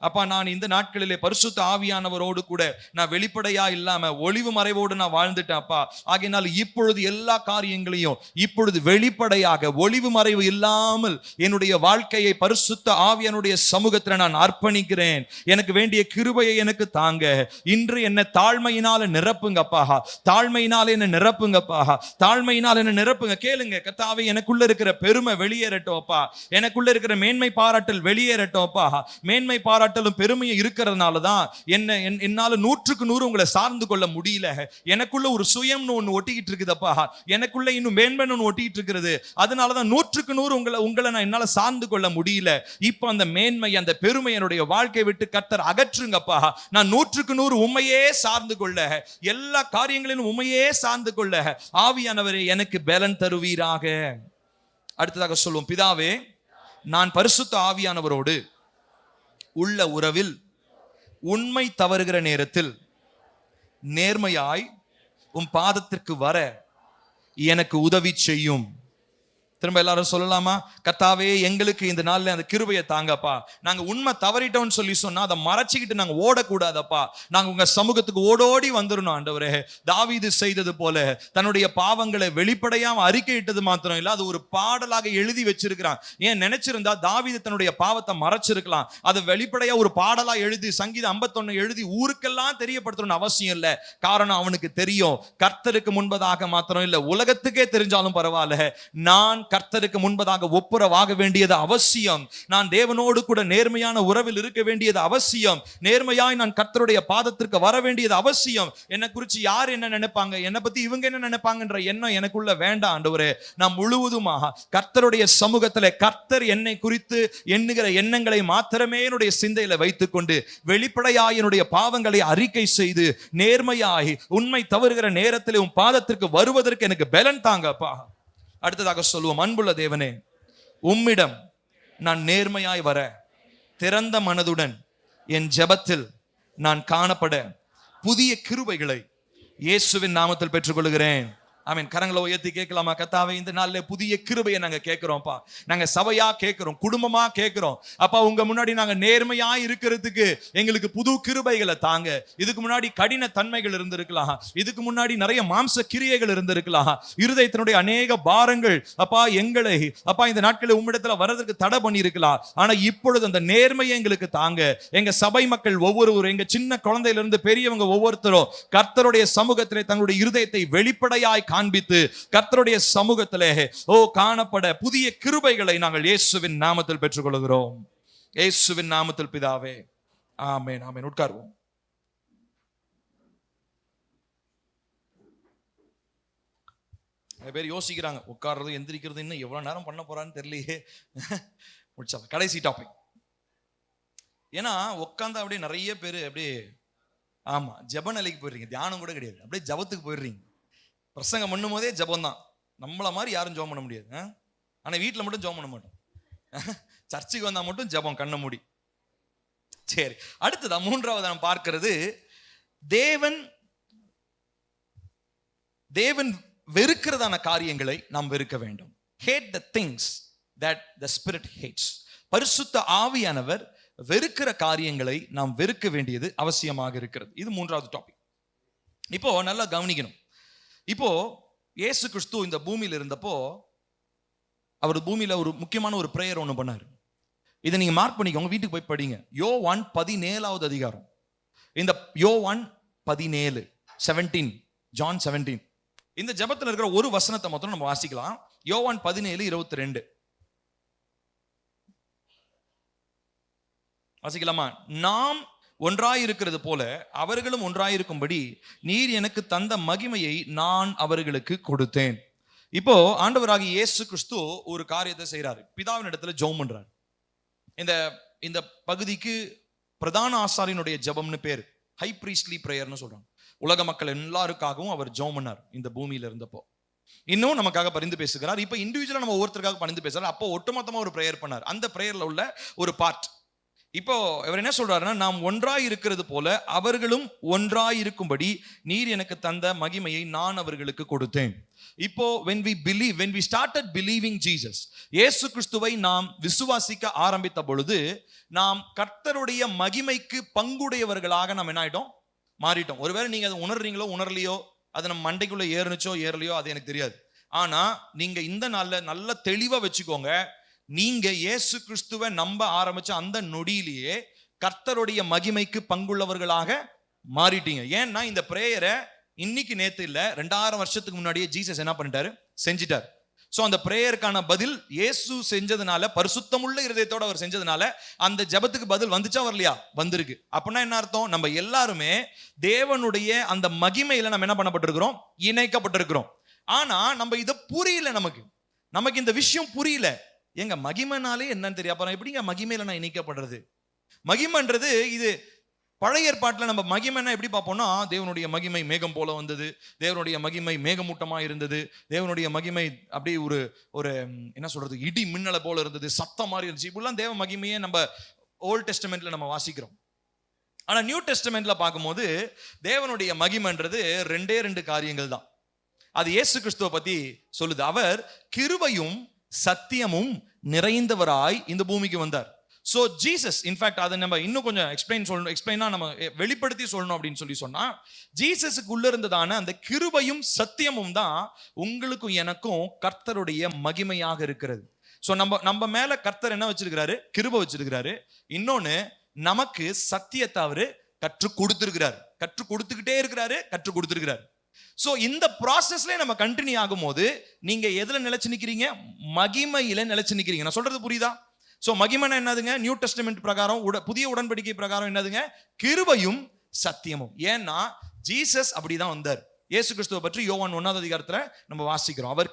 அப்பா, நான் இந்த நாட்களிலே பரிசுத்த ஆவியானவரோடு கூட நான் வெளிப்படையா இல்லாம ஒளிவு மறைவோடு நான் வாழ்ந்துட்டேன். அப்பா, ஆகினால் இப்பொழுது எல்லா காரியங்களையும் இப்பொழுது வெளிப்படையாக ஒளிவு மறைவு இல்லாமல் என்னுடைய வாழ்க்கையை பரிசுத்த ஆவியானுடைய சமூகத்துல நான் அர்ப்பணிக்கிறேன். எனக்கு வேண்டிய கிருபையை எனக்கு தாங்க. இன்று என்ன தாழ்மையினால நிரப்புங்கப்பா. தாழ்மையினால என்ன நிரப்புங்கப்பா. தாழ்மையினால என்ன நிரப்புங்க. கேளுங்க. கர்த்தாவே, எனக்குள்ள இருக்கிற பெருமை வெளியேறட்டும் அப்பா. எனக்குள்ள இருக்கிற மேன்மை பாராட்டல் வெளியேறட்டும் அப்பா. மேன்மை பாராட்டலும் பெருமையும் இருக்கிறதுனால தான் என்னால 100க்கு 100 உங்களை சார்ந்து கொள்ள முடியல. எனக்குள்ள ஒரு சுயம்னு ஒண்ணு ஒட்டிக்கிட்டு இருக்குதப்பா. எனக்குள்ள இன்னும் மேன்மைன்னு ஒண்ணு ஒட்டிக்கிட்டு இருக்கிறது. அதனாலதான் 100க்கு 100 உங்களை நான் என்னால சார்ந்து கொள்ள முடியல. இப்போ அந்த மேன்மை, அந்த பெருமை என்னுடைய வாழ்க்கை விட்டு கர்த்தர் அகற்றுங்கப்பா. நான் 100க்கு 100 உம்மையே சார்ந்து கொள்ள, எல்லா காரியங்களிலும் உம்மையே சார்ந்து கொள்ள ஆவியானவரே எனக்கு பலன் தருவீராக. அடுத்ததாக சொல்லுவோம். பிதாவே, நான் பரிசுத்த ஆவியானவரோடு உள்ள உறவில் உண்மை தவறுகிற நேரத்தில் நேர்மையாய் உம் பாதத்திற்கு வர எனக்கு உதவி செய்யும். திரும்ப எல்லாரும் சொல்லலாமா? கர்த்தாவே, எங்களுக்கு இந்த நாள்ல அந்த கிருபையை தாங்கப்பா. நாங்க உண்மை தவறிட்டோம்னு சொல்லி சொன்னா அதை மறைச்சிக்கிட்டு நாங்க ஓடக்கூடாதப்பா. நாங்க உங்க சமூகத்துக்கு ஓடோடி வந்துடணும். ஆண்டவரே, தாவீது செய்தது போல தன்னுடைய பாவங்களை வெளிப்படையா அறிக்கையிட்டது மாத்திரம் இல்ல, அது ஒரு பாடலாக எழுதி வச்சிருக்கிறான். ஏன் நினைச்சிருந்தா தாவீது தன்னுடைய பாவத்தை மறைச்சிருக்கலாம். அதை வெளிப்படையா ஒரு பாடலா எழுதி சங்கீதம் 51 எழுதி ஊருக்கெல்லாம் தெரியப்படுத்தணும்னு அவசியம் இல்லை. காரணம், அவனுக்கு தெரியும், கர்த்தருக்கு முன்பதாக மாத்திரம் இல்ல, உலகத்துக்கே தெரிஞ்சாலும் பரவாயில்ல, நான் கர்த்தருக்கு முன்பதாக ஒப்புரவாக வேண்டியது அவசியம். நான் தேவனோடு கூட நேர்மையான உறவில் இருக்க வேண்டியது அவசியம். நேர்மையாய் நான் கர்த்தருடைய பாதத்திற்கு வர வேண்டியது அவசியம். என்னை குறித்து யார் என்ன நினைப்பாங்க, என்னை பத்தி இவங்க என்ன நினைப்பாங்கன்ற எண்ணம் எனக்குள்ள வேண்டாம் ஆண்டவரே. நான் முழுவதுமாக கர்த்தருடைய சமூகத்தில் கர்த்தர் என்னை குறித்து எண்ணுகிற எண்ணங்களை மாத்திரமே என்னுடைய சிந்தையில வைத்துக் கொண்டு வெளிப்படையாய் என்னுடைய பாவங்களை அறிக்கை செய்து நேர்மையாய் உண்மை தவறுகிற நேரத்தில் உன் பாதத்திற்கு வருவதற்கு எனக்கு பலன் தாங்கப்பா. அடுத்ததாக சொல்லுவோம், அன்புள்ள தேவனே, உம்மிடம் நான் நேர்மையாய் வர திறந்த மனதுடன் என் ஜெபத்தில் நான் காணப்பட புதிய கிருபைகளை இயேசுவின் நாமத்தில் பெற்றுக்கொள்கிறேன். ஆமென். கரங்களை உயர்த்தி கேட்கலாமா? கர்த்தாவே, இந்த நாள்ல புதிய கிருபையை நாங்க கேட்கிறோம்ப்பா. நாங்க சபையா கேட்கிறோம், குடும்பமா கேட்கிறோம். அப்பா, உங்க முன்னாடி நாங்க நேர்மையா இருக்கிறதுக்கு எங்களுக்கு புது கிருபைகளை தாங்க. இதுக்கு முன்னாடி கடின தன்மைகள் இருந்திருக்கலாம், இதுக்கு முன்னாடி நிறைய மாம்ச கிரியைகள் இருந்திருக்கலாம், இருதயத்தினுடைய அநேக பாரங்கள் அப்பா எங்களை அப்பா இந்த நாட்களில் உம்மிடத்துல வர்றதுக்கு தடை பண்ணி இருக்கலாம். ஆனா இப்பொழுது அந்த நேர்மையை எங்களுக்கு தாங்க. எங்க சபை மக்கள் ஒவ்வொருவரும், எங்க சின்ன குழந்தையிலிருந்து பெரியவங்க ஒவ்வொருத்தரும் கர்த்தருடைய சமூகத்திலே தங்களுடைய இருதயத்தை வெளிப்படையாய் காண்பித்து கர்த்தருடைய சமூகத்திலே காணப்பட புதிய கிருபைகளை நாங்கள் இயேசுவின் நாமத்தில் பெற்றுக்கொள்கிறோம். இயேசுவின் நாமத்தில் பிதாவே, ஆமென். ஆமென். உட்கார்வோம். நிறைய பேர் யோசிக்கிறாங்க, உட்கார்றது எந்திரிக்கிறது இன்னும் எவ்வளவு நேரம் பண்ண போறான்னு தெரியலையே. முடிச்சா கடைசி டாபிக். ஏன்னா உட்கார்ந்து அப்படியே நிறைய பேர் அப்படியே ஆமா ஜெப நிலைக்கு போயிடுறீங்க. தியானம் கூட கிடையாது, அப்படியே ஜபத்துக்கு போயிடுறீங்க. பிரசங்கம் பண்ணும் போதே ஜபம் தான். நம்மள மாதிரி யாரும் ஜெபம் பண்ண முடியாது. ஆனா வீட்டில் மட்டும் ஜெபம் பண்ண மாட்டோம். சர்ச்சுக்கு வந்தா மட்டும் ஜெபம் கண்ண மூடி. சரி, அடுத்ததா மூன்றாவது நாம் பார்க்கிறது, தேவன் வெறுக்கிறதான காரியங்களை நாம் வெறுக்க வேண்டும். Hate the things that the Spirit hates. பரிசுத்த ஆவியானவர் வெறுக்கிற காரியங்களை நாம் வெறுக்க வேண்டியது அவசியமாக இருக்கிறது. இது மூன்றாவது டாபிக். இப்போ நல்லா கவனிக்கணும். இப்போ இயேசு கிறிஸ்து இந்த பூமியில இருந்தப்போ அவர் பூமியில ஒரு முக்கியமான ஒரு பிரேயர் ஒன்று பண்ணாரு. இதை நீங்க மார்க் பண்ணிக்கோங்க, வீட்டுக்கு போய் படிங்க. யோவான் 17வது அதிகாரம். இந்த யோவான் 17 17 John 17 இந்த ஜெபத்தில் இருக்கிற ஒரு வசனத்தை மட்டும் நம்ம வாசிக்கலாம். யோவான் 17:22 வாசிக்கலாமா? நாம் ஒன்றாயிருக்கிறது போல அவர்களும் ஒன்றாயிருக்கும்படி நீர் எனக்கு தந்த மகிமையை நான் அவர்களுக்கு கொடுத்தேன். இப்போ ஆண்டவராகிய இயேசு கிறிஸ்து ஒரு காரியத்தை செய்யறாரு. பிதாவின் இடத்துல ஜெபம் பண்றாரு. இந்த பகுதிக்கு பிரதான ஆசாரியனுடைய ஜெபம்னு பேர். ஹை பிரீஸ்ட்லி பிரேயர்னு சொல்றாங்க. உலக மக்கள் எல்லாருக்காகவும் அவர் ஜெபம் பண்ணார் இந்த பூமியில இருந்தப்போ. இன்னும் நமக்காக பரிந்து பேசுகிறார். இப்ப இண்டிவிஜுவலா நம்ம ஒவ்வொருத்தருக்காக பரிந்து பேசுறாரு. அப்போ ஒட்டுமொத்தமா ஒரு பிரேயர் பண்ணார். அந்த பிரேயர்ல உள்ள ஒரு பார்ட். இப்போ இவர் என்ன சொல்றாருன்னா, நாம் ஒன்றாய் இருக்கிறது போல அவர்களும் ஒன்றாய் இருக்கும்படி நீர் எனக்கு தந்த மகிமையை நான் அவர்களுக்கு கொடுத்தேன். இப்போ when we started believing Jesus, இயேசு கிறிஸ்துவை நாம் விசுவாசிக்க ஆரம்பித்த பொழுது நாம் கர்த்தருடைய மகிமைக்கு பங்குடையவர்களாக நாம் என்ன ஆயிட்டோம்? மாறிட்டோம். ஒருவேளை நீங்க அதை உணர்றீங்களோ உணரலையோ, அது நம்ம மண்டைக்குள்ள ஏறுனுச்சோ ஏறலையோ, அது எனக்கு தெரியாது. ஆனா நீங்க இந்த நாள்ல நல்ல தெளிவா வச்சுக்கோங்க, நீங்க இயேசு கிறிஸ்துவை நம்ப ஆரம்பிச்ச அந்த நொடியிலேயே கர்த்தருடைய மகிமைக்கு பங்குள்ளவர்களாக மாறிட்டீங்க. ஏன்னா இந்த பிரேயரை இன்னைக்கு நேத்து இல்ல, 2000 வருஷத்துக்கு முன்னாடியே ஜீசஸ் என்ன பண்ணிட்டாரு? செஞ்சிட்டார். சோ அந்த பிரேயருக்கான பதில் இயேசு செஞ்சதுனால, பரிசுத்தமுள்ள இருதயத்தோட அவர் செஞ்சதுனால அந்த ஜெபத்துக்கு பதில் வந்துச்சா வரலையா? வந்திருக்கு. அப்படின்னா என்ன அர்த்தம்? நம்ம எல்லாருமே தேவனுடைய அந்த மகிமையில நம்ம என்ன பண்ணப்பட்டிருக்கிறோம்? இணைக்கப்பட்டிருக்கிறோம். ஆனா நம்ம இதை புரியல. நமக்கு இந்த விஷயம் புரியல. எங்க மகிமைனாலே என்னன்னு தெரியும். அப்புறம் எப்படிங்க மகிமையில நான் இணைக்கப்படுறது? மகிமைன்றது இது பழைய ஏற்பாட்டுல நம்ம மகிமைன்னா எப்படி பார்ப்போம்னா, தேவனுடைய மகிமை மேகம் போல வந்தது, தேவனுடைய மகிமை மேகமூட்டமா இருந்தது, தேவனுடைய மகிமை அப்படி ஒரு என்ன சொல்றது, இடி மின்னலை போல இருந்தது, சத்தம் மாதிரி இருந்துச்சு. இப்படிலாம் தேவ மகிமையே நம்ம ஓல்ட் டெஸ்டமெண்ட்ல நம்ம வாசிக்கிறோம். ஆனா நியூ டெஸ்டமெண்ட்ல பார்க்கும்போது தேவனுடைய மகிமைன்றது 2 காரியங்கள் தான். அது இயேசு கிறிஸ்துவை பத்தி சொல்லுது. அவர் கிருபையும் சத்தியமும் நிறைந்தவராய் இந்த பூமிக்கு வந்தார். சோ ஜீசஸ், இன்ஃபேக்ட் அதை நம்ம இன்னும் கொஞ்சம் எக்ஸ்பிளைனா நம்ம வெளிப்படுத்தி சொல்லணும் அப்படின்னு சொன்னா, ஜீசஸுக்கு உள்ள இருந்ததான அந்த கிருபையும் சத்தியமும் தான் உங்களுக்கும் எனக்கும் கர்த்தருடைய மகிமையாக இருக்கிறது. சோ நம்ம மேல கர்த்தர் என்ன வச்சிருக்கிறாரு? கிருபை வச்சிருக்கிறாரு. இன்னொன்னு, நமக்கு சத்தியத்தை அவரு கற்றுக் கொடுத்திருக்கிறார். கற்றுக் கொடுத்துக்கிட்டே இருக்கிறாரு. சோ இந்த ப்ராசஸ்ல நம்ம கண்டினியூ ஆகும்போது நீங்க எதுல நிலைச்சு நிக்கிறீங்க? மகிமையில நிலைச்சு நிக்கிறீங்க. நான் சொல்றது புரியுதா? சோ மகிமைனா என்னதுங்க? நியூ டெஸ்டமென்ட் பிரகாரம் புதிய உடன்படிக்கை பிரகாரம் என்னதுங்க? கிருபையும் சத்தியமும். ஏன்னா ஜீசஸ் அப்படிதான் வந்தார். இயேசு கிறிஸ்துவை பற்றி யோவான் 1வது அதிகாரத்துல நம்ம வாசிக்கிறோம். அவர்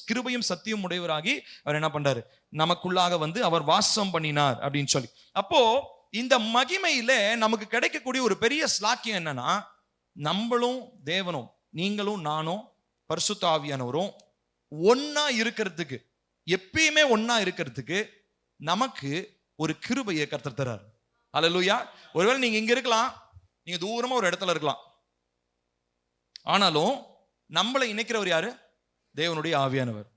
கிருபையும் சத்தியம் உடையவராகி அவர் என்ன பண்றாரு? நமக்குள்ளாக வந்து அவர் வாசம் பண்ணினார் அப்படின்னு சொல்லி. அப்போ இந்த மகிமையில நமக்கு கிடைக்கக்கூடிய ஒரு பெரிய ஸ்லாக்கியம் என்னன்னா, நம்மளும் தேவனும், நீங்களும் நானும் பரிசுத்த ஆவியானவரும் ஒன்னா இருக்கிறதுக்கு, எப்பயுமே ஒன்னா இருக்கிறதுக்கு நமக்கு ஒரு கிருபையை கர்த்தர் தரார். அல்லேலூயா. ஒருவேளை நீங்க இங்க இருக்கலாம், நீங்க தூரமா ஒரு இடத்துல இருக்கலாம், ஆனாலும் நம்மளை இணைக்கிறவர் யாரு? தேவனுடைய ஆவியானவர்.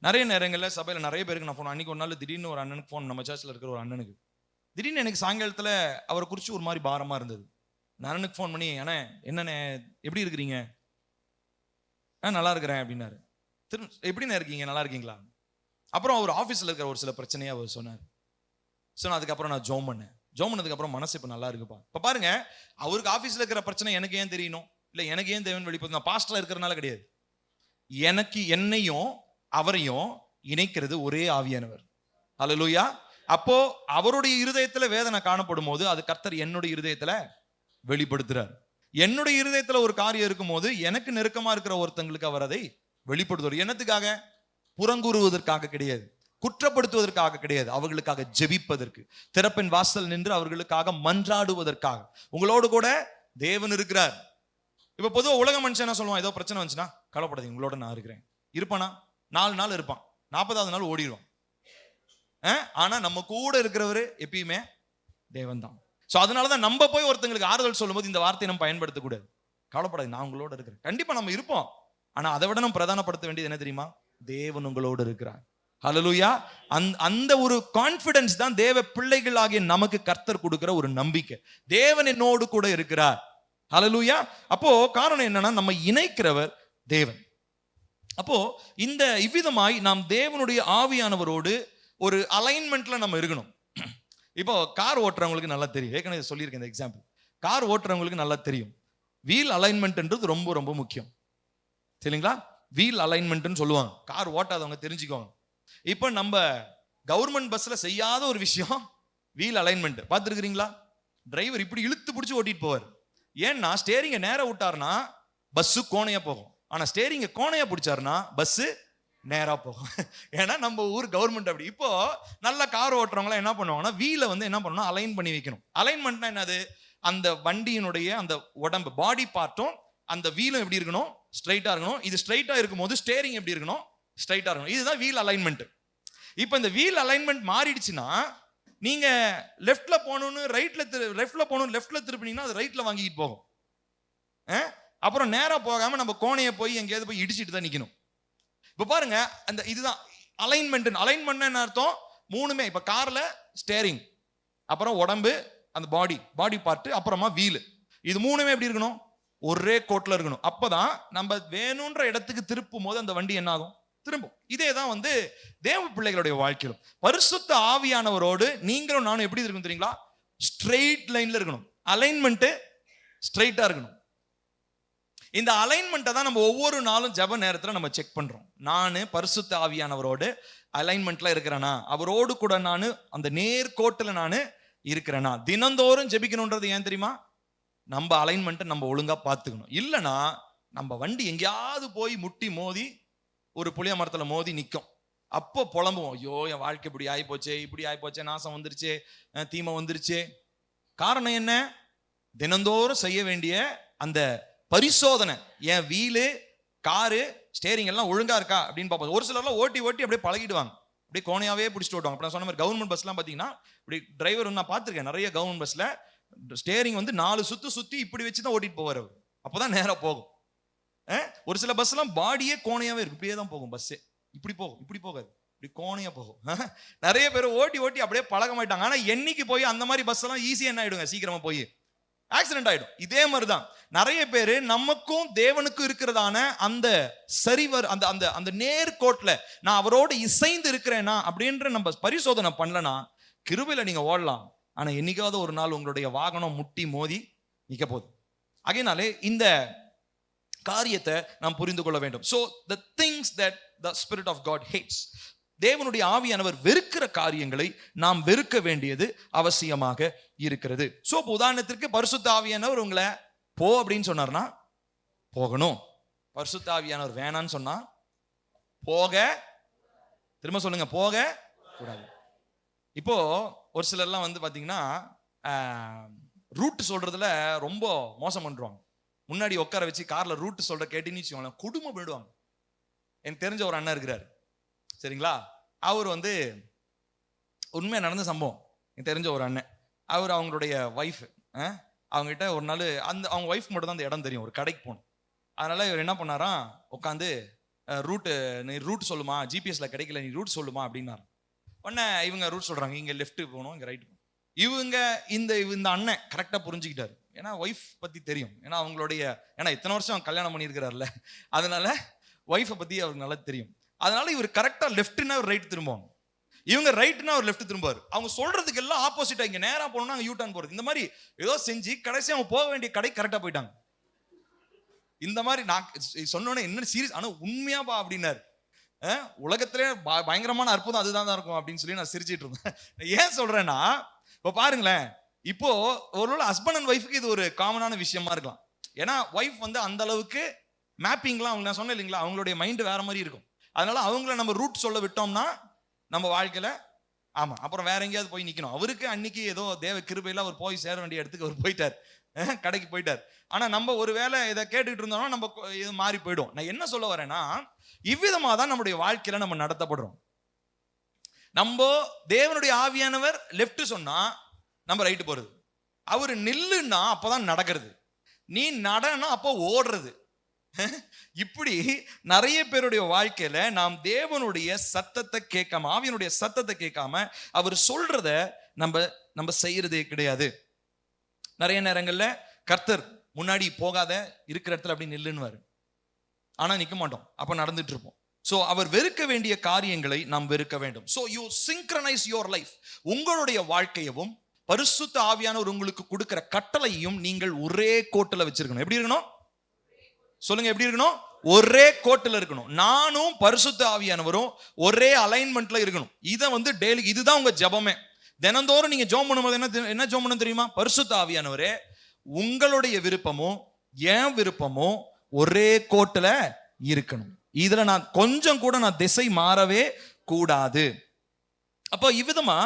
நிறைய நேரங்களில் சபையில் நிறைய பேருக்கு நான் ஃபோன், அன்னைக்கு ஒரு நாள் திடீர்னு ஒரு அண்ணனுக்கு ஃபோன், நம்ம சர்ச்சில் இருக்கிற ஒரு அண்ணனுக்கு திடீர்னு எனக்கு சாயங்காலத்தில் அவரை குறித்து ஒரு மாதிரி பாரமாக இருந்தது. நான் அண்ணனுக்கு ஃபோன் பண்ணி, அண்ணே என்னண்ணே எப்படி இருக்கிறீங்க? நல்லா இருக்கிறேன் அப்படின்னாரு. எப்படிண்ணே இருக்கீங்க, நல்லா இருக்கீங்களா? அப்புறம் அவர் ஆஃபீஸில் இருக்கிற ஒரு சில பிரச்சனையை அவர் சொன்னார். அதுக்கப்புறம் நான் ஜோம் பண்ணதுக்கு அப்புறம் மனசு இப்போ நல்லா இருக்குப்பா. இப்போ பாருங்க, அவருக்கு ஆஃபீஸில் இருக்கிற பிரச்சனை எனக்கு ஏன் தெரியணும்? இல்லை எனக்கு ஏன் தேவன் வெளிப்படுத்த? நான் பாஸ்டரா இருக்கிறனால கிடையாது. எனக்கு என்னையும் அவரையும் இணைக்கிறது ஒரே ஆவியானவர். அல்லேலூயா. அப்போ அவருடைய இருதயத்துல வேதனை காணப்படும் போது அது கர்த்தர் என்னுடைய இருதயத்துல வெளிப்படுத்துறார். என்னுடைய இருதயத்துல ஒரு காரியம் இருக்கும் போது எனக்கு நெருக்கமா இருக்கிற ஒருத்தங்களுக்கு அவர் அதை வெளிப்படுத்துவார். என்னத்துக்காக? புறங்கூறுவதற்காக கிடையாது, குற்றப்படுத்துவதற்காக கிடையாது, அவர்களுக்காக ஜெபிப்பதற்கு, திறப்பின் வாசல் நின்று அவர்களுக்காக மன்றாடுவதற்காக. உங்களோடு கூட தேவன் இருக்கிறார். இப்ப பொதுவா உலக மனுஷன் என்ன சொல்லுவான்? ஏதோ பிரச்சனை வந்துச்சுன்னா, கவலைப்படாதீங்க, உங்களோட நான் இருக்கிறேன். இருப்பானா? 4 நாள் இருப்பான், 40வது நாள் ஓடிடுவான். ஆனா நம்ம கூட இருக்கிறவரு எப்பயுமே தேவன் தான். சோ அதனாலதான் நம்ம போய் ஒருத்தங்களுக்கு ஆறுதல் சொல்லும் போது இந்த வார்த்தையை நம்ம பயன்படுத்தக்கூடாது. கவலைப்படாது, நான் உங்களோட இருக்கிறேன். கண்டிப்பா நம்ம இருப்போம், ஆனா அதை விட நம்ம பிரதானப்படுத்த வேண்டியது என்ன தெரியுமா? தேவன் உங்களோடு இருக்கிறார். ஹல்லேலூயா. அந்த ஒரு கான்பிடன்ஸ் தான் தேவ பிள்ளைகளாகிய நமக்கு கர்த்தர் கொடுக்கிற ஒரு நம்பிக்கை. தேவன் என்னோடு கூட இருக்கிறார். ஹல்லேலூயா. அப்போ காரணம் என்னன்னா, நம்ம இணைக்கிறவர் தேவன். அப்போ இந்த இவ்விதமாய் நாம் தேவனுடைய ஆவியானவரோடு ஒரு அலைன்மெண்ட்ல நம்ம இருக்கணும். இப்போ கார் ஓட்டுறவங்களுக்கு நல்லா தெரியும், ஏற்கனவே சொல்லியிருக்கேன் இந்த எக்ஸாம்பிள். கார் ஓட்டுறவங்களுக்கு நல்லா தெரியும், வீல் அலைன்மெண்ட்ன்றது ரொம்ப ரொம்ப முக்கியம். சரிங்களா? வீல் அலைன்மெண்ட்னு சொல்லுவாங்க. கார் ஓட்டாதவங்க தெரிஞ்சுக்கோங்க. இப்போ நம்ம கவர்மெண்ட் பஸ்ல செய்யாத ஒரு விஷயம் வீல் அலைன்மெண்ட். பார்த்துருக்கிறீங்களா? டிரைவர் இப்படி இழுத்து பிடிச்சி ஓட்டிட்டு போவார். ஏன்னா ஸ்டேரிங்க நேரா விட்டாருன்னா பஸ்ஸு கோணையா போகும், ஆனா ஸ்டேரிங்க கோணையா பிடிச்சாருன்னா பஸ்ஸு நேரா போகும். ஏன்னா நம்ம ஊர் கவர்மெண்ட் அப்படி. இப்போ நல்ல கார் ஓட்டுறவங்களாம் என்ன பண்ணுவாங்கன்னா, வீலை வந்து என்ன பண்ணணும், அலைன் பண்ணி வைக்கணும். அலைன்மெண்ட்னா என்னது? அந்த வண்டியினுடைய அந்த உடம்பு பாடி பார்ட்டும் அந்த வீலும் எப்படி இருக்கணும்? ஸ்ட்ரைட்டா இருக்கணும். இது ஸ்ட்ரைட்டா இருக்கும்போது ஸ்டேரிங் எப்படி இருக்கணும்? ஸ்ட்ரைட்டா இருக்கணும். இதுதான் வீல் அலைன்மெண்ட். இப்போ இந்த வீல் அலைன்மெண்ட் மாறிடுச்சுன்னா, நீங்க லெஃப்ட்ல போகணும்னு லெஃப்ட்ல போகணும் லெஃப்ட்ல திருப்பினீங்கன்னா அது ரைட்ல வாங்கிட்டு போகும். அப்புறம் நேரா போகாம நம்ம கோணையை போய் எங்கேயாவது போய் இடிச்சிட்டு தான் நிக்கணும். இப்ப பாருங்க, அந்த இதுதான் அலைன்மெண்ட். அலைன்மெண்ட் என்ன அர்த்தம்? மூணுமே. இப்ப கார்ல ஸ்டேரிங், அப்புறம் உடம்பு, அந்த பாடி பார்ட், அப்புறமா வீல், இது மூணுமே எப்படி இருக்கணும்? ஒரே கோட்ல இருக்கணும். அப்பதான் நம்ம வேணும்ன்ற இடத்துக்கு திருப்பும் போது அந்த வண்டி என்ன ஆகும்? திரும்பும். இதே தான் வந்து தேவ பிள்ளைகளுடைய வாழ்க்கையிலும் பரிசுத்த ஆவியானவரோடு நீங்களும் நானும் எப்படி இருக்கும் தெரியுங்களா? ஸ்ட்ரெயிட் லைன்ல இருக்கணும். அலைன்மெண்ட் ஸ்ட்ரெயிட்டா இருக்கணும். இந்த அலைன்மெண்ட்டை தான் நம்ம ஒவ்வொரு நாளும் ஜெப நேரத்தில் நம்ம செக் பண்றோம். நான் பரிசுத்த ஆவியானவரோடு அலைன்மெண்ட்ல இருக்கிறேனா, அவரோடு கூட நான் அந்த நேர்கோட்டில் நான் இருக்கிறேனா. தினந்தோறும் ஜெபிக்கணும்ன்றது ஏன் தெரியுமா? நம்ம அலைன்மெண்ட்டை நம்ம ஒழுங்கா பார்த்துக்கணும். இல்லைன்னா நம்ம வண்டி எங்கேயாவது போய் முட்டி மோதி ஒரு புளிய மரத்துல மோதி நிற்கும். அப்போ புலம்புவோம், ஐயோ என் வாழ்க்கை இப்படி ஆயிப்போச்சே, இப்படி ஆயிப்போச்சே, நாசம் வந்துருச்சே, தீமை வந்துருச்சே. காரணம் என்ன? தினந்தோறும் செய்ய வேண்டிய அந்த பரிசோதனை. என் வீலு, காரு, ஸ்டேரிங் எல்லாம் ஒழுங்கா இருக்கா அப்படின்னு பார்ப்போம். ஒரு சிலர்லாம் ஓட்டி அப்படியே பழகிடுவாங்க, அப்படியே கோணையாவே பிடிச்சிட்டு ஓட்டுவாங்க. அப்ப நான் சொன்ன மாதிரி கவர்மெண்ட் பஸ்லாம் பார்த்தீங்கன்னா இப்படி டிரைவர் நான் பார்த்துருக்கேன். நிறைய கவர்மெண்ட் பஸ்ல ஸ்டேரிங் வந்து 4 சுத்தி இப்படி வச்சு தான் ஓட்டிட்டு போவார் அவர். அப்போதான் நேரா போகும். ஒரு சில பஸ் எல்லாம் பாடியே கோணையாவே இருக்கு, இப்படியே தான் போகும் பஸ்ஸே. இப்படி போகும், இப்படி போகாது, இப்படி கோணையா போகும். நிறைய பேர் ஓட்டி அப்படியே பழகமாயிட்டாங்க. ஆனா என்னைக்கு போய் அந்த மாதிரி பஸ் எல்லாம் ஈஸியா என்ன ஆயிடுங்க, சீக்கிரமா போய் ஆக்சிடென்ட் ஆயிடும். இதே மாதிரிதான் நிறைய பேரு நமக்கும் தேவனுக்கும் இருக்கிறதான அந்த சரிவர், அந்த அந்த அந்த நேர்கோட்ல நான் அவரோடு இசைந்து இருக்கிறேனா அப்படின்ற நம்ம பரிசோதனை பண்ணலனா கிருபையில நீங்க ஓடலாம், ஆனா என்னைக்காவது ஒரு நாள் உங்களுடைய வாகனம் முட்டி மோதி நிக்க போகுது. ஆகையினாலே காரியத்தை நாம் புரிந்து கொள்ள வேண்டும். So the things that the Spirit of God hates, தேவனுடைய ஆவியானவர் வெறுக்கிற காரியங்களை நாம் வெறுக்க வேண்டியது அவசியமாக இருக்கிறது. சோ உதாரணத்திற்கு பரிசுத்த ஆவியானவர் உங்களை போ அப்படின்னு சொன்னார்னா போகணும். பரிசுத்த ஆவியானவர் வேணான்னு சொன்னா போக, திரும்ப சொல்லுங்க, போக கூடாது. இப்போ ஒரு சிலர்லாம் வந்து பாத்தீங்கன்னா ரூட் சொல்றதுல ரொம்ப மோசம் பண்றாங்க. முன்னாடி உட்கார வச்சு கார்ல ரூட் சொல்ற கேட்டீங்கன்னு வச்சுக்கோங்களேன், கொடுமை போயிடுவாங்க. எனக்கு தெரிஞ்ச ஒரு அண்ணன் இருக்கிறாரு, சரிங்களா? அவர் வந்து உண்மையா நடந்த சம்பவம். எனக்கு தெரிஞ்ச ஒரு அண்ணன், அவர் அவங்களுடைய ஒய்ஃப், அவங்ககிட்ட ஒரு நாள் அவங்க ஒய்ஃப் மட்டும் தான் அந்த இடம் தெரியும், ஒரு கடைக்கு போகணும். அதனால இவர் என்ன பண்ணாராம், உட்காந்து நீ ரூட் சொல்லுமா, ஜிபிஎஸ்ல கிடைக்கல, நீ ரூட் சொல்லுமா அப்படின்னாரு. உடனே இவங்க ரூட் சொல்றாங்க, இங்க லெஃப்ட் போகணும், இங்க ரைட் போகணும். இவங்க இந்த அண்ணன் கரெக்டா புரிஞ்சுக்கிட்டாரு, ஏன்னா ஒய்ஃப் பத்தி தெரியும், ஏன்னா அவங்களுடைய, ஏன்னா இத்தனை வருஷம் கல்யாணம் பண்ணியிருக்கிறாருல, அதனால ஒய்ஃபை பத்தி அவருக்கு நல்லா தெரியும். அதனால இவர் கரெக்டா லெஃப்ட்னா ஒரு ரைட் திரும்புவாங்க, இவங்க ரைட்னா ஒரு லெஃப்ட் திரும்புவார். அவங்க சொல்றதுக்கு எல்லாம் ஆப்போசிட்டா, இங்க நேரா போகணும்னா அங்க யூ டர்ன் போறது, இந்த மாதிரி ஏதோ செஞ்சு கடைசி அவங்க போக வேண்டிய கடை கரெக்டா போயிட்டாங்க. இந்த மாதிரி நான் சொன்னோன்னே என்ன சீரியஸ், ஆனா உண்மையாப்பா அப்படின்னாரு. உலகத்திலே பயங்கரமான அற்புதம் அதுதான் இருக்கும் அப்படின்னு சொல்லி நான் சிரிச்சிட்டு இருந்தேன். ஏன் சொல்றேன்னா, இப்போ பாருங்களேன், இப்போ ஒரு ஹஸ்பண்ட் அண்ட் ஒய்ஃபுக்கு இது ஒரு காமனான விஷயமா இருக்கலாம். ஏன்னா ஒய்ஃப் வந்து அந்த அளவுக்கு மேப்பிங்லாம் அவங்க, நான் சொன்னேன் இல்லைங்களா, அவங்களுடைய மைண்ட் வேற மாதிரி இருக்கும். அதனால அவங்கள நம்ம ரூட் சொல்ல விட்டோம்னா நம்ம வாழ்க்கையில ஆமா அப்புறம் வேற எங்கேயாவது போய் நிக்கணும். அவருக்கு அன்னைக்கு ஏதோ தேவ கிருபையில அவர் போய் சேர வேண்டிய இடத்துக்கு அவர் போயிட்டார், கடைக்கு போயிட்டார். ஆனா நம்ம ஒரு வேளை இதை கேட்டுக்கிட்டு இருந்தோம்னா நம்ம இது மாறி போயிடும். நான் என்ன சொல்ல வரேன்னா, இவ்விதமா தான் நம்முடைய வாழ்க்கையில நம்ம நடத்தப்படுறோம். நம்ம தேவனுடைய ஆவியானவர் லெஃப்ட் சொன்னா நம்ம ரைட்டு போறது, அவரு நில்லுன்னா அப்பதான் நடக்கிறது, நீ நடனா அப்போ ஓடுறது. இப்படி நிறைய பேருடைய வாழ்க்கையில நாம் தேவனுடைய சத்தத்தை கேட்காம, ஆவியனுடைய சத்தத்தை கேட்காம அவர் சொல்றத நம்ம செய்யறதே கிடையாது. நிறைய நேரங்கள்ல கர்த்தர் முன்னாடி போகாத, இருக்கிற இடத்துல அப்படி நில்லுன்னுவாரு, ஆனா நிக்க மாட்டோம், அப்ப நடந்துட்டு இருப்போம். சோ அவர் வெறுக்க வேண்டிய காரியங்களை நாம் வெறுக்க வேண்டும். So you synchronise your life, உங்களுடைய வாழ்க்கையவும் பரிசுத்த ஆவியானவர் உங்களுக்கு கொடுக்கிற கட்டளையும் நீங்கள் ஒரே கோட்டுல வச்சிருக்கணும். எப்படி இருக்கணும் சொல்லுங்க, எப்படி இருக்கணும்? ஒரே கோட்டுல இருக்கணும். நானும் பரிசுத்த ஆவியானவரும் ஒரே அலைன்மெண்ட்ல இருக்கணும். இதை வந்து டெய்லி, இதுதான் உங்க ஜெபமே. தினந்தோறும் நீங்க ஜெபம் பண்ணும்போது என்ன ஜெபம் பண்ணணும் தெரியுமா? பரிசுத்த ஆவியானவரே, உங்களுடைய விருப்பமும் என் விருப்பமும் ஒரே கோட்டுல இருக்கணும், இதுல நான் கொஞ்சம் கூட நான் திசை மாறவே கூடாது. அப்போ இவ்விதமா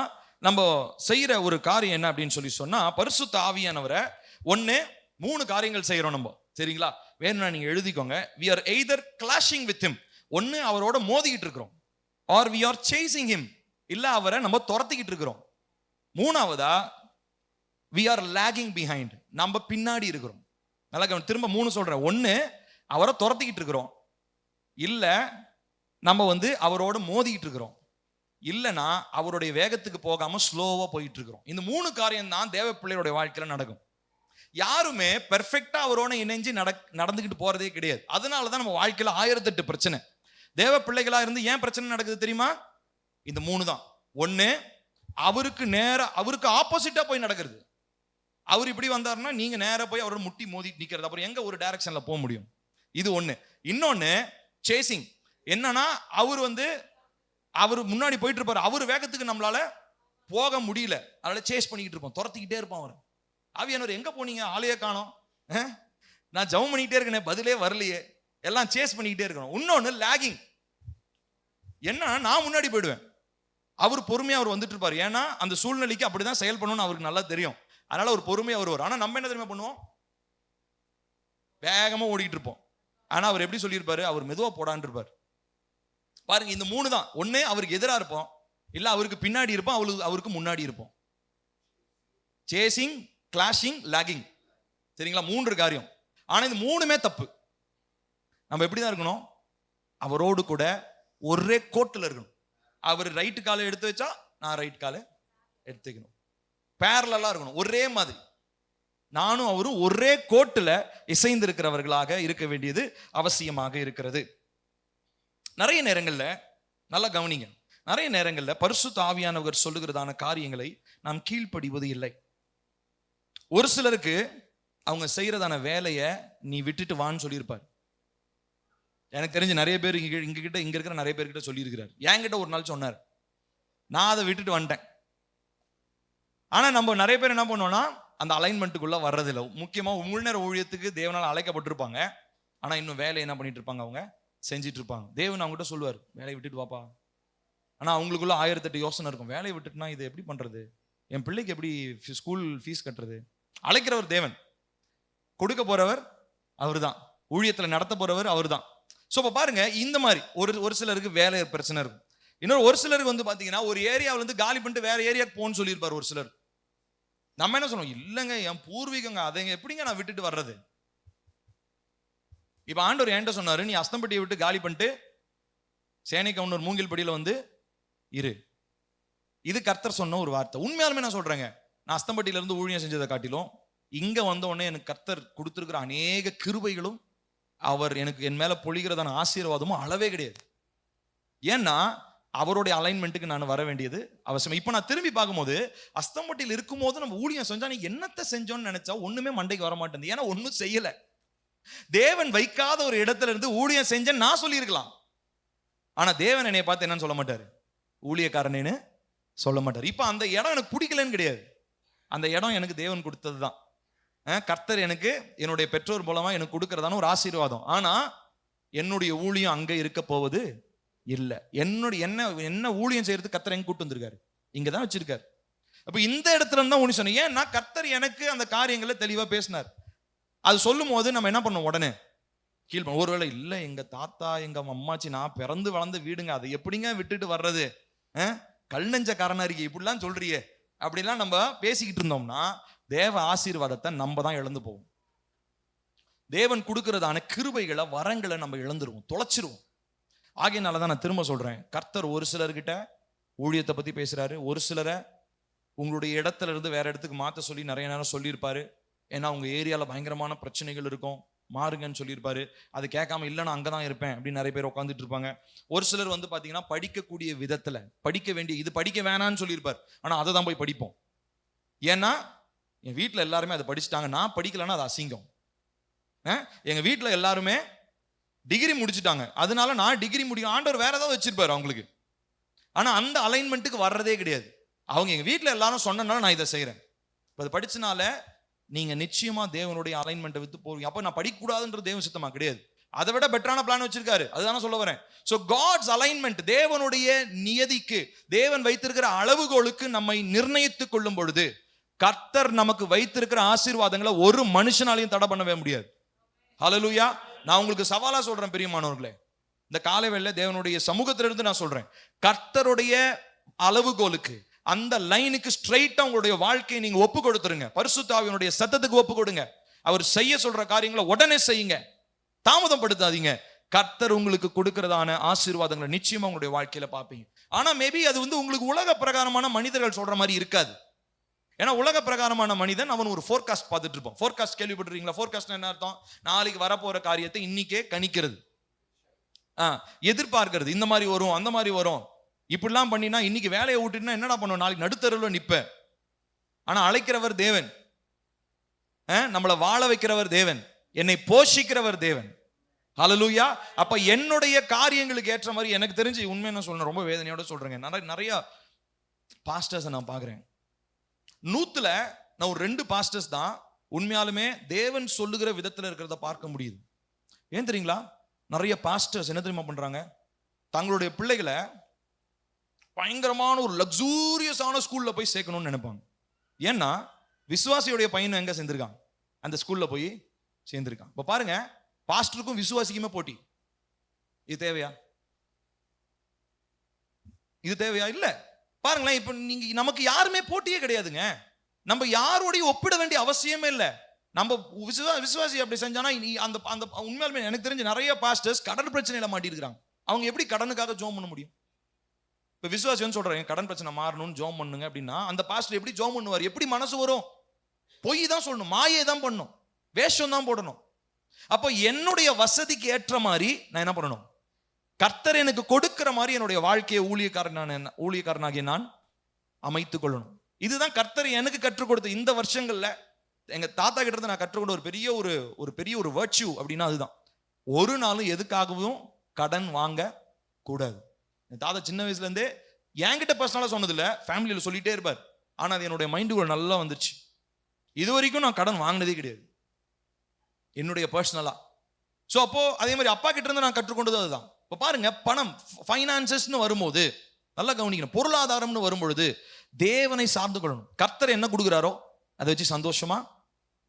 நம்ம செய்யற ஒரு காரியம் என்ன அப்படின்னு சொல்லி சொன்னா, பரிசுத்த ஆவியானவரை ஒன்னு 3 காரியங்கள் செய்யறோம் நம்ம, சரிங்களா? வேணும்னா நீங்க எழுதிக்கோங்க. we are either clashing with him, ஒன்னு அவரோட மோதிக்கிட்டு இருக்கிறோம், or we are chasing him, இல்ல அவரை நம்ம துரத்திக்கிட்டு இருக்கிறோம். மூணாவதா we are lagging behind, நம்ம பின்னாடி இருக்கிறோம். நல்லா திரும்ப 3 சொல்றேன். ஒன்னு அவரை துரத்திக்கிட்டு இருக்கிறோம், இல்ல நம்ம வந்து அவரோட மோதிக்கிட்டு இருக்கிறோம், இல்லனா அவருடைய வேகத்துக்கு போகாம ஸ்லோவா போயிட்டு இருக்கிறோம். இந்த 3 காரியம் தான் தேவ பிள்ளையோட வாழ்க்கையில நடக்கும். யாருமே பெர்ஃபெக்டா அவரோட இணைஞ்சு நடந்துகிட்டு போறதே கிடையாது. அதனாலதான் நம்ம வாழ்க்கையில 1008 பிரச்சனை. தேவ பிள்ளைகளா இருந்து ஏன் பிரச்சனை நடக்குது தெரியுமா? இந்த 3 தான். ஒன்னு, அவருக்கு ஆப்போசிட்டா போய் நடக்கிறது. அவர் இப்படி வந்தாருன்னா நீங்க நேரா போய் அவரோட முட்டி மோதி நிக்கிறது, அப்புறம் எங்க ஒரு டைரக்ஷன்ல போக முடியும்? இது ஒண்ணு. இன்னொன்னு சேசிங், என்னன்னா அவர் முன்னாடி போயிட்டு இருப்பாரு, அவர் வேகத்துக்கு நம்மளால போக முடியல, அதனால சேஸ் பண்ணிக்கிட்டு இருப்போம், துரத்திக்கிட்டே இருப்போம் அவர். ஆவியானவர் எங்க போனீங்க, ஆளையே காணோம், நான் ஜெபம் பண்ணிக்கிட்டே இருக்கேன், பதிலே வரலையே, எல்லாம் சேஸ் பண்ணிக்கிட்டே இருக்கணும். இன்னொன்னு லாகிங், என்ன நான் முன்னாடி போயிடுவேன், அவர் பொறுமையா அவர் வந்துட்டு இருப்பாரு, ஏன்னா அந்த சூழ்நிலைக்கு அப்படிதான் செயல்படணும்னு அவருக்கு நல்லா தெரியும், அதனால ஒரு பொறுமையா வருவார். ஆனா நம்ம என்ன தெரியுமா பண்ணுவோம், வேகமா ஓடிக்கிட்டு இருப்போம். ஆனா அவர் எப்படி சொல்லியிருப்பாரு, அவர் மெதுவா போடான்னு இருப்பார். பாருங்க, இந்த 3 தான். ஒண்ணு அவருக்கு எதிராக இருப்போம், இல்ல அவருக்கு பின்னாடி இருப்போம், அவருக்கு முன்னாடி இருப்போம். சேசிங், கிளாஷிங், லாகிங், சரிங்களா? 3 காரியம். ஆனா இந்த 3மே தப்பு. நம்ம எப்படிதான் இருக்கணும், அவரோடு கூட ஒரே கோட்டுல இருக்கணும். அவர் ரைட்டு காலை எடுத்து வச்சா நான் ரைட் காலை எடுத்து வைக்கணும், பேரலா இருக்கணும், ஒரே மாதிரி. நானும் அவரும் ஒரே கோட்டுல இசைந்து இருக்கிறவர்களாக இருக்க வேண்டியது அவசியமாக இருக்கிறது. நிறைய நேரங்கள்ல நல்லா கவனிங்க, நிறைய நேரங்கள்ல பரிசுத்த ஆவியானவர் சொல்லுகிறதான காரியங்களை நாம் கீழ்ப்படிவது இல்லை. ஒரு சிலருக்கு அவங்க செய்யறதான வேலையை நீ விட்டுட்டு வான்னு சொல்லியிருப்பார், எனக்கு தெரிஞ்சு நிறைய பேர் இங்க இருக்கிற நிறைய பேர்கிட்ட சொல்லியிருக்கிறார். என்கிட்ட ஒரு நாள் சொன்னார், நான் அதை விட்டுட்டு வந்துட்டேன். ஆனா நம்ம நிறைய பேர் என்ன பண்ணுவோம்னா அந்த அலைன்மெண்ட்டுக்குள்ள வர்றதில்லை. முக்கியமா முழுநேர ஊழியத்துக்கு தேவனால் அழைக்கப்பட்டிருப்பாங்க. ஆனா இன்னும் வேலை என்ன பண்ணிட்டு இருப்பாங்க, அவங்க செஞ்சிட்டு இருப்பாங்க. தேவன் அவங்ககிட்ட சொல்லுவார், வேலையை விட்டுட்டு வாப்பா. ஆனா அவங்களுக்குள்ள 1008 யோசனை இருக்கும். வேலையை விட்டுட்டுனா இது எப்படி பண்றது, என் பிள்ளைக்கு எப்படி ஸ்கூல் ஃபீஸ் கட்டுறது. அழைக்கிறவர் தேவன், கொடுக்க போறவர் அவர் தான், ஊழியத்துல நடத்த போறவர் அவர் தான். ஸோ இப்போ பாருங்க, இந்த மாதிரி ஒரு சிலருக்கு வேலை பிரச்சனை இருக்கும். இன்னொரு ஒரு சிலருக்கு வந்து பாத்தீங்கன்னா ஒரு ஏரியாவில இருந்து காலி பண்ணிட்டு வேற ஏரியாவுக்கு போன்னு சொல்லியிருப்பார் ஒரு சிலர். நம்ம என்ன சொல்லுவோம், இல்லைங்க என் பூர்வீகங்க, அதை எப்படிங்க நான் விட்டுட்டு வர்றது. இப்ப ஆண்டவர் என்கிட்ட சொன்னாரு, நீ அஸ்தம்பட்டியை விட்டு காலி பண்ணிட்டு சேனைக்கவுண்டர் மூங்கில் படியில வந்து இரு. இது கர்த்தர் சொன்ன ஒரு வார்த்தை. உண்மையாலுமே நான் சொல்றேங்க, நான் அஸ்தம்பட்டியில இருந்து ஊழியம் செஞ்சதை காட்டிலும் இங்க வந்த உடனே எனக்கு கர்த்தர் கொடுத்திருக்கிற அநேக கிருபைகளும் அவர் எனக்கு என் மேல பொழிகிறதான ஆசீர்வாதமும் அளவே கிடையாது. ஏன்னா அவருடைய அலைன்மெண்ட்டுக்கு நான் வர வேண்டியது அவசியம். இப்ப நான் திரும்பி பார்க்கும்போது அஸ்தம்பட்டியில் இருக்கும் போது நம்ம ஊழியம் செஞ்சா நீ என்னத்தை செஞ்சோன்னு நினைச்சா ஒண்ணுமே மண்டைக்கு வர மாட்டேங்குது. ஏன்னா ஒன்னும் செய்யல. தேவன் வைக்காத ஒரு இடத்துல இருந்து ஊழியம் செஞ்சேன்னு நான் சொல்லியிருக்கலாம். ஆனா தேவன் என்னைய பார்த்து என்னன்னு சொல்ல மாட்டாரு, ஊழியக்காரனேன்னு சொல்ல மாட்டார். இப்ப அந்த இடம் எனக்கு பிடிக்கலன்னு கிடையாது, அந்த இடம் எனக்கு தேவன் கொடுத்தது தான். கர்த்தர் எனக்கு என்னுடைய பெற்றோர் மூலமா எனக்கு கொடுக்கறதான ஒரு ஆசீர்வாதம். ஆனா என்னுடைய ஊழியம் அங்க இருக்க போவது இல்லை. என்னுடைய என்ன ஊழியம் செய்யறது கர்த்தர் எங்க கூட்டு வந்திருக்காரு, இங்கதான் வச்சிருக்காரு. அப்ப இந்த இடத்துல இருந்தா ஊழியம் சொன்னேன். ஏன்னா கர்த்தர் எனக்கு அந்த காரியங்களை தெளிவா பேசினார். அது சொல்லும் போது நம்ம என்ன பண்ணோம், உடனே கீழ் ஒருவேளை இல்லை எங்க தாத்தா எங்க அம்மாச்சி நான் பிறந்து வளர்ந்த வீடுங்க, அதை எப்படிங்க விட்டுட்டு வர்றது, கல் நெஞ்சக்காரனா இருக்கே இப்படிலாம் சொல்றியே அப்படிலாம் நம்ம பேசிக்கிட்டு இருந்தோம்னா தேவ ஆசீர்வாதத்தை நம்ம தான் இழந்து போவோம். தேவன் கொடுக்கிறதான கிருபைகளை வரங்களை நம்ம இழந்துருவோம், தொலைச்சிருவோம். ஆகையினாலதான் நான் திரும்ப சொல்றேன், கர்த்தர் ஒரு சிலர்கிட்ட ஊழியத்தை பத்தி பேசுறாரு, ஒரு சிலரை உங்களுடைய இடத்துல இருந்து வேற இடத்துக்கு மாத்த சொல்லி நிறைய நேரம் சொல்லியிருப்பாரு. ஏன்னா உங்க ஏரியால பயங்கரமான பிரச்சனைகள் இருக்கும், மாறுங்கன்னு சொல்லியிருப்பாரு. அது கேட்காம இல்லை நான் அங்கதான் இருப்பேன் அப்படின்னு நிறைய பேர் உட்காந்துட்டு இருப்பாங்க. ஒரு சிலர் வந்து பாத்தீங்கன்னா படிக்கக்கூடிய விதத்துல படிக்க வேண்டிய இது படிக்க வேணான்னு சொல்லியிருப்பார், ஆனா அதை தான் போய் படிப்போம். ஏன்னா என் வீட்டுல எல்லாருமே அதை படிச்சுட்டாங்க, நான் படிக்கலன்னா அது அசிங்கம். எங்க வீட்டுல எல்லாருமே டிகிரி முடிச்சுட்டாங்க, அதனால நான் டிகிரி முடியும். ஆண்டவர் வேற ஏதாவது வச்சிருப்பாரு அவங்களுக்கு. ஆனா அந்த அலைன்மெண்ட்டுக்கு வர்றதே கிடையாது. அவங்க எங்க வீட்டுல எல்லாரும் சொன்னனால நான் இதை செய்யறேன். அது படிச்சனால நீங்க நிச்சயமா தேவனுடைய அலைன்மெண்ட்டை விட்டு போவீங்க. அப்ப நான் படிக்க கூடாதுன்றது தேவன் சித்தமா கிடையாது, அதை விட பெட்டரான பிளான் வச்சிருக்காரு. அதுதானே சொல்ல வரேன். சோ காட்ஸ் அலைன்மெண்ட், தேவனுடைய நியதிக்கு, தேவன் வைத்திருக்கிற அளவுகோலுக்கு நம்மை நிர்ணயித்துக் கொள்ளும் பொழுது கர்த்தர் நமக்கு வைத்திருக்கிற ஆசீர்வாதங்களை ஒரு மனுஷனாலையும் தடை பண்ணவே முடியாது. ஹல்லேலூயா. நான் உங்களுக்கு சவாலா சொல்றேன் பிரியமானவர்களே, இந்த காலை வேளையில தேவனுடைய சமூகத்திலிருந்து நான் சொல்றேன், கர்த்தருடைய அளவுகோலுக்கு, அந்த லைனுக்கு ஸ்ட்ரைட்டா உங்களுடைய வாழ்க்கையை நீங்க ஒப்பு கொடுத்துருங்க. பரிசுத்த ஆவியினுடைய சத்தத்துக்கு ஒப்பு கொடுங்க. அவர் செய்ய சொல்ற காரியங்களை உடனே செய்யுங்க, தாமதம் படுத்தாதீங்க. கர்த்தர் உங்களுக்கு கொடுக்கிறதான ஆசீர்வாதங்களை நிச்சயமா உங்களுடைய வாழ்க்கையில பார்ப்பீங்க. ஆனா மேபி அது வந்து உங்களுக்கு உலக பிரகாரமான மனிதர்கள் சொல்ற மாதிரி இருக்காது. ஏன்னா உலக பிரகாரமான மனிதன் அவன் ஒரு ஃபோர்காஸ்ட் பார்த்துட்டு இருப்பான். ஃபோர்காஸ்ட் கேள்விப்பட்டிருக்கீங்களா? ஃபோர்காஸ்ட் என்ன அர்த்தம்? நாளைக்கு வரப்போற காரியத்தை இன்னைக்கே கணிக்கிறது, எதிர்பார்க்கிறது. இந்த மாதிரி வரும், அந்த மாதிரி வரும், இப்படிலாம் பண்ணினா இன்னைக்கு வேலையை விட்டுனா என்னடா பண்ணுவோம், நாளைக்கு நடுத்தருவில் நிப்ப. ஆனா அழைக்கிறவர் தேவன், நம்மளை வாழ வைக்கிறவர் தேவன், என்னை போஷிக்கிறவர் தேவன். ஹல்லேலூயா. அப்ப என்னுடைய காரியங்களுக்கு ஏற்ற மாதிரி எனக்கு தெரிஞ்சு உண்மை என்ன சொல்லணும், ரொம்ப வேதனையோட சொல்றேங்க, நிறைய பாஸ்டர்ஸ் நான் பாக்குறேன். 100ல நான் ஒரு 2 பாஸ்டர்ஸ் தான் உண்மையாலுமே தேவன் சொல்லுகிற விதத்துல இருக்கிறத பார்க்க முடியுது. ஏன் தெரியுங்களா? நிறைய பாஸ்டர்ஸ் என்ன தெரியுமா பண்றாங்க, தங்களுடைய பிள்ளைகளை பயங்கரமான ஒரு லக்ஸூரியஸான ஸ்கூல்ல போய் சேர்க்கணும்னு நினைப்பாங்க. ஏன்னா விசுவாசியுடைய பையன் எங்க சேர்ந்திருக்கான், அந்த ஸ்கூல்ல போய் சேர்ந்திருக்கான். இப்ப பாருங்க, பாஸ்டருக்கும் விசுவாசிக்குமே போட்டி. இது தேவையா? இது தேவையா? இல்ல. பாருங்களேன், இப்ப நீங்க நமக்கு யாருமே போட்டியே கிடையாதுங்க. நம்ம யாரோடையும் ஒப்பிட வேண்டிய அவசியமே இல்லை. நம்ம விசுவாசி அப்படி செஞ்சானா அந்த அந்த உண்மையாலுமே எனக்கு தெரிஞ்ச நிறைய பாஸ்டர்ஸ் கடன் பிரச்சனையில மாட்டிருக்காங்க. அவங்க எப்படி கடனுக்காக ஜோம் பண்ண முடியும்? இப்ப விசுவாசி வந்து சொல்றேன் கடன் பிரச்சனை மாறணும்னு ஜோம் பண்ணுங்க அப்படின்னா அந்த பாஸ்டர் எப்படி ஜோம் பண்ணுவார்? எப்படி மனசு வரும்? பொய் தான் சொல்லணும், மாயை தான் பண்ணணும், வேஷம் தான் போடணும். அப்ப என்னுடைய வசதிக்கு ஏற்ற மாதிரி நான் என்ன பண்ணணும்? கர்த்தர் எனக்கு கொடுக்கிற மாதிரி என்னுடைய வாழ்க்கையை ஊழியக்காரனாகிய நான் அமைத்துக் கொள்ளணும். இதுதான் கர்த்தர் எனக்கு கற்றுக் கொடுத்த இந்த வருஷங்கள்ல எங்க தாத்தா கிட்ட இருந்து நான் கற்றுக்கொண்ட ஒரு பெரிய ஒரு வர்ச்சியூ அப்படின்னா அதுதான். ஒரு நாளும் எதுக்காகவும் கடன் வாங்க கூடாது. என் தாத்தா சின்ன வயசுல இருந்தே என்கிட்ட பர்சனலா சொன்னதில்ல, ஃபேமிலியில சொல்லிட்டே இருப்பார். ஆனா அது என்னுடைய மைண்டுக்குள்ள நல்லா வந்துச்சு. இது வரைக்கும் நான் கடன் வாங்கினதே கிடையாது என்னுடைய பர்சனலா. ஸோ அப்போ அதே மாதிரி அப்பா கிட்ட இருந்து நான் கற்றுக்கொண்டது அதுதான். இப்போ பாருங்க, பணம் ஃபைனான்சஸ்னு வரும்போது நல்லா கவனிக்கணும். பொருளாதாரம்னு வரும்பொழுது தேவனை சார்ந்து கொள்ளணும். கர்த்தர் என்ன கொடுக்குறாரோ அதை வச்சு சந்தோஷமா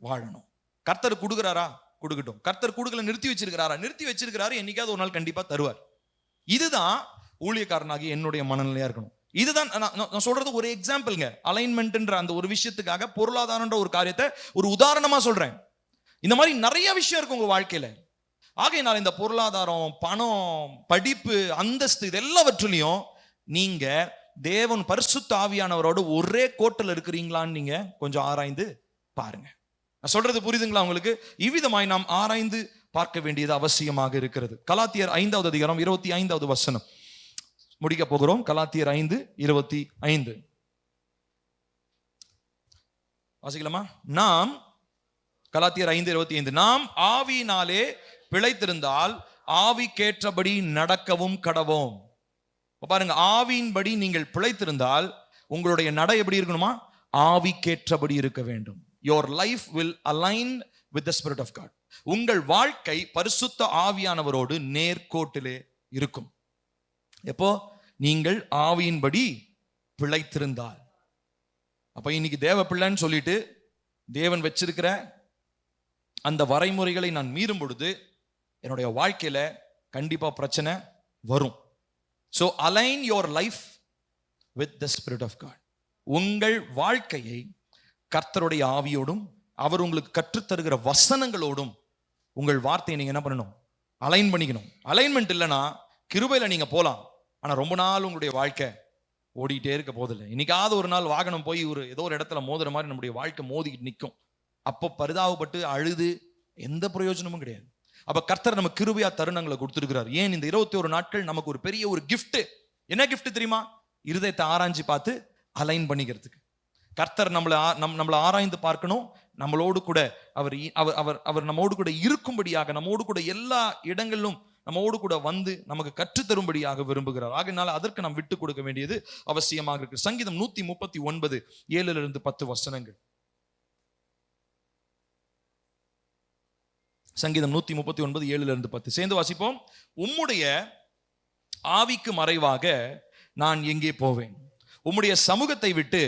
வாழணும். கர்த்தர் கொடுக்குறாரா, கொடுக்கட்டும். கர்த்தர் கொடுக்கல, நிறுத்தி வச்சிருக்கிறாரு, என்னைக்காவது ஒரு நாள் கண்டிப்பா தருவார். இதுதான் ஊழியக்காரனாகி என்னுடைய மனநிலையா இருக்கணும். இதுதான் நான் சொல்றது ஒரு எக்ஸாம்பிள்ங்க. அலைன்மெண்ட்ன்ற அந்த ஒரு விஷயத்துக்காக பொருளாதாரன்ற ஒரு காரியத்தை ஒரு உதாரணமா சொல்றேன். இந்த மாதிரி நிறைய விஷயம் இருக்கு உங்க வாழ்க்கையில. ஆகையினால் இந்த பொருளாதாரம், பணம், படிப்பு, அந்தஸ்து இது எல்லாவற்றிலையும் நீங்க தேவன் பரிசுத்த ஆவியானவரோட ஒரே கோட்டில் இருக்கிறீங்களான்னு நீங்க கொஞ்சம் ஆராய்ந்து பாருங்க. நான் சொல்றது புரியுதுங்களா உங்களுக்கு? இவ்விதமாய் நாம் ஆராய்ந்து பார்க்க வேண்டியது அவசியமாக இருக்கிறது. கலாத்தியர் 5வது அதிகாரம் 25வது வசனம் முடிக்க போகிறோம். கலாத்தியர் 5:25 வாசிக்கலாமா? நாம் கலாத்தியர் 5:25 நாம் ஆவியினாலே பிழைத்திருந்தால் ஆவிக்கேற்றபடி நடக்கவும் கடவோம். பாருங்க, ஆவியின்படி நீங்கள் பிழைத்திருந்தால் உங்களுடைய நடை எப்படி இருக்கணுமா? ஆவிக்கேற்றபடி இருக்க வேண்டும். Your life will align with the Spirit of God. உங்கள் வாழ்க்கை பரிசுத்த ஆவியானவரோடு நேர்கோட்டிலே இருக்கும். எப்போ? நீங்கள் ஆவியின்படி பிழைத்திருந்தால். அப்ப இன்னைக்கு தேவ பிள்ளைன்னு சொல்லிட்டு தேவன் வச்சிருக்கிற அந்த வரைமுறைகளை நான் மீறும் பொழுது என்னுடைய வாழ்க்கையில கண்டிப்பா பிரச்சனை வரும். So align your life with the Spirit of God. உங்கள் வாழ்க்கையை கர்த்தருடைய ஆவியோடும் அவர் உங்களுக்கு கற்றுத்தருகிற வசனங்களோடும் உங்கள் வார்த்தையை நீங்க என்ன பண்ணணும்? அலைன் பண்ணிக்கணும். அலைன்மெண்ட் இல்லைன்னா கிருபையில நீங்க போலாம், ஆனா ரொம்ப நாள் உங்களுடைய வாழ்க்கை ஓடிட்டே இருக்க போதில்லை. இன்னைக்காவது ஒரு நாள் வாகனம் போய் ஏதோ ஒரு இடத்துல மோதுற மாதிரி நம்முடைய வாழ்க்கை மோதிக்கிட்டு நிற்கும். அப்போ பரிதாபப்பட்டு அழுது எந்த பிரயோஜனமும் கிடையாது. அப்ப கர்த்தர் நம்ம கிருபையா தருணங்களை கொடுத்திருக்கிறார். ஏன் இந்த 21 நாட்கள் நமக்கு ஒரு பெரிய ஒரு கிஃப்ட். என்ன கிஃப்ட் தெரியுமா? இருதயத்தை ஆராய்ச்சி பார்த்து அலைன் பண்ணிக்கிறதுக்கு. கர்த்தர் நம்மளை ஆராய்ந்து பார்க்கணும். நம்மளோடு கூட அவர் நம்மோடு கூட இருக்கும்படியாக, நம்மோடு கூட எல்லா இடங்களிலும் நம்மோடு கூட வந்து நமக்கு கற்றுத்தரும்படியாக விரும்புகிறார். ஆகையினால அதற்கு நாம் விட்டு கொடுக்க வேண்டியது அவசியமாக இருக்கு. சங்கீதம் 139 7-10 வசனங்கள். சங்கீதம் 139 7-10 சேர்ந்து வாசிப்போம். உம்முடைய ஆவிக்கு மறைவாக நான் எங்கே போவேன்? உம்முடைய சமூகத்தை விட்டு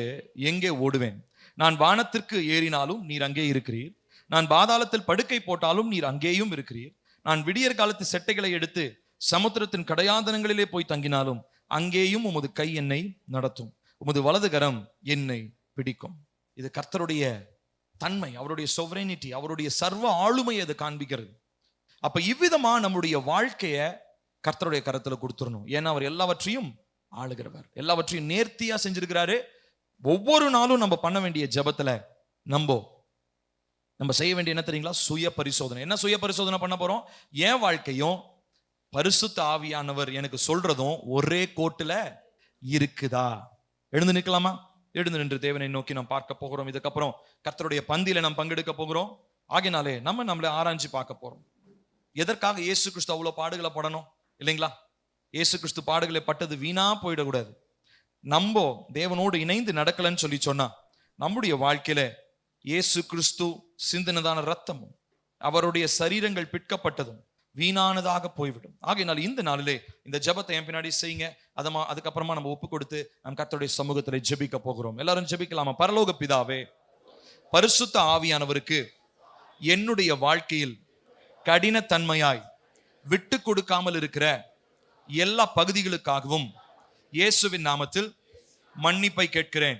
எங்கே ஓடுவேன்? நான் வானத்திற்கு ஏறினாலும் நீர் அங்கே இருக்கிறீர். நான் பாதாளத்தில் படுக்கை போட்டாலும் நீர் அங்கேயும் இருக்கிறீர். நான் விடியற் காலத்து செட்டைகளை எடுத்து சமுத்திரத்தின் கடையாந்தரங்களிலே போய் தங்கினாலும் அங்கேயும் உமது கை என்னை நடத்தும், உமது வலது கரம் என்னை பிடிக்கும். இது கர்த்தருடைய தன்மை, அவருடைய சொவரெனிட்டி, அவருடைய சர்வ ஆளுமையை அதை காண்பிக்கிறது. அப்ப இவ்விதமா நம்முடைய வாழ்க்கைய கர்த்தருடைய கரத்துல கொடுத்துடணும். ஏன்னா அவர் எல்லாவற்றையும் ஆளுகிறவர், எல்லாவற்றையும் நேர்த்தியா செஞ்சிருக்கிறாரு. ஒவ்வொரு நாளும் நம்ம பண்ண வேண்டிய ஜெபத்துல நம்ம செய்ய வேண்டிய என்ன தெரியுங்களா? சுய பரிசோதனை. என்ன சுய பரிசோதனை பண்ண போறோம்? என் வாழ்க்கையும் பரிசுத்த ஆவியானவர் எனக்கு சொல்றதும் ஒரே கோட்டுல இருக்குதா? எழுந்து நிற்கலாமா? எழுந்து நின்று தேவனை நோக்கி நாம் பார்க்க போகிறோம். இதுக்கப்புறம் கர்த்தருடைய பந்தியில நாம் பங்கெடுக்க போகிறோம். ஆகினாலே நம்மளை ஆராய்ச்சி பார்க்க போறோம். எதற்காக இயேசு கிறிஸ்து அவ்வளவு பாடுகளை படணும் இல்லைங்களா? இயேசு கிறிஸ்து பாடுகளை பட்டது வீணா போயிடக்கூடாது. நம்ம தேவனோடு இணைந்து நடக்கலன்னு சொல்லி சொன்னா நம்முடைய வாழ்க்கையில இயேசு கிறிஸ்து சிந்தினதான ரத்தமும் அவருடைய சரீரங்கள் பிற்கப்பட்டதும் வீணானதாக போய்விடும். ஆகையினால் இந்த நாளிலே இந்த ஜெபத்தை என் பின்னாடி செய்யுங்க. அதுக்கப்புறமா நம்ம ஒப்பு கொடுத்து நம் கர்த்தருடைய சமூகத்திலே ஜெபிக்க போகிறோம். எல்லாரும் ஜெபிக்கலாமா? பரலோக பிதாவே, பரிசுத்த ஆவியானவருக்கு என்னுடைய வாழ்க்கையில் கடினத்தன்மையாய் விட்டு கொடுக்காமல் இருக்கிற எல்லா பகுதிகளுக்காகவும் இயேசுவின் நாமத்தில் மன்னிப்பை கேட்கிறேன்.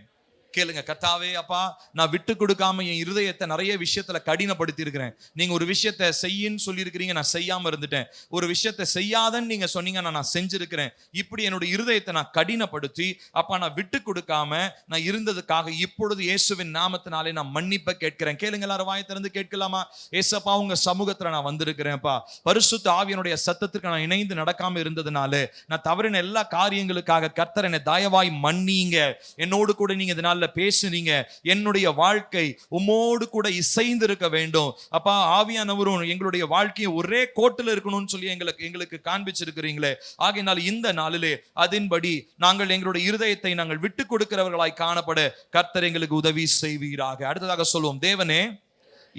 கேளுங்க. கர்த்தாவே, அப்பா, நான் விட்டு கொடுக்காம என் இருதயத்தை நிறைய விஷயத்துல கடினப்படுத்தி இருக்கிறேன். நீங்க ஒரு விஷயத்தை செய்யின்னு சொல்லி இருக்கிறீங்க, நான் செய்யாம இருந்துட்டேன். ஒரு விஷயத்தை செய்யாதன்னு நீங்க சொன்னீங்க, நான் செஞ்சிருக்கிறேன். இப்படி என்னுடைய இருதயத்தை நான் கடினப்படுத்தி அப்பா நான் விட்டு கொடுக்காம நான் இருந்ததுக்காக இப்பொழுது இயேசுவின் நாமத்தினாலே நான் மன்னிப்பை கேட்கிறேன். கேளுங்க. எல்லாரும் வாயை திறந்து கேட்கலாமா? ஏசப்பா, உங்க சமூகத்துல நான் வந்திருக்கிறேன்ப்பா. பரிசுத்த ஆவியனுடைய சத்தத்திற்கு நான் இணைந்து நடக்காம இருந்ததுனால நான் தவறின எல்லா காரியங்களுக்காக கர்த்தர் என்னை தயவாய் மன்னிங்க. என்னோடு கூட நீங்க இதனால நாள்ல பேசுனீங்க. என்னுடைய வாழ்க்கை உம்மோடு கூட இசைந்து இருக்க வேண்டும் அப்பா. ஆவியானவரும் எங்களுடைய வாழ்க்கையை ஒரே கோட்டில் இருக்கணும்னு சொல்லி எங்களுக்கு காண்பிச்சிருக்கிறீங்களே. ஆகையினால் இந்த நாளிலே அதன்படி நாங்கள் எங்களுடைய இருதயத்தை நாங்கள் விட்டு கொடுக்கிறவர்களாய் காணப்பட கர்த்தர் எங்களுக்கு உதவி செய்வீராக. அடுத்ததாக சொல்லுவோம், தேவனே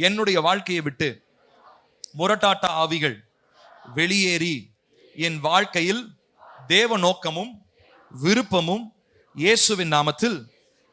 என்னுடைய வாழ்க்கையை விட்டு முரட்டாட்ட ஆவிகள் வெளியேறி என் வாழ்க்கையில் தேவ நோக்கமும் விருப்பமும் இயேசுவின் நாமத்தில்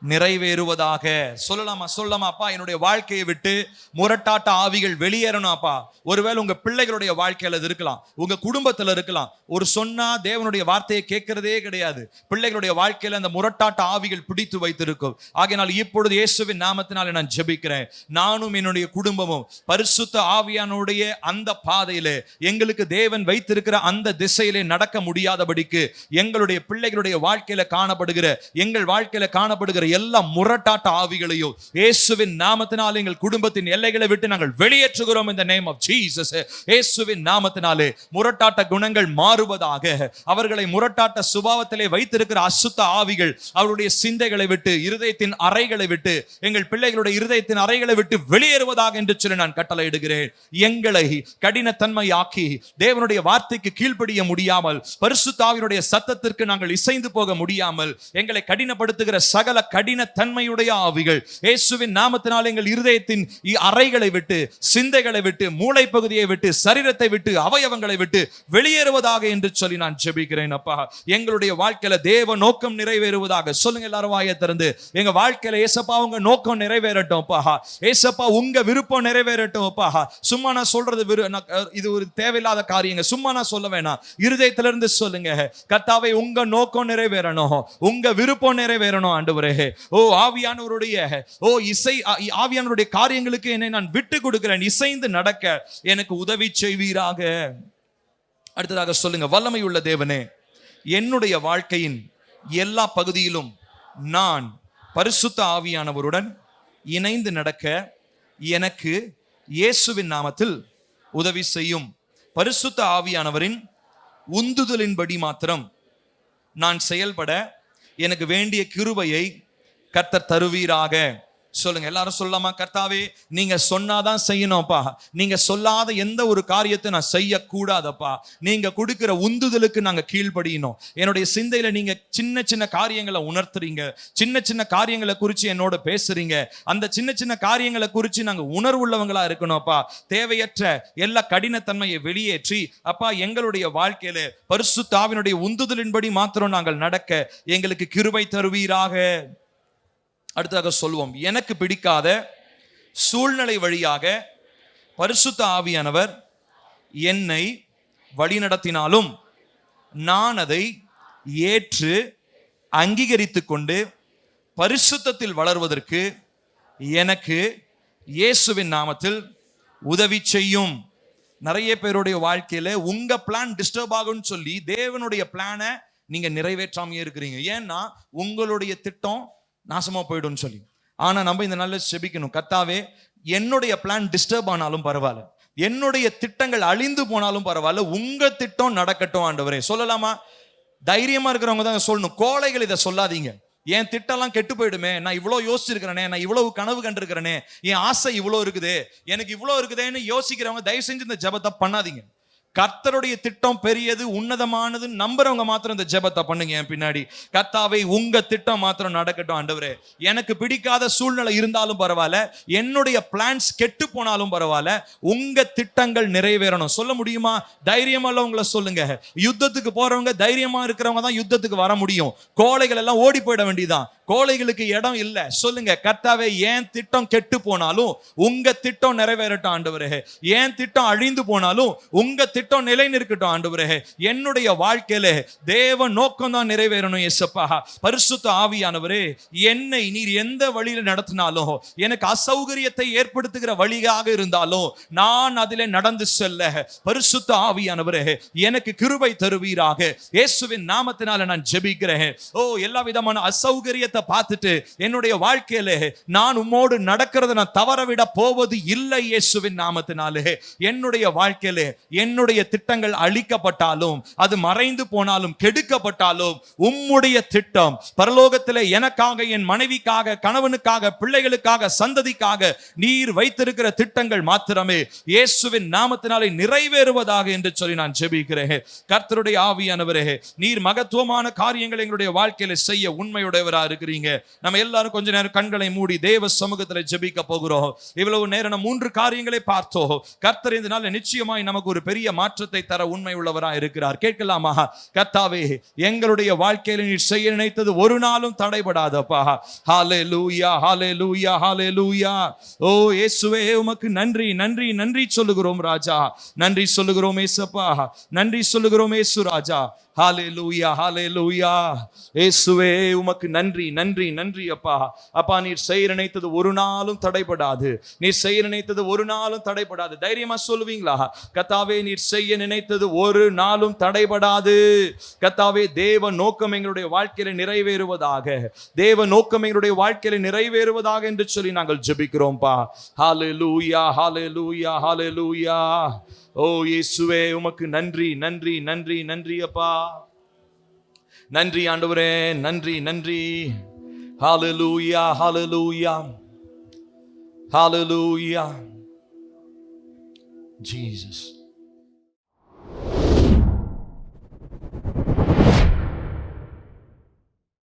நிறைவேறுவதாக. சொல்லலாமா அப்பா? என்னுடைய வாழ்க்கையை விட்டு முரட்டாட்ட ஆவிகள் வெளியேறணும் அப்பா. ஒருவேளை உங்க பிள்ளைகளுடைய வாழ்க்கையில இருக்கலாம், உங்க குடும்பத்துல இருக்கலாம். ஒரு சொன்னா தேவனுடைய வார்த்தையை கேட்கிறதே கிடையாது. பிள்ளைகளுடைய வாழ்க்கையில அந்த முரட்டாட்ட ஆவிகள் பிடித்து வைத்திருக்கும். ஆகையினால் இப்பொழுது இயேசுவின் நாமத்தினாலே நான் ஜெபிக்கிறேன். நானும் என்னுடைய குடும்பமும் பரிசுத்த ஆவியானுடைய அந்த பாதையிலே எங்களுக்கு தேவன் வைத்திருக்கிற அந்த திசையிலே நடக்க முடியாதபடிக்கு எங்களுடைய பிள்ளைகளுடைய வாழ்க்கையில காணப்படுகிற எங்கள் வாழ்க்கையில காணப்படுகிற எல்லா முரட்டாட்ட ஆவிகளையும் இயேசுவின் நாமத்தினாலே எங்கள் குடும்பத்தின் எல்லைகளை விட்டு நாங்கள் வெளியேற்றுகிறோம். இந்த நேம் ஆஃப் ஜீசஸ். இயேசுவின் நாமத்தினாலே முரட்டாட்ட குணங்கள் மாறுவதாக. அவர்களை முரட்டாட்ட சுபாவத்திலே வைத்திருக்கிற அசுத்த ஆவிகள் அவருடைய சிந்தைகளை விட்டு, இருதயத்தின் அறைகளை விட்டு, எங்கள் பிள்ளைகளுடைய இருதயத்தின் அறைகளை விட்டு வெளியேறுவதாக என்று சொல்லி நான் கட்டளையிடுகிறேன். எங்களை கடினத்தன்மையாக்கி தேவனுடைய வார்த்தைக்கு கீழ்ப்படிய முடியாமல், பரிசுத்த ஆவியினுடைய சத்தத்திற்கு நாங்கள் இசைந்து போக முடியாமல் எங்களை கடினப்படுத்துகிற சகல கடினத்தன்மையுடைய ஆவிகள் இயேசுவின் நாமத்தினால் எங்கள் இருதயத்தின் அறைகளை விட்டு, சிந்தைகளை விட்டு, மூளை பகுதியை விட்டு, சரீரத்தை விட்டு, அவயவங்களை விட்டு வெளியேறுவதாக என்று சொல்லி நான் ஜெபிக்கிறேன் அப்பா. எங்களுடைய வாழ்க்கையில தேவ நோக்கம் நிறைவேறுவதாக. சொல்லுங்க எல்லாரும் வாயை திறந்து, எங்க வாழ்க்கையில ஏசப்பா உங்க நோக்கம் நிறைவேறட்டும் அப்பா. ஏசப்பா உங்க விருப்பம் நிறைவேறட்டும் அப்பா. சும்மா நான் சொல்றது இது ஒரு தேவையில்லாத காரியங்க. சும்மா நான் சொல்ல வேணாம், இருதயத்திலிருந்து சொல்லுங்க. கர்த்தாவே உங்க நோக்கம் நிறைவேறணும், உங்க விருப்பம் நிறைவேறணும் ஆண்டவரே. ஓ ஆவியானவருடைய ஆவியானவருடைய காரியங்களுக்கு என்னை நான் விட்டு கொடுக்கிறேன். இசைந்து நடக்க எனக்கு உதவி செய்வீராக. அடுத்ததாக சொல்லுங்க, வல்லமை உள்ள தேவனே, என்னுடைய வாழ்க்கையின் எல்லா பகுதியிலும் நான் பரிசுத்த ஆவியானவருடன் இணைந்து நடக்க எனக்கு இயேசுவின் நாமத்தில் உதவி செய்யும். பரிசுத்த ஆவியானவரின் உந்துதலின்படி மாத்திரம் நான் செயல்பட எனக்கு வேண்டிய கிருபையை கர்த்தர் தருவீராக. சொல்லுங்க எல்லாரும் சொல்லலாமா? கர்த்தாவே நீங்க சொன்னாதான் செய்யணும்ப்பா. நீங்க சொல்லாத எந்த ஒரு காரியத்தை நான் செய்யக்கூடாதப்பா. நீங்க கொடுக்கிற உந்துதலுக்கு நாங்க கீழ்ப்படியணும். என்னுடைய சிந்தையில நீங்க சின்ன சின்ன காரியங்களை உணர்த்துறீங்க, சின்ன சின்ன காரியங்களை குறித்து என்னோட பேசுறீங்க. அந்த சின்ன சின்ன காரியங்களை குறித்து நாங்க உணர்வுள்ளவங்களா இருக்கணும்ப்பா. தேவையற்ற எல்லா கடினத்தன்மையை வெளியேற்றி அப்பா எங்களுடைய வாழ்க்கையில பரிசுத்த ஆவியினுடைய உந்துதலின்படி மாத்திரம் நாங்கள் நடக்க எங்களுக்கு கிருபை தருவீராக. அடுத்ததாக சொல்வோம், எனக்கு பிடிக்காத சூழ்நிலை வழியாக பரிசுத்த ஆவியானவர் என்னை வழிநடத்தினாலும் நான் அதை ஏற்று அங்கீகரித்து கொண்டு பரிசுத்தத்தில் வளர்வதற்கு எனக்கு இயேசுவின் நாமத்தில் உதவி செய்யும். நிறைய பேருடைய வாழ்க்கையில உங்க பிளான் டிஸ்டர்ப் ஆகும்னு சொல்லி தேவனுடைய பிளானை நீங்க நிறைவேற்றாமையே இருக்கிறீங்க. ஏன்னா உங்களுடைய திட்டம் நாசமா போயிடும் சொல்லி. ஆனா நம்ம இந்த நாள்ல செபிக்கணும், கர்த்தாவே என்னுடைய பிளான் டிஸ்டர்ப் ஆனாலும் பரவாயில்ல, என்னுடைய திட்டங்கள் அழிந்து போனாலும் பரவாயில்ல, உங்க திட்டம் நடக்கட்டும் ஆண்டவரே. சொல்லலாமா? தைரியமா இருக்கிறவங்க தான் சொல்லணும். கோழைகள் இதை சொல்லாதீங்க. என் திட்டம்லாம் கெட்டு போயிடுமே, நான் இவ்வளவு யோசிச்சிருக்கிறேனே, நான் இவ்வளவு கனவு கண்டிருக்கிறேனே, என் ஆசை இவ்வளவு இருக்குது, எனக்கு இவ்வளவு இருக்குதேன்னு யோசிக்கிறவங்க தயவு செஞ்சு இந்த ஜெபத்தை பண்ணாதீங்க. கர்த்தருடைய திட்டம் பெரியது, உன்னதமானது நம்புறவங்க மாத்திரம் இந்த ஜெபத்தை பண்ணுங்க. என் பின்னாடி, கர்த்தாவே உங்க திட்டம் மாத்திரம் நடக்கட்டும் ஆண்டவரே. எனக்கு பிடிக்காத சூழ்நிலை இருந்தாலும் பரவாயில்ல, என்னுடைய பிளான்ஸ் கெட்டு போனாலும் பரவாயில்ல, உங்க திட்டங்கள் நிறைவேறணும். சொல்ல முடியுமா? தைரியமா உள்ளவங்களை சொல்லுங்க. யுத்தத்துக்கு போறவங்க, தைரியமா இருக்கிறவங்க தான் யுத்தத்துக்கு வர முடியும். கோழைகள் எல்லாம் ஓடி போயிட வேண்டியதுதான். கோழைகளுக்கு இடம் இல்லை. சொல்லுங்க, கர்த்தாவே என் திட்டம் கெட்டு போனாலும் உங்க திட்டம் நிறைவேறட்டும் ஆண்டவரே. என் திட்டம் அழிந்து போனாலும் உங்க திட்டம் நிலை நிற்கட்டும் ஆண்டவரே. என்னுடைய வாழ்க்கையில தேவ நோக்கம் தான் நிறைவேறணும் இயேசப்பா. பரிசுத்த ஆவியானவரே, என்னை நீர் எந்த வழியில நடத்தினாலும், எனக்கு அசௌகரியத்தை ஏற்படுத்துகிற வழியாக இருந்தாலும் நான் அதிலே நடந்து செல்ல பரிசுத்த ஆவியானவரே எனக்கு கிருபை தருவீராக. இயேசுவின் நாமத்தினால நான் ஜெபிக்கிறேன். ஓ, எல்லா விதமான அசௌகரியத்தை காரியத்தை பார்த்துட்டு என்னுடைய வாழ்க்கையில நான் உம்மோடு நடக்கிறத நான் தவறவிட போவது இல்லை இயேசுவின் நாமத்தினாலே. என்னுடைய வாழ்க்கையில என்னுடைய திட்டங்கள் அழிக்கப்பட்டாலும், அது மறைந்து போனாலும், கெடுக்கப்பட்டாலும், உம்முடைய திட்டம் பரலோகத்திலே எனக்காக, என் மனைவிக்காக, கணவனுக்காக, பிள்ளைகளுக்காக, சந்ததிக்காக நீர் வைத்திருக்கிற திட்டங்கள் மாத்திரமே இயேசுவின் நாமத்தினாலே நிறைவேறுவதாக என்று சொல்லி நான் ஜெபிக்கிறேன். கர்த்தருடைய ஆவியானவரே, நீர் மகத்துவமான காரியங்களை எங்களுடைய வாழ்க்கையில செய்ய உண்மையுடையவரா இருக்கிறீங்க. நம்ம எல்லாரும் கொஞ்ச நேரம் கண்களை மூடி தேவ சமூகத்துல ஜெபிக்க போகிறோம். இவ்வளவு நேரம் நம்ம 3 காரியங்களை பார்த்தோம். கர்த்தர் இந்த நாள் நிச்சயமாய் நமக்கு ஒரு பெரிய மாற்றத்தை தர உண்மை உள்ளவரா இருக்கிறார். கேட்கலாமா? கர்த்தாவே, எங்களுடைய வாழ்க்கையில நீர் செய்ய நினைத்தது ஒரு நாளும் தடைபடாதப்பா. ஹல்லேலூயா, ஹல்லேலூயா, ஹல்லேலூயா. ஓ இயேசுவே, உமக்கு நன்றி, நன்றி, நன்றி சொல்லுகிறோம் ராஜா. நன்றி சொல்லுகிறோம் ஏசப்பா. நன்றி சொல்லுகிறோம் ஏசு ராஜா. ஹல்லேலூயா, ஹல்லேலூயா. இயேசுவே, உமக்கு நன்றி, நன்றி, நன்றி அப்பா. அப்பா, நீர் செய்ய நினைத்தது ஒரு நாளும் தடைபடாது. நீர் செய்ய நினைத்தது ஒரு நாளும் தடைபடாது. தைரியமா சொல்லுவீங்களா? கர்த்தாவே, நீர் செய்ய நினைத்தது ஒரு நாளும் தடைபடாது. கர்த்தாவே, தேவ நோக்கம் எங்களுடைய வாழ்க்கையில நிறைவேறுவதாக, தேவ நோக்கம் எங்களுடைய வாழ்க்கையில நிறைவேறுவதாக என்று சொல்லி நாங்கள் ஜெபிக்கிறோம்பா. ஹல்லேலூயா, ஹல்லேலூயா, ஹல்லேலூயா. ஓ இயேசுவே, உமக்கு நன்றி, நன்றி, நன்றி, நன்றி அப்பா. நன்றி ஆண்டவரே, நன்றி, நன்றி. ஹல்லேலூயா, ஹல்லேலூயா, ஹல்லேலூயா. ஜீசஸ்.